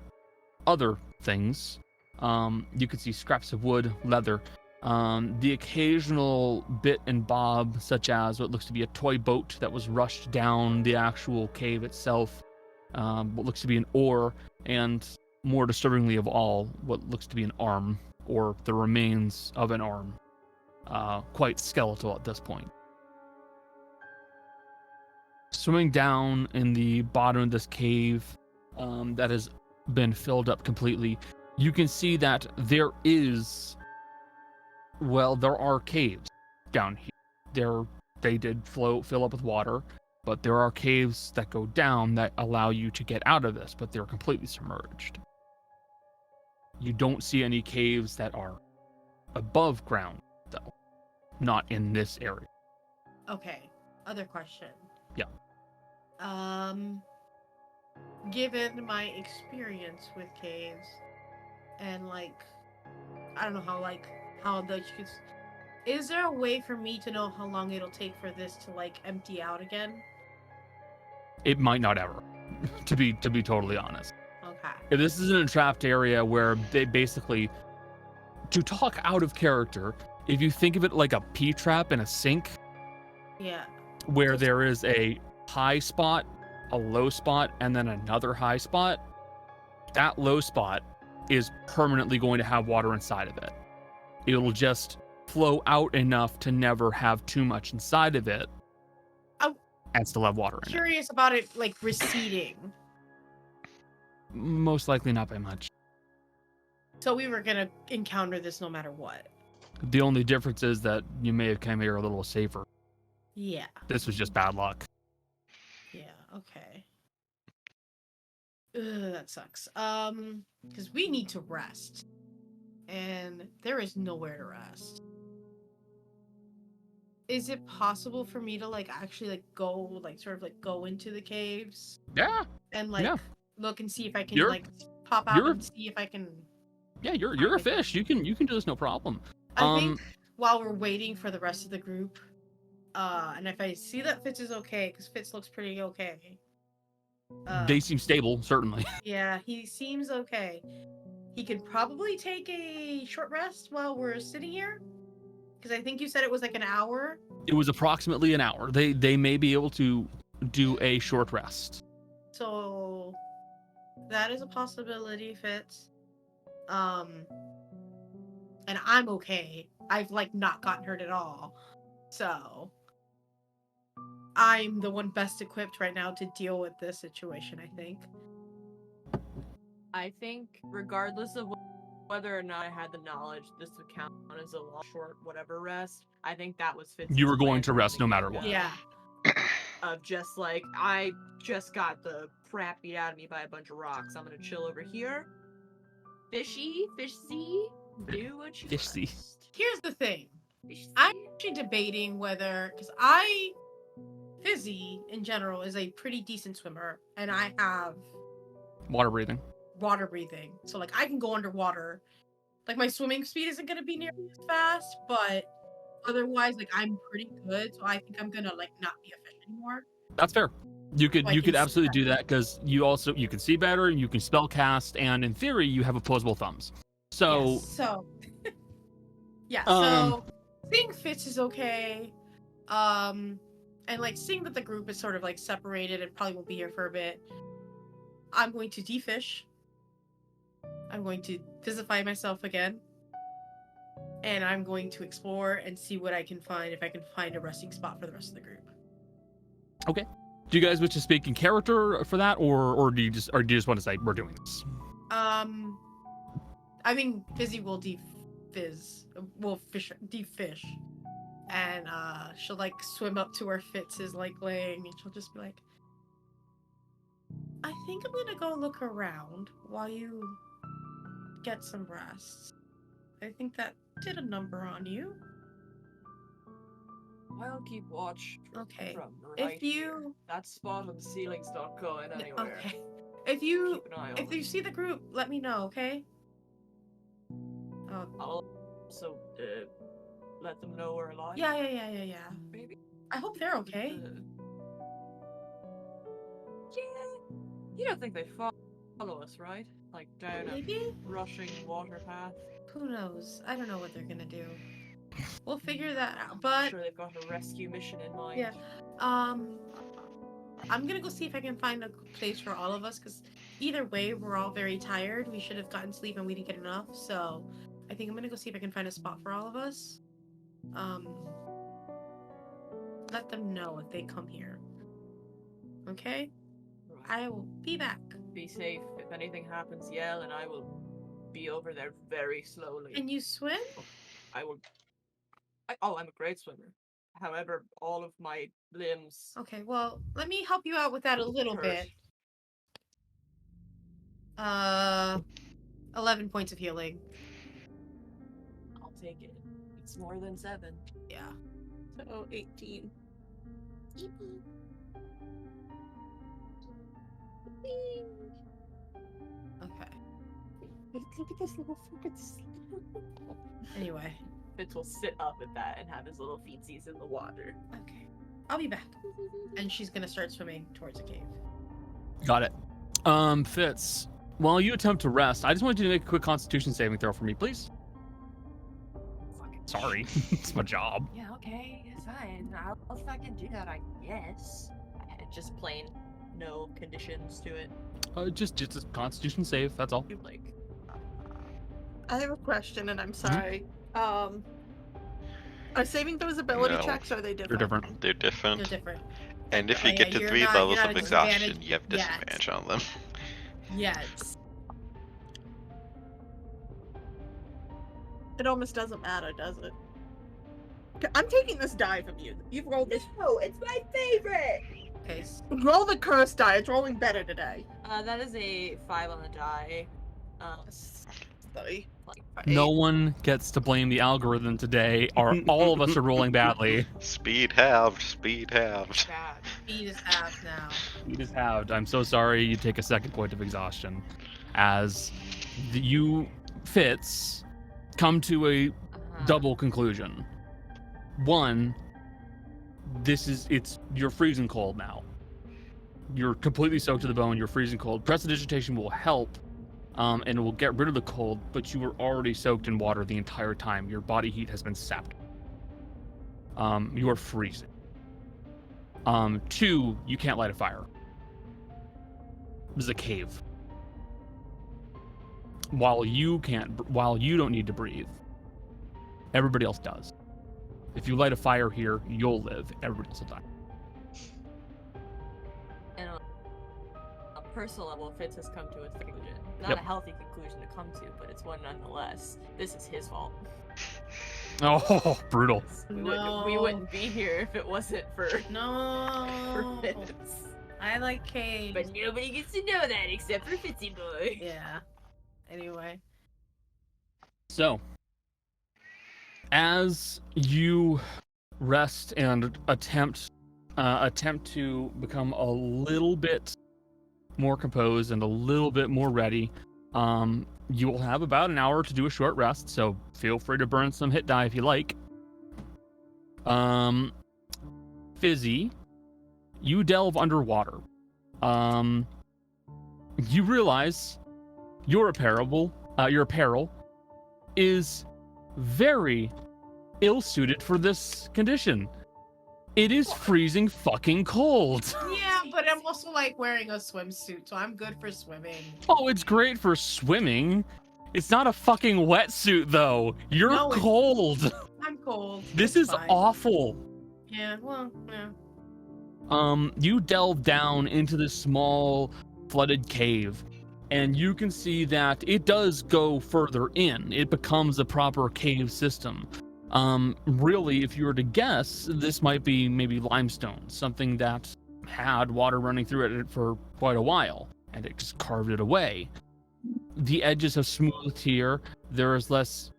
S4: other things. You could see scraps of wood, leather, the occasional bit and bob, such as what looks to be a toy boat that was rushed down the actual cave itself, what looks to be an oar, and more disturbingly of all, what looks to be an arm, or the remains of an arm. Quite skeletal at this point. Swimming down in the bottom of this cave that has been filled up completely, you can see that there are caves down here. They did fill up with water, but there are caves that go down that allow you to get out of this, but they're completely submerged. You don't see any caves that are above ground, though. Not in this area.
S3: Okay. Other question.
S4: Yeah.
S3: Given my experience with caves, and I don't know how is there a way for me to know how long it'll take for this to empty out again?
S4: It might not ever, to be totally honest.
S3: Okay.
S4: If this is in a trapped area where they basically, to talk out of character, if you think of it like a P-trap in a sink,
S3: Yeah.
S4: where there is a high spot, a low spot, and then another high spot, that low spot is permanently going to have water inside of it. It'll just flow out enough to never have too much inside of it, and still have water in it.
S3: Curious about it receding.
S4: Most likely not by much.
S3: So we were gonna encounter this no matter what.
S4: The only difference is that you may have come here a little safer.
S3: Yeah.
S4: This was just bad luck.
S3: Yeah. Okay. Ugh, that sucks. Because we need to rest, and there is nowhere to rest. Is it possible for me to actually go go into the caves
S4: Yeah.
S3: and
S4: Yeah.
S3: look and see if I can
S4: You're-
S3: pop out
S4: you're-
S3: and see if I can?
S4: Yeah, you're a fish. You can do this no problem.
S3: I think while we're waiting for the rest of the group, and if I see that Fitz is okay, because Fitz looks pretty okay.
S4: They seem stable, certainly.
S3: Yeah, he seems okay. He could probably take a short rest while we're sitting here, because I think you said it was an hour.
S4: It was approximately an hour. They may be able to do a short rest.
S3: So that is a possibility, Fitz. And I'm okay. I've not gotten hurt at all. So I'm the one best equipped right now to deal with this situation, I think.
S5: I think regardless of whether or not I had the knowledge this would count as a long, short, whatever rest, I think that was Fitz's
S4: You were going
S5: plan
S4: to
S5: from
S4: rest
S5: the
S4: no matter
S5: get-go.
S4: what.
S3: Yeah.
S5: Of just I just got the crap beat out of me by a bunch of rocks. I'm gonna chill over here. Fishy, do what you
S4: Fishy.
S5: must.
S3: Here's the thing.
S5: Fishy.
S3: I'm actually debating whether, because Fizzy in general is a pretty decent swimmer, and I have
S4: Water breathing.
S3: water breathing, so I can go underwater. My swimming speed isn't gonna be nearly as fast, but otherwise I'm pretty good, so I think I'm gonna not be a fish anymore.
S4: That's fair. You could
S3: I can
S4: absolutely
S3: see
S4: do that because you can see better, you can spell cast, and in theory you have opposable thumbs. So
S3: Yes, so yeah,
S4: Um,
S3: so seeing Fitz is okay, and seeing that the group is sort of separated and probably won't be here for a bit, I'm going to defish. I'm going to physify myself again, and I'm going to explore and see what I can find, if I can find a resting spot for the rest of the group.
S4: do you guys wish to speak in character for that, or do you just want to say we're doing this?
S3: I mean, Fizzy will defish, And she'll like swim up to where Fitz is like laying, and she'll just be like, I think I'm gonna go look around while you get some rest. I think that did a number on you.
S5: I'll keep watch
S3: Okay.
S5: from
S3: If
S5: right here.
S3: you
S5: That spot on the ceiling's not going anywhere.
S3: okay. If you
S5: Keep an eye on
S3: if you
S5: it.
S3: see the group, let me know, okay?
S5: I'll also let them know we're alive.
S3: Yeah.
S5: Maybe.
S3: I hope they're okay.
S5: Yeah. You don't think they follow us, right? Like down
S3: Maybe?
S5: a rushing water path.
S3: Who knows? I don't know what they're gonna do. We'll figure that out.
S5: I'm
S3: But
S5: sure they've got a rescue mission in mind.
S3: yeah, I'm gonna go see if I can find a place for all of us, because either way, we're all very tired. We should have gotten sleep and we didn't get enough. So I think I'm gonna go see if I can find a spot for all of us. Let them know if they come here. Okay?
S5: Right.
S3: I will be back.
S5: Be safe. If anything happens, yell, and I will be over there very slowly.
S3: Can you swim?
S5: I will. I'm a great swimmer. However, all of my limbs.
S3: Okay, well, let me help you out with that a little
S5: hurt.
S3: bit. 11 points of healing.
S5: I'll take it. It's more than 7.
S3: Yeah.
S2: So 18.
S3: Okay.
S2: Look at this little fucking
S3: Anyway.
S5: Fitz will sit up at that and have his little feetsies in the water.
S3: Okay. I'll be back. And she's gonna start swimming towards a cave.
S4: Got it. Fitz, while you attempt to rest, I just want you to make a quick Constitution saving throw for me, please.
S5: Fucking
S4: Sorry, it's my job.
S5: Yeah, okay, it's fine. I'll fucking do that, I guess. Just plain, no conditions to it.
S4: Just a Constitution save. That's all.
S5: Like,
S2: I have a question, and I'm sorry. Are saving those ability
S7: No.
S2: checks, or are they different?
S4: You're different.
S7: They're different.
S3: They're different.
S7: And if you
S3: Oh,
S7: get
S3: yeah,
S7: to
S3: you're
S7: 3
S3: not-
S7: levels
S3: you're
S7: of
S3: not at
S7: exhaustion,
S3: disadvantage
S7: you have
S3: yet.
S7: disadvantage on them.
S3: Yes.
S2: It almost doesn't matter, does it? I'm taking this die from you. You've rolled this.
S5: no, it's my favorite!
S3: Okay.
S2: Roll the curse die. It's rolling better today.
S5: That is a 5 on the die.
S2: Study.
S4: No one gets to blame the algorithm today, or all of us are rolling badly.
S7: Speed halved, speed halved.
S5: Bad.
S3: Speed is half now.
S4: You just halved. I'm so sorry. You take a second point of exhaustion, as you Fitz come to a double conclusion. One, you're freezing cold now. You're completely soaked to the bone. You're freezing cold. Prestidigitation will help, and it will get rid of the cold, but you were already soaked in water the entire time. Your body heat has been sapped. You are freezing. 2, you can't light a fire. This is a cave. While you don't need to breathe, everybody else does. If you light a fire here, you'll live. Everybody else will die.
S5: And on a personal level, Fitz has come to a conclusion. Not
S4: Yep.
S5: a healthy conclusion to come to, but it's one nonetheless. This is his fault.
S4: Oh, brutal.
S5: We
S3: No.
S5: wouldn't be here if it wasn't for
S3: No.
S5: Fitz.
S3: I like caves.
S5: But nobody gets to know that except for Fitzy Boy.
S3: Yeah. Anyway.
S4: So, as you rest and attempt to become a little bit more composed and a little bit more ready, you will have about an hour to do a short rest, so feel free to burn some hit die if you like. Fizzy, you delve underwater. You realize your apparel is very ill-suited for this condition. It is freezing fucking cold.
S3: Yeah, but I'm also like wearing a swimsuit, so I'm good for swimming.
S4: Oh, it's great for swimming. It's not a fucking wetsuit though. You're
S3: No, it's-
S4: cold.
S3: I'm cold.
S4: This
S3: It's
S4: is
S3: fine.
S4: awful.
S3: Yeah, well, yeah.
S4: You delve down into this small flooded cave, and you can see that it does go further in. It becomes a proper cave system. Really, if you were to guess, this might be maybe limestone, something that had water running through it for quite a while, and it just carved it away. The edges have smoothed here. There is less.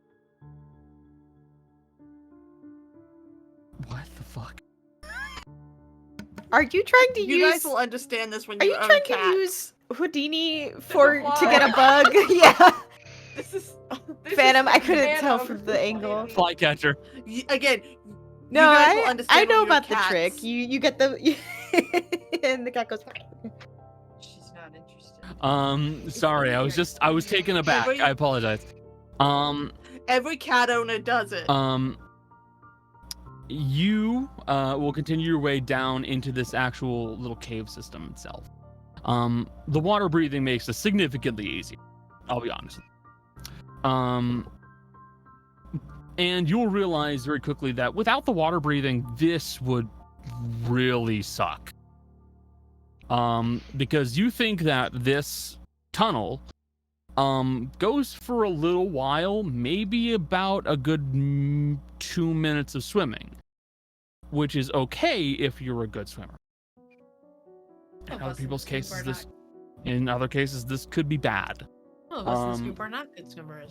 S4: What the fuck?
S6: Are you trying to
S2: You
S6: use?
S2: guys will understand this when
S6: Are
S2: you
S6: you
S2: own
S6: trying
S2: cats.
S6: to use Houdini to
S5: fly.
S6: get a bug? Yeah.
S5: This is this
S6: Phantom,
S5: is
S6: I couldn't tell
S5: Phantom.
S6: from the angle.
S4: Flycatcher.
S2: Again,
S6: No,
S2: you guys will
S6: I
S2: understand
S6: know
S2: when you're
S6: about the trick.
S2: cats.
S6: You get the and the cat goes.
S5: She's not interested.
S4: Sorry, I was taken aback.
S2: Every-
S4: I apologize.
S2: Every cat owner does it.
S4: You will continue your way down into this actual little cave system itself. The water breathing makes it significantly easier. I'll be honest. And you'll realize very quickly that without the water breathing, this would really suck. Because you think that this tunnel goes for a little while, maybe about a good 2 minutes of swimming, which is okay if you're a good swimmer. In other people's cases, in other cases, this could be bad.
S3: Some of us in Scoop are not good swimmers.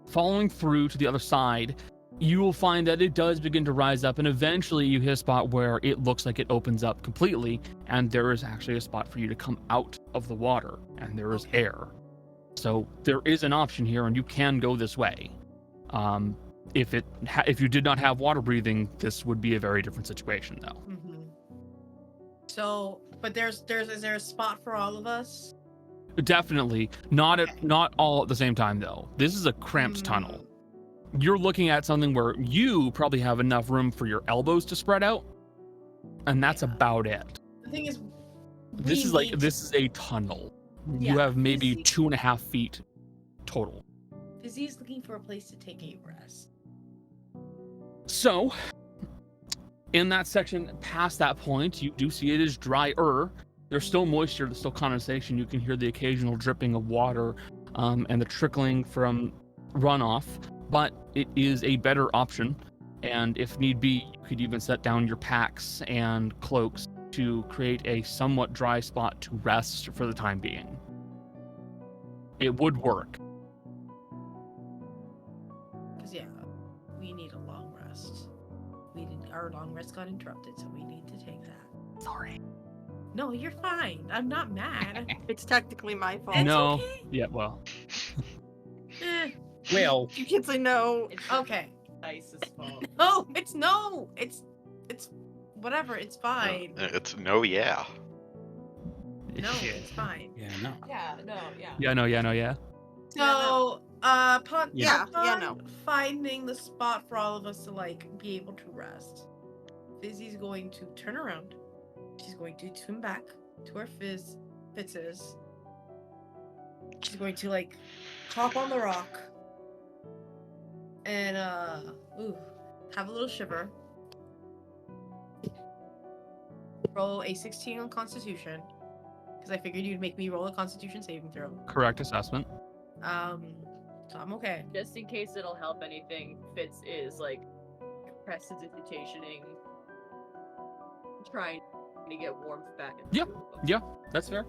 S4: Following through to the other side, you will find that it does begin to rise up, and eventually you hit a spot where it looks like it opens up completely, and there is actually a spot for you to come out of the water, and there is air. So there is an option here, and you can go this way. If you did not have water breathing, this would be a very different situation, though.
S3: Mm-hmm. So, but is there a spot for all of us?
S4: Definitely not all at the same time, though. This is a cramped tunnel. You're looking at something where you probably have enough room for your elbows to spread out, and that's about it.
S3: The thing is,
S4: This is a tunnel.
S3: Yeah,
S4: You have maybe
S3: Fizzy-
S4: 2.5 feet total.
S3: Fizzy's looking for a place to take a rest.
S4: So, in that section past that point, you do see it is drier. There's still moisture, there's still condensation. You can hear the occasional dripping of water and the trickling from runoff, but it is a better option. And if need be, you could even set down your packs and cloaks to create a somewhat dry spot to rest for the time being. It would work.
S3: Because yeah, we need a long rest. Our long rest got interrupted, so we need to take that.
S4: Sorry.
S3: No, you're fine. I'm not mad.
S2: It's technically my fault.
S3: It's
S4: No.
S3: okay.
S4: Yeah, well.
S3: Eh,
S1: Well,
S2: You can say no.
S5: It's
S3: okay.
S5: Dice's fault.
S3: No, it's whatever. It's fine.
S7: It's no, yeah.
S3: No, it's fine.
S1: yeah, no.
S5: Yeah, no, yeah.
S4: Yeah.
S3: So, upon
S2: Yeah, no.
S3: finding the spot for all of us to be able to rest, Fizzy's going to turn around. She's going to swim back to where Fitz is. She's going to hop on the rock and have a little shiver. Roll a 16 on Constitution because I figured you'd make me roll a Constitution saving throw.
S4: Correct assessment.
S3: So I'm okay.
S5: Just in case it'll help anything, Fitz is prestidigitationing, trying to get warmth back.
S4: Yeah, that's fair.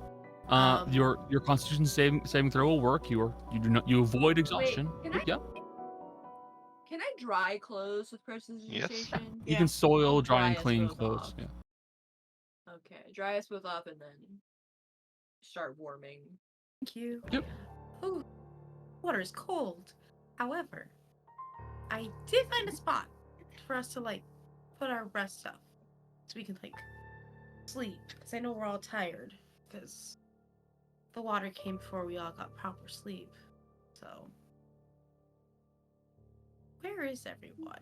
S3: Um,
S4: Your Constitution saving throw will work. You avoid exhaustion.
S5: Wait, can I?
S4: Yeah,
S5: Can I dry clothes with prestidigitation?
S4: you can soil,
S5: I'll
S4: dry, and
S5: us
S4: clean
S5: both
S4: clothes.
S5: off.
S4: Yeah.
S5: Okay, dry us both off and then start warming.
S3: Thank you.
S4: Yep.
S3: Ooh, water is cold. However, I did find a spot for us to put our rest up so we can sleep. Because I know we're all tired because the water came before we all got proper sleep. So, where is everyone?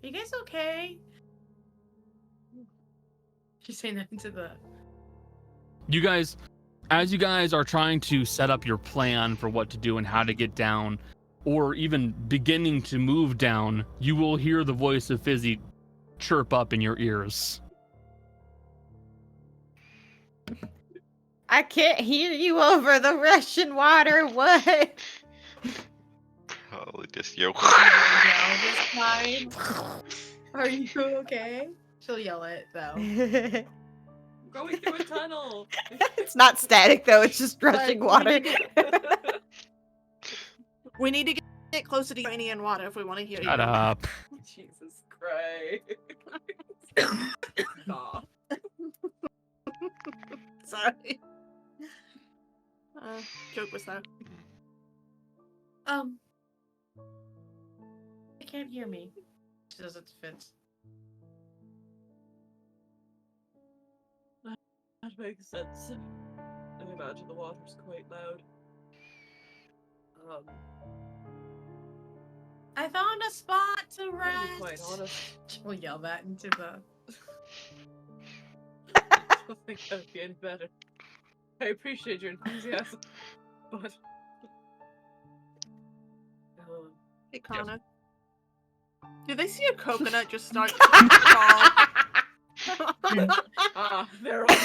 S3: Are you guys okay? She's saying that into the.
S4: As you guys are trying to set up your plan for what to do and how to get down, or even beginning to move down, you will hear the voice of Fizzy chirp up in your ears.
S6: I can't hear you over the rushing water. What?
S7: Probably just yo.
S3: Yell this time. Are you okay? She'll yell it though.
S5: Going through a tunnel.
S6: It's not static though, it's just rushing
S2: we
S6: water.
S2: need We need to get closer to Iranian water if we want to hear
S4: Shut
S2: you.
S4: up.
S5: Jesus Christ. Stop.
S2: Sorry. Joke was that.
S3: They can't hear me. She says it's Fitz.
S5: That makes sense. I imagine the water's quite loud.
S3: I found a spot to
S5: To be
S3: rest.
S5: quite honest,
S3: She'll yell that into the.
S5: I don't think that'd be any better. I appreciate your enthusiasm, but
S2: Hey, Connor. Did they see a coconut just start to fall?
S5: they're all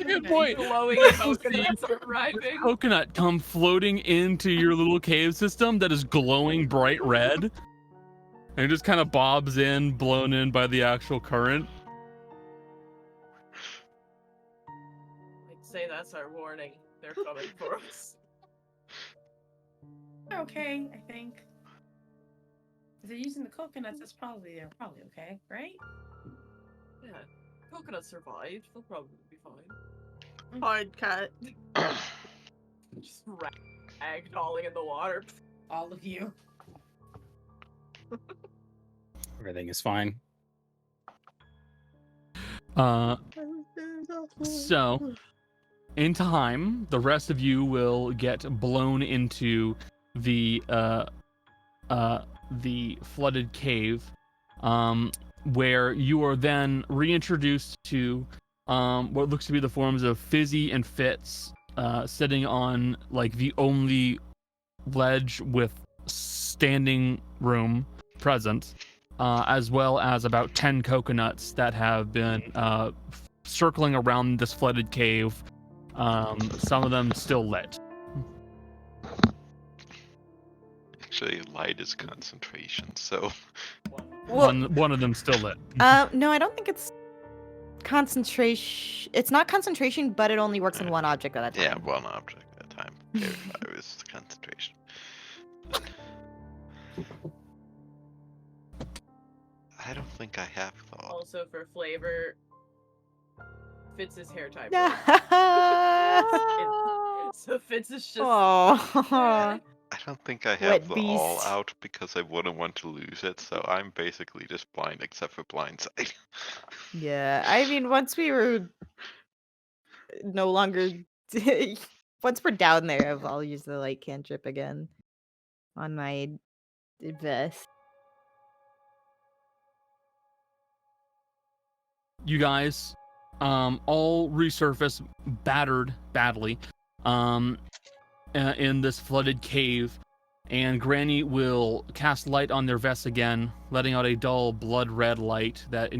S4: Good point.
S5: glowing coconuts are arriving.
S4: Coconut come floating into your little cave system that is glowing bright red. And it just kind of bobs in, blown in by the actual current.
S5: I'd say that's our warning. They're coming for us.
S3: They're okay, I think. If they're using the coconuts, they're probably okay, right?
S5: Yeah. Coconuts survived. They'll probably be fine.
S2: Hard cut.
S5: Just ragdolling in the water.
S3: All of you.
S1: Everything is fine.
S4: So, in time, the rest of you will get blown into the flooded cave, where you are then reintroduced to what looks to be the forms of Fizzy and Fitz, sitting on like the only ledge with standing room present, as well as about 10 coconuts that have been circling around this flooded cave. Some of them still lit.
S7: Actually, light is concentration, so
S6: Well,
S4: One of them still lit.
S6: no, I don't think it's concentration. It's not concentration, but it only works on one object at a time.
S7: yeah, one object at a time. Carry 5 is concentration. I don't think I have thought.
S5: Also for flavor, Fitz's hair type. So Fitz is just.
S6: Oh.
S7: I don't think I
S6: Wet
S7: have the all
S6: beast.
S7: out because I wouldn't want to lose it, so I'm basically just blind except for blindside.
S6: Yeah, I mean, once we were no longer, once we're down there, I'll use the light cantrip again on my vest.
S4: You guys all resurface battered badly in this flooded cave, and Granny will cast light on their vests again, letting out a dull blood red light that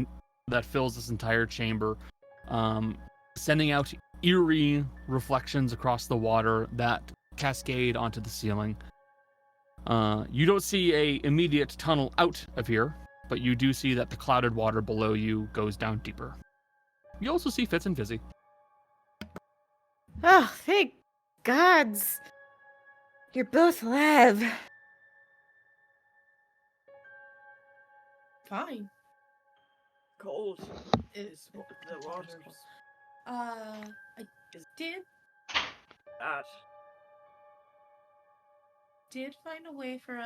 S4: fills this entire chamber, sending out eerie reflections across the water that cascade onto the ceiling. You don't see a immediate tunnel out of here, but you do see that the clouded water below you goes down deeper. You also see Fitz and Fizzy.
S6: Oh, thank gods! You're both alive.
S3: Fine.
S5: Cold
S3: It's
S5: the water's
S3: I did find a place for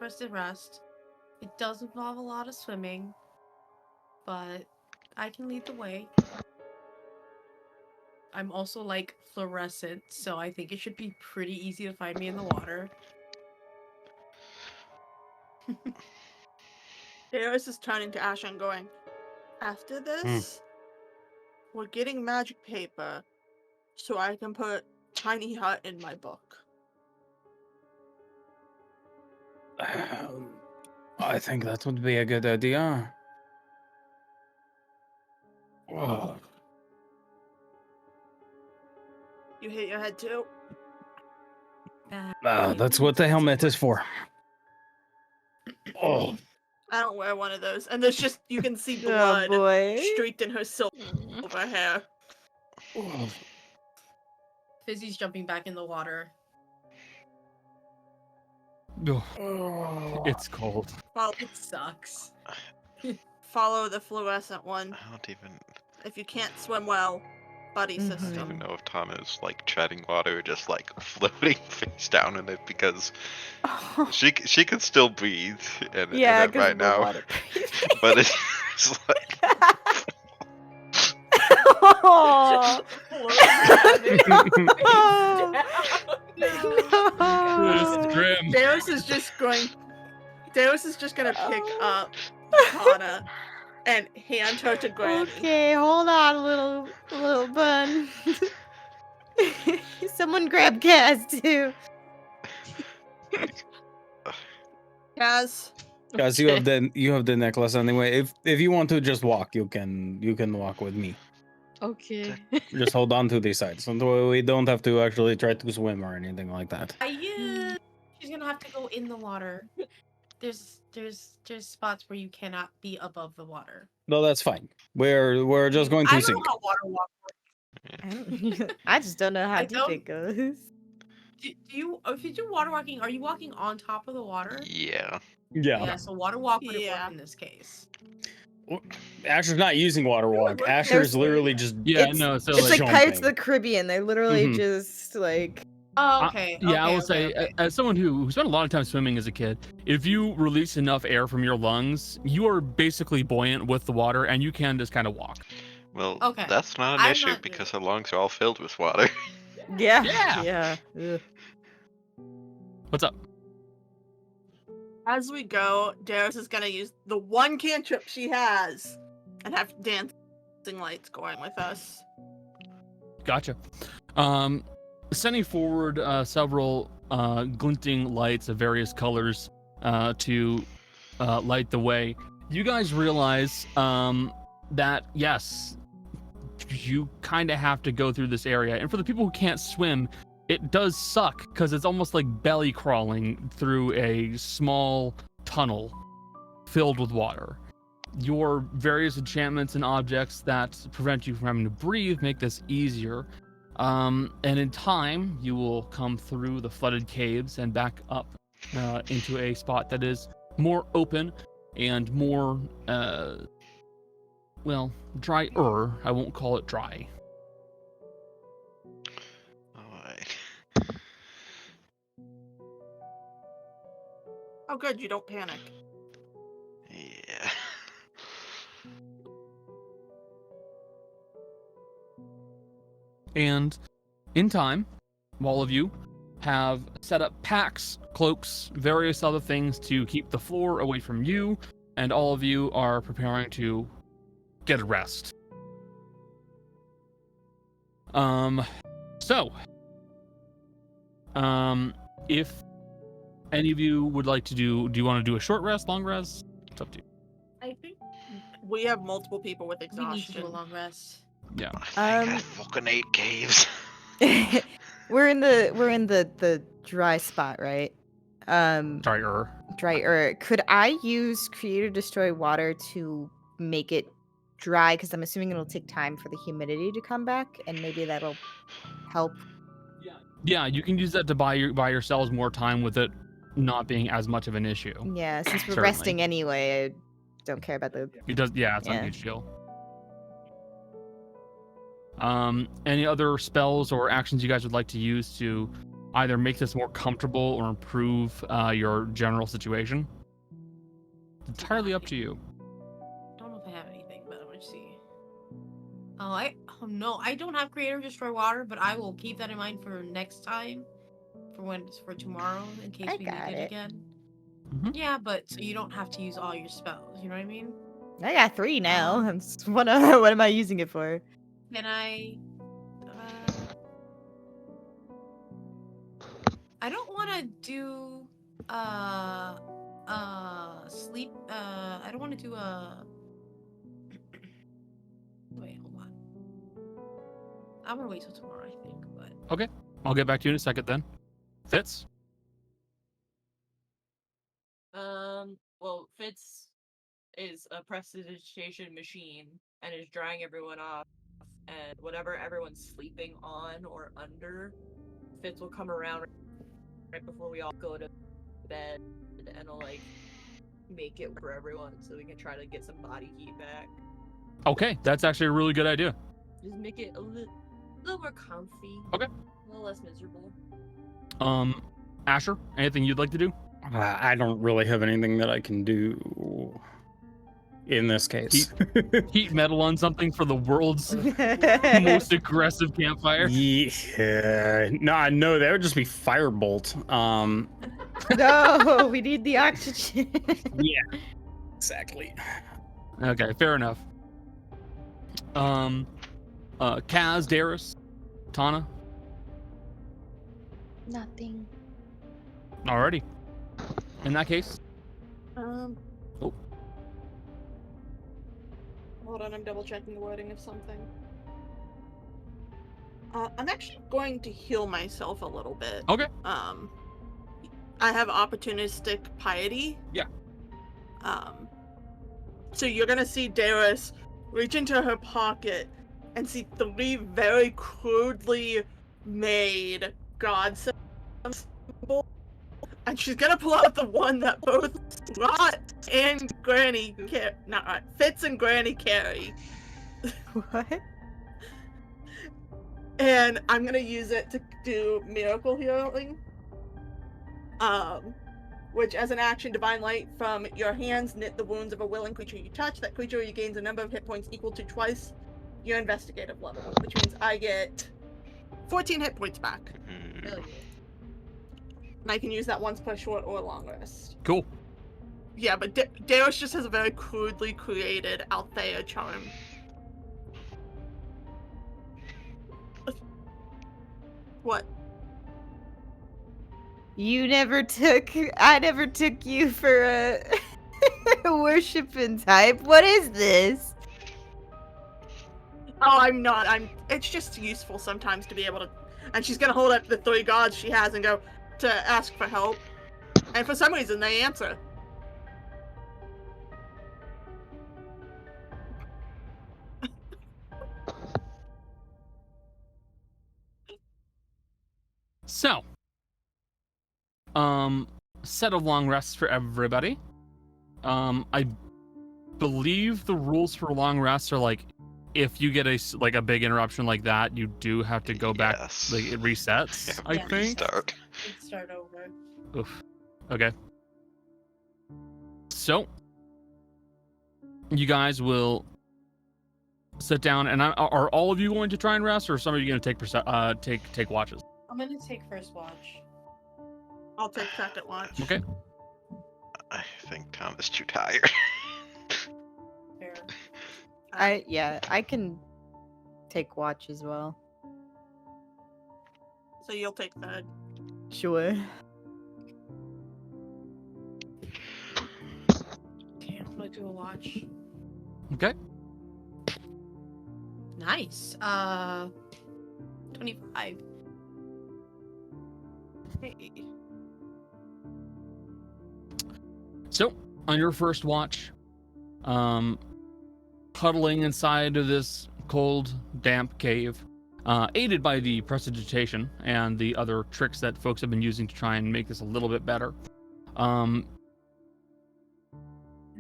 S3: us to rest. It does involve a lot of swimming, but I can lead the way. I'm also like fluorescent, so I think it should be pretty easy to find me in the water.
S2: Darius is turning to Asha and going, after this, we're getting magic paper so I can put Tiny Hut in my book.
S1: I think that would be a good idea. Oh.
S2: You hit your head too?
S1: That's what the helmet is for. Oh,
S2: I don't wear one of those. And there's just, you can see
S6: Oh
S2: blood
S6: boy.
S2: streaked in her silver hair.
S3: Fizzy's jumping back in the water.
S4: It's cold.
S3: It sucks.
S2: Follow the fluorescent one.
S7: I don't even
S2: If you can't swim well, buddy
S6: Mhm.
S2: system.
S7: know if Tom is like treading water or just like floating face down in it because she can still breathe in
S6: Yeah,
S7: it right now.
S6: water.
S7: But it's like
S6: Oh.
S4: This is grim.
S2: Deus is just gonna pick up Kana and hand her to Granny.
S6: Okay, hold on, little bun. Someone grab Kaz too.
S2: Kaz,
S1: guys, you have the necklace anyway. If you want to just walk, you can walk with me.
S8: Okay.
S1: Just hold on to these sides, so we don't have to actually try to swim or anything like that.
S3: She's gonna have to go in the water. There's spots where you cannot be above the water.
S1: No, that's fine. We're just going
S3: I
S1: to
S3: don't know
S1: sink.
S3: how water walk works.
S6: I just don't know how
S3: I
S6: deep
S3: don't-
S6: it goes.
S3: Do you, if you do water walking, are you walking on top of the water?
S7: yeah.
S1: Yeah.
S3: So water walk would
S2: Yeah.
S3: work in this case.
S1: Asher's not using water walk.
S2: There's-
S1: Asher is literally just
S4: Yeah,
S6: It's-
S4: no, so
S6: It's like Pirates of
S1: jumping.
S6: the Caribbean. They're literally
S1: Mhm.
S6: just like.
S3: Oh, okay.
S4: Yeah, I
S3: okay,
S4: will say,
S3: okay.
S4: as someone who spent a lot of time swimming as a kid, if you release enough air from your lungs, you are basically buoyant with the water, and you can just kind of walk.
S7: Well,
S3: Okay.
S7: that's not an
S3: I'm
S7: issue
S3: not doing
S7: because her lungs are all filled with water.
S6: Yeah.
S4: Yeah.
S6: Yeah. Ugh.
S4: What's up?
S2: as we go, Deus is gonna use the one cantrip she has and have dancing lights going with us.
S4: Gotcha. Sending forward several glinting lights of various colors to light the way. You guys realize that yes, you kind of have to go through this area, and for the people who can't swim, it does suck because it's almost like belly crawling through a small tunnel filled with water. Your various enchantments and objects that prevent you from having to breathe make this easier. And in time, you will come through the flooded caves and back up into a spot that is more open and more, well, drier. I won't call it dry.
S7: Alright.
S2: Oh, good, you don't panic.
S7: Yeah.
S4: And in time, all of you have set up packs, cloaks, various other things to keep the floor away from you, and all of you are preparing to get a rest. If any of you would like to do you want to do a short rest, long rest? It's up to you.
S2: I think we have multiple people with
S3: We need to do a
S2: exhaustion.
S3: long rest.
S4: Yeah.
S7: I think I fucking ate caves.
S6: we're in the dry spot, right?
S4: Drier.
S6: Drier. Could I use Create or Destroy Water to make it dry? Because I'm assuming it'll take time for the humidity to come back, and maybe that'll help.
S4: Yeah, you can use that to buy yourselves more time with it not being as much of an issue.
S6: Yeah, since we're
S4: Certainly.
S6: resting anyway, I don't care about the.
S4: It does, yeah, it's not a
S6: Yeah.
S4: huge deal. Any other spells or actions you guys would like to use to either make this more comfortable or improve your general situation? It's entirely up to you.
S3: Don't know if I have anything, but let's see. Oh no, I don't have Creator Destroy Water, but I will keep that in mind for next time, for tomorrow, in case
S6: I
S3: we
S6: got
S3: need it
S6: it.
S3: again.
S4: Mhm.
S3: Yeah, but so you don't have to use all your spells. You know what I mean?
S6: I got 3 now. What am I using it for?
S3: Can I? I don't want to do sleep. I don't want to do Wait, hold on. I'm gonna wait till tomorrow, I think. But
S4: I'll get back to you in a second then. Fitz.
S5: Well, Fitz is a prestidigitation machine and is drying everyone off, and whatever everyone's sleeping on or under, Fitz will come around right before we all go to bed, and will like make it for everyone so we can try to get some body heat back.
S4: Okay, that's actually a really good idea.
S5: Just make it a little more comfy.
S4: Okay.
S5: A little less miserable.
S4: Asher, anything you'd like to do?
S1: I don't really have anything that I can do in this case.
S4: Heat metal on something for the world's most aggressive campfire?
S1: Yeah. No, that would just be firebolt.
S6: No, we need the oxygen.
S1: Yeah. Exactly.
S4: Okay, fair enough. Kaz, Darius, Tana.
S8: Nothing.
S4: Alrighty. In that case,
S2: Hold on, I'm double checking the wording of something. I'm actually going to heal myself a little bit.
S4: okay.
S2: I have opportunistic piety.
S4: Yeah.
S2: So you're gonna see Darius reach into her pocket and see 3 very crudely made god symbols, and she's gonna pull out the one that both Rot and Granny Fitz and Granny carry.
S6: What?
S2: And I'm gonna use it to do miracle healing. Which as an action, divine light from your hands knit the wounds of a willing creature you touch. That creature regains a number of hit points equal to twice your investigative level, which means I get 14 hit points back.
S5: Hell yeah.
S2: And I can use that once per short or long rest.
S4: Cool.
S2: Yeah, but Darius just has a very crudely created Althea charm. What?
S6: I never took you for a worshiping type. What is this?
S2: Oh, I'm not. It's just useful sometimes to be able to. And she's gonna hold up the 3 gods she has and go to ask for help. And for some reason, they answer.
S4: So, set of long rests for everybody. I believe the rules for long rests are like, if you get a big interruption like that, you do have to go back.
S7: Yes.
S4: Like it resets.
S7: Yeah,
S4: I
S5: Yeah.
S4: think.
S7: Start.
S3: Let's start over.
S4: Oof. Okay. So, you guys will sit down, and are all of you going to try and rest, or are some of you going to take watches?
S3: I'm gonna take first watch.
S2: I'll take second watch.
S4: Okay.
S7: I think Tom is too tired.
S3: Fair.
S6: I can take watch as well.
S2: So you'll take third.
S6: Sure.
S3: Okay, I'm gonna do a watch.
S4: Okay.
S3: Nice. 25.
S2: Hey.
S4: So, on your first watch, huddling inside of this cold, damp cave, aided by the prestidigitation and the other tricks that folks have been using to try and make this a little bit better,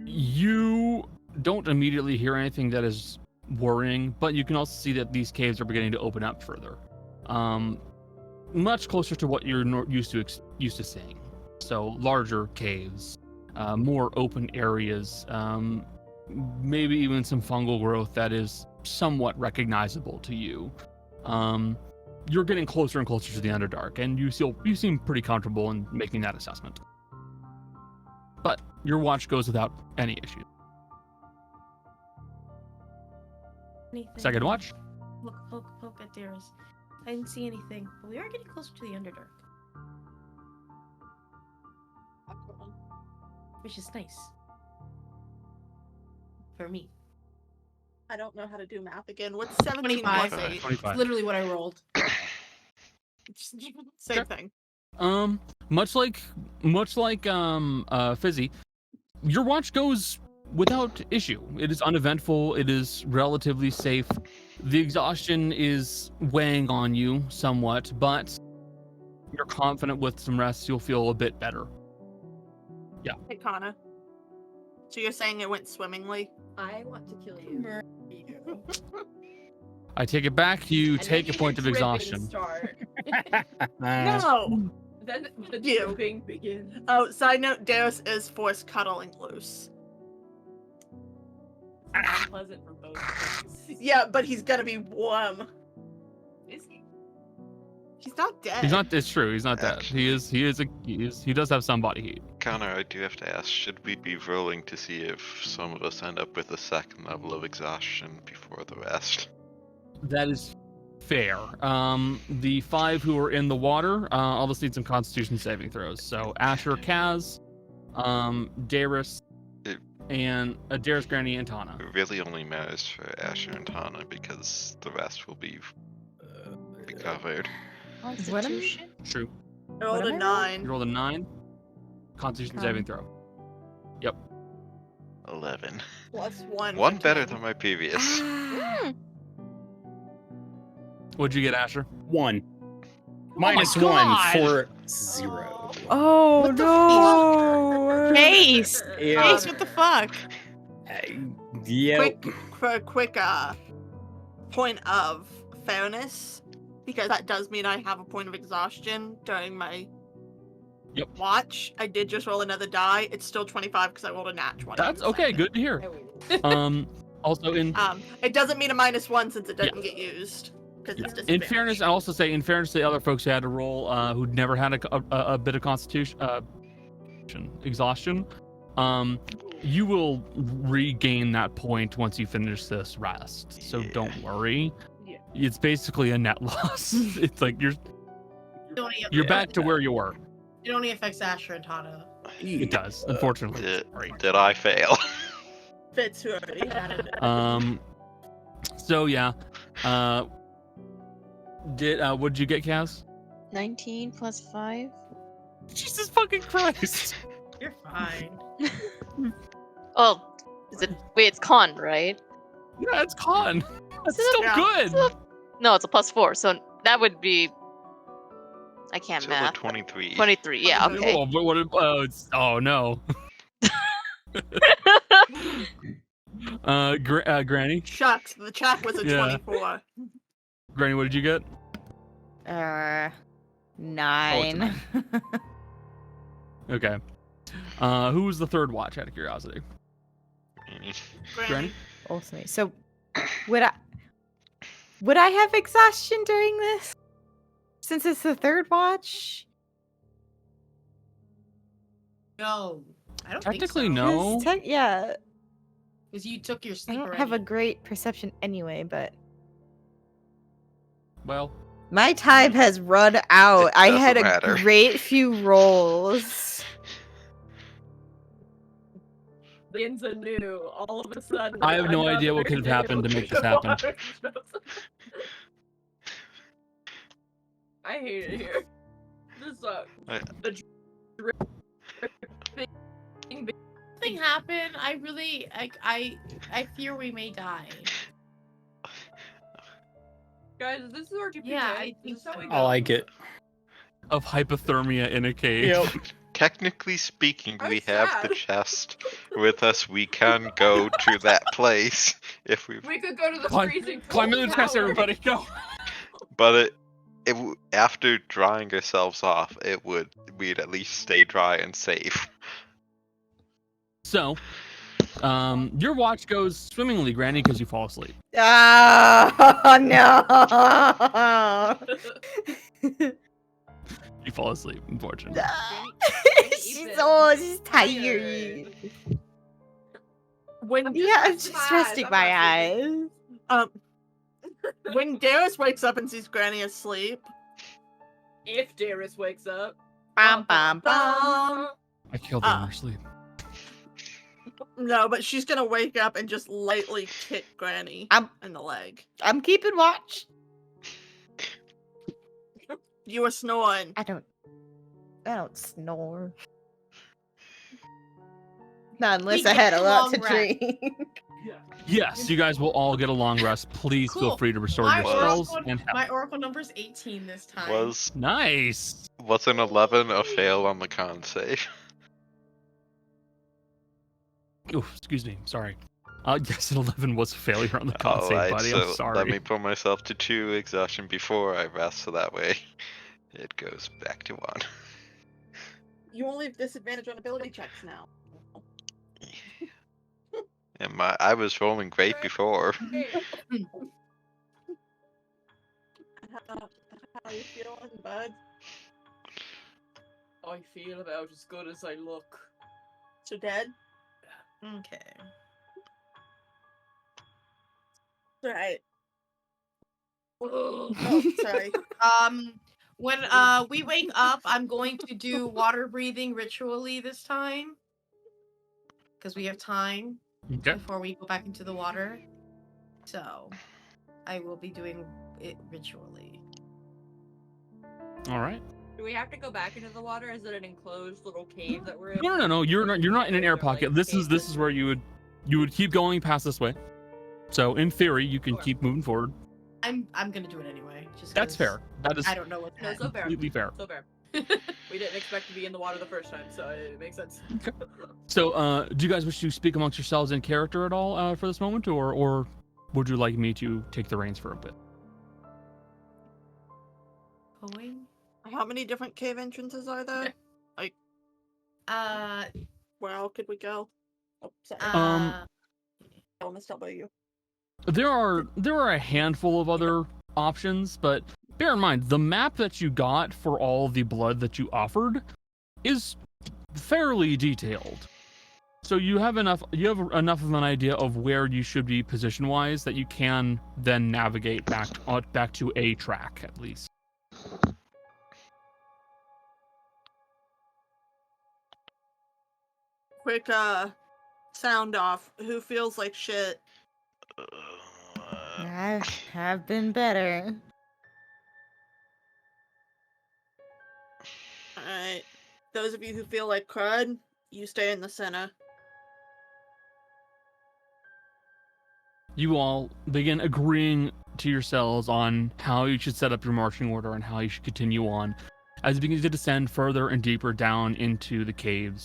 S4: you don't immediately hear anything that is worrying, but you can also see that these caves are beginning to open up further, much closer to what you're used to seeing. So larger caves, more open areas, maybe even some fungal growth that is somewhat recognizable to you. You're getting closer and closer to the Underdark, and you seem pretty comfortable in making that assessment. But your watch goes without any issues.
S3: Anything?
S4: Second watch.
S3: Look at Darius. I didn't see anything, but we are getting closer to the Underdark, which is nice for me.
S2: I don't know how to do math again. What's 17
S3: 25.
S2: plus 8?
S4: 25.
S3: Literally what I rolled.
S2: Same thing.
S4: Much like Fizzy, your watch goes without issue. It is uneventful. It is relatively safe. The exhaustion is weighing on you somewhat, but you're confident with some rest, you'll feel a bit better. Yeah.
S2: Hey, Kana. So you're saying it went swimmingly?
S5: I want to kill you.
S4: I take it back. You
S5: And
S4: take
S5: then
S4: a point of
S5: the dripping
S4: exhaustion.
S5: Start.
S2: No!
S5: Then the
S2: You.
S5: dripping begins.
S2: Oh, side note, Deus is force cuddling loose.
S5: Unpleasant from both sides.
S2: Yeah, but he's gonna be warm.
S5: Is he?
S2: He's not dead.
S4: He's not. It's true. He's not dead. He does have some body heat.
S7: Connor, I do have to ask, should we be rolling to see if some of us end up with a second level of exhaustion before the rest?
S4: That is fair. The 5 who are in the water, I'll just need some Constitution saving throws. So Asher, Kaz, Darius, and Darius, Granny, and Tana.
S7: It really only matters for Asher and Tana because the rest will be covered.
S8: Constitution?
S4: True.
S2: I rolled
S6: What
S2: a
S6: am I
S2: 9.
S4: You rolled a 9. Constitution saving throw.
S7: 11.
S2: Plus 1.
S7: One
S2: for
S7: better
S2: 10.
S7: than my previous.
S8: Hmm.
S4: What'd you get, Asher?
S1: 1.
S4: my
S1: -1
S4: God!
S1: for 0.
S6: Oh
S3: What the
S6: no!
S3: Case!
S1: Yeah.
S3: Case, what the fuck?
S1: Yeah.
S2: For a quick point of fairness, because that does mean I have a point of exhaustion during my watch. I did just roll another die. It's still 25 because I rolled a nat 20.
S4: That's okay. Good to hear. Also in
S2: It doesn't mean a -1 since it doesn't get used. Because it's
S4: in
S2: disadvantage.
S4: fairness, I also say in fairness to the other folks who had to roll, who'd never had a bit of Constitution exhaustion, you will regain that point once you finish this rest. So don't worry.
S5: Yeah.
S4: It's basically a net loss. It's like you're back to where you were.
S3: It only affects Asher and Tana.
S4: It does, unfortunately.
S7: Did I fail?
S2: Fitz, who already had it.
S4: So yeah. What'd you get, Kaz?
S8: 19 plus 5.
S4: Jesus fucking Christ.
S3: You're fine.
S8: Oh, is it? Wait, it's con, right?
S4: Yeah, it's con. That's
S8: Is it
S4: still
S2: Yeah.
S4: good.
S8: No, it's a plus 4, so that would be. I can't
S7: So
S8: math.
S7: 23.
S8: 23. Yeah. Okay.
S4: Oh, but what? Oh no. Granny.
S2: Shucks, the check was a
S4: Yeah.
S2: 24.
S4: Granny, what did you get?
S6: 9.
S4: Okay. Who was the third watch? Out of curiosity. Granny.
S6: Also me. So, would I have exhaustion during this? Since it's the third watch?
S3: No. I don't
S4: Technically,
S3: think so.
S4: no.
S6: 'Cause yeah,
S3: Because you took your
S6: I
S3: sleep
S6: don't
S3: already.
S6: have a great perception anyway, but
S4: Well,
S6: my time has run out.
S7: It
S6: I had a
S7: doesn't matter.
S6: great few rolls.
S5: Begins anew. All of a sudden.
S4: I have no idea what could have happened to make this happen.
S5: I hate it here. This sucks. The
S3: Something happened. I really, I fear we may die.
S5: guys, this is our TPJ.
S3: Yeah, I think
S5: This is how
S3: so.
S5: we
S1: I
S5: go.
S1: like it.
S4: of hypothermia in a cave.
S1: Yep.
S7: Technically speaking,
S5: I'm
S7: we have the
S5: sad.
S7: chest with us. We can go to that place if we.
S5: We could go to the
S4: Climb-
S5: freezing
S4: Climb in
S5: cold
S4: the chest,
S5: tower.
S4: everybody. Go.
S7: But after drying ourselves off, we'd at least stay dry and safe.
S4: So, your watch goes swimmingly, Granny, because you fall asleep.
S6: Oh no!
S4: You fall asleep, unfortunately.
S6: She's tired.
S2: When
S6: Yeah, I'm just resting my eyes.
S2: when Darius wakes up and sees Granny asleep,
S5: If Darius wakes up.
S6: Bum, bum, bum.
S4: I killed her in her sleep.
S2: no, but she's gonna wake up and just lightly kick Granny in the leg.
S6: I'm keeping watch.
S2: You were snoring.
S6: I don't. don't snore. Not unless
S3: We
S6: I had
S3: get
S6: a
S3: a
S6: lot
S3: long
S6: to
S3: rest.
S6: drink.
S4: Yes, you guys will all get a long rest. Please feel
S3: Cool.
S4: free to restore
S3: My
S4: your
S7: Was-
S4: spells and health.
S3: my oracle number's 18 this time.
S7: Was
S4: Nice.
S7: an 11 a fail on the con save?
S4: Oh, excuse me. Sorry. Yes, an 11 was a failure on the con save,
S7: Alright,
S4: buddy.
S7: so
S4: I'm sorry.
S7: let me put myself to 2 exhaustion before I rest, so that way it goes back to 1.
S2: You only have disadvantage on ability checks now.
S7: And I was rolling great before.
S2: How you feeling, bud?
S5: I feel about as good as I look.
S2: So dead?
S3: Okay.
S2: Right. Oh, sorry.
S3: When we wake up, I'm going to do water breathing ritually this time. Because we have time
S4: Okay.
S3: before we go back into the water. So I will be doing it ritually.
S4: All right.
S5: Do we have to go back into the water? Is it an enclosed little cave that we're in?
S4: No. You're not in an air pocket. This is where you would keep going past this way. So in theory, you can keep moving forward.
S3: I'm gonna do it anyway. Just
S4: That's
S3: 'cause
S4: fair. That is
S3: I don't know what
S5: No,
S3: that.
S5: so fair.
S4: completely fair.
S5: So fair. We didn't expect to be in the water the first time, so it makes sense.
S4: So, do you guys wish to speak amongst yourselves in character at all for this moment, or would you like me to take the reins for a bit?
S3: Going.
S2: How many different cave entrances are there?
S3: Uh.
S2: Where else could we go? Oh, sorry.
S3: Uh.
S2: I almost about you.
S4: There are a handful of other options, but bear in mind the map that you got for all the blood that you offered is fairly detailed. So you have enough of an idea of where you should be position wise that you can then navigate back to a track at least.
S2: Quick sound off. Who feels like shit?
S6: I have been better.
S2: Alright. Those of you who feel like crud, you stay in the center.
S4: You all begin agreeing to yourselves on how you should set up your marching order and how you should continue on as you begin to descend further and deeper down into the caves.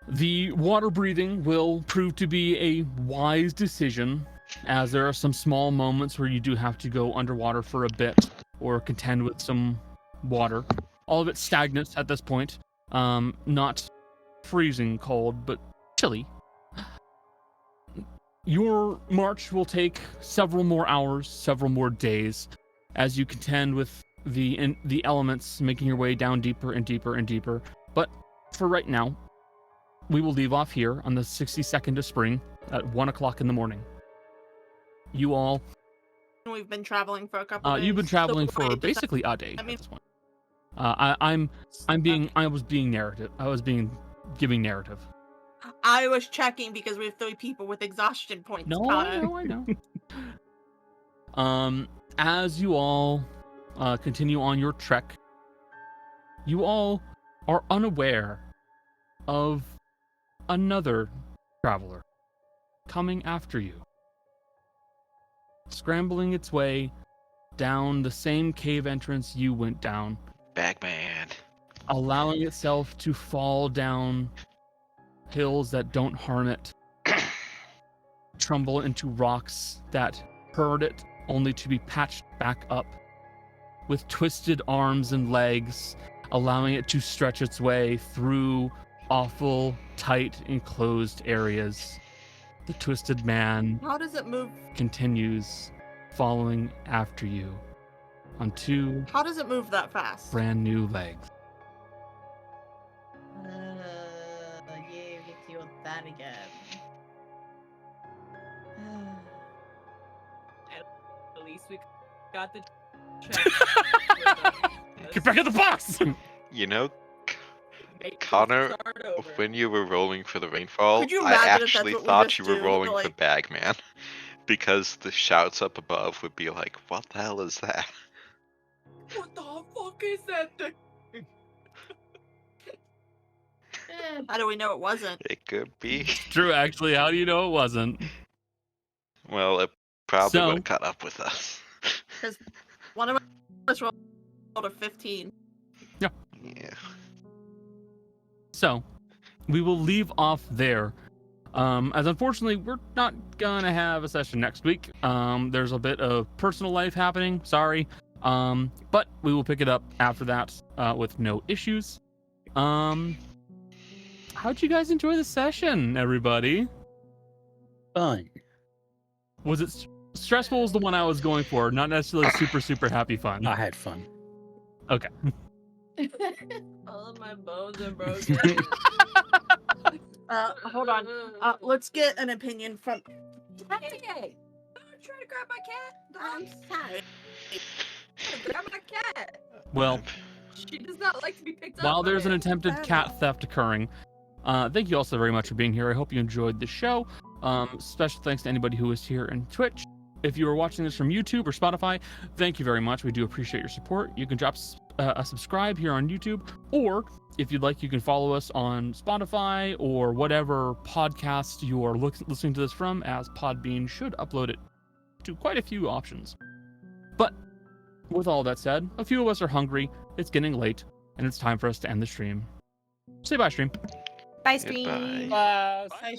S4: The water breathing will prove to be a wise decision, as there are some small moments where you do have to go underwater for a bit or contend with some water. All of it stagnant at this point, not freezing cold, but chilly. Your march will take several more hours, several more days, as you contend with the elements, making your way down deeper and deeper and deeper. But for right now, we will leave off here on the 62nd of spring at 1 o'clock in the morning. You all,
S2: We've been traveling for a couple days.
S4: you've been traveling
S2: So
S4: for
S2: wait,
S4: basically a day
S2: I
S4: at
S2: mean-
S4: this point. I was being narrative. I was giving narrative.
S2: I was checking because we have 3 people with exhaustion points.
S4: No,
S2: Connor.
S4: I know. As you all continue on your trek, you all are unaware of another traveler coming after you, scrambling its way down the same cave entrance you went down,
S7: Bagman.
S4: allowing itself to fall down hills that don't harm it, trumble into rocks that hurt it, only to be patched back up, with twisted arms and legs, allowing it to stretch its way through awful, tight, enclosed areas. The twisted man
S2: How does it move?
S4: continues following after you on 2
S2: How does it move that fast?
S4: brand new legs.
S3: Yeah, get you on that again.
S5: At least we got the
S4: Get back in the box!
S7: You know,
S5: Make this
S7: Connor,
S5: start over.
S7: when you were rolling for the rainfall,
S2: Could you
S7: I
S2: imagine if that's
S7: actually
S2: what we
S7: thought
S2: just
S7: you were
S2: do,
S7: rolling for
S2: like-
S7: Bagman. Because the shouts up above would be like, what the hell is that?
S5: What the fuck is that thing?
S2: How do we know it wasn't?
S7: It could be.
S4: True, actually. How do you know it wasn't?
S7: Well, it probably
S4: So-
S7: would have caught up with us.
S2: Because one of us rolled a 15.
S7: Yeah.
S4: So, we will leave off there. As unfortunately, we're not gonna have a session next week. There's a bit of personal life happening. Sorry. But we will pick it up after that with no issues. How'd you guys enjoy the session, everybody?
S1: Fun.
S4: Was it stressful? Was the one I was going for, not necessarily super happy fun.
S1: I had fun.
S4: Okay.
S5: All of my bones are broken.
S2: Hold on. Let's get an opinion from.
S5: Hey, don't try to grab my cat.
S2: I'm sorry.
S5: Grab my cat.
S4: Well,
S5: She does not like to be picked up.
S4: while
S5: by
S4: there's an
S5: it.
S4: attempted cat theft occurring, thank you all so very much for being here. I hope you enjoyed the show. Special thanks to anybody who is here in Twitch. If you are watching this from YouTube or Spotify, thank you very much. We do appreciate your support. You can drop a subscribe here on YouTube, or if you'd like, you can follow us on Spotify or whatever podcast you are listening to this from, as Podbean should upload it to quite a few options. But with all that said, a few of us are hungry, it's getting late, and it's time for us to end the stream. Say bye, stream.
S6: Bye, stream.
S7: Goodbye.
S1: Bye.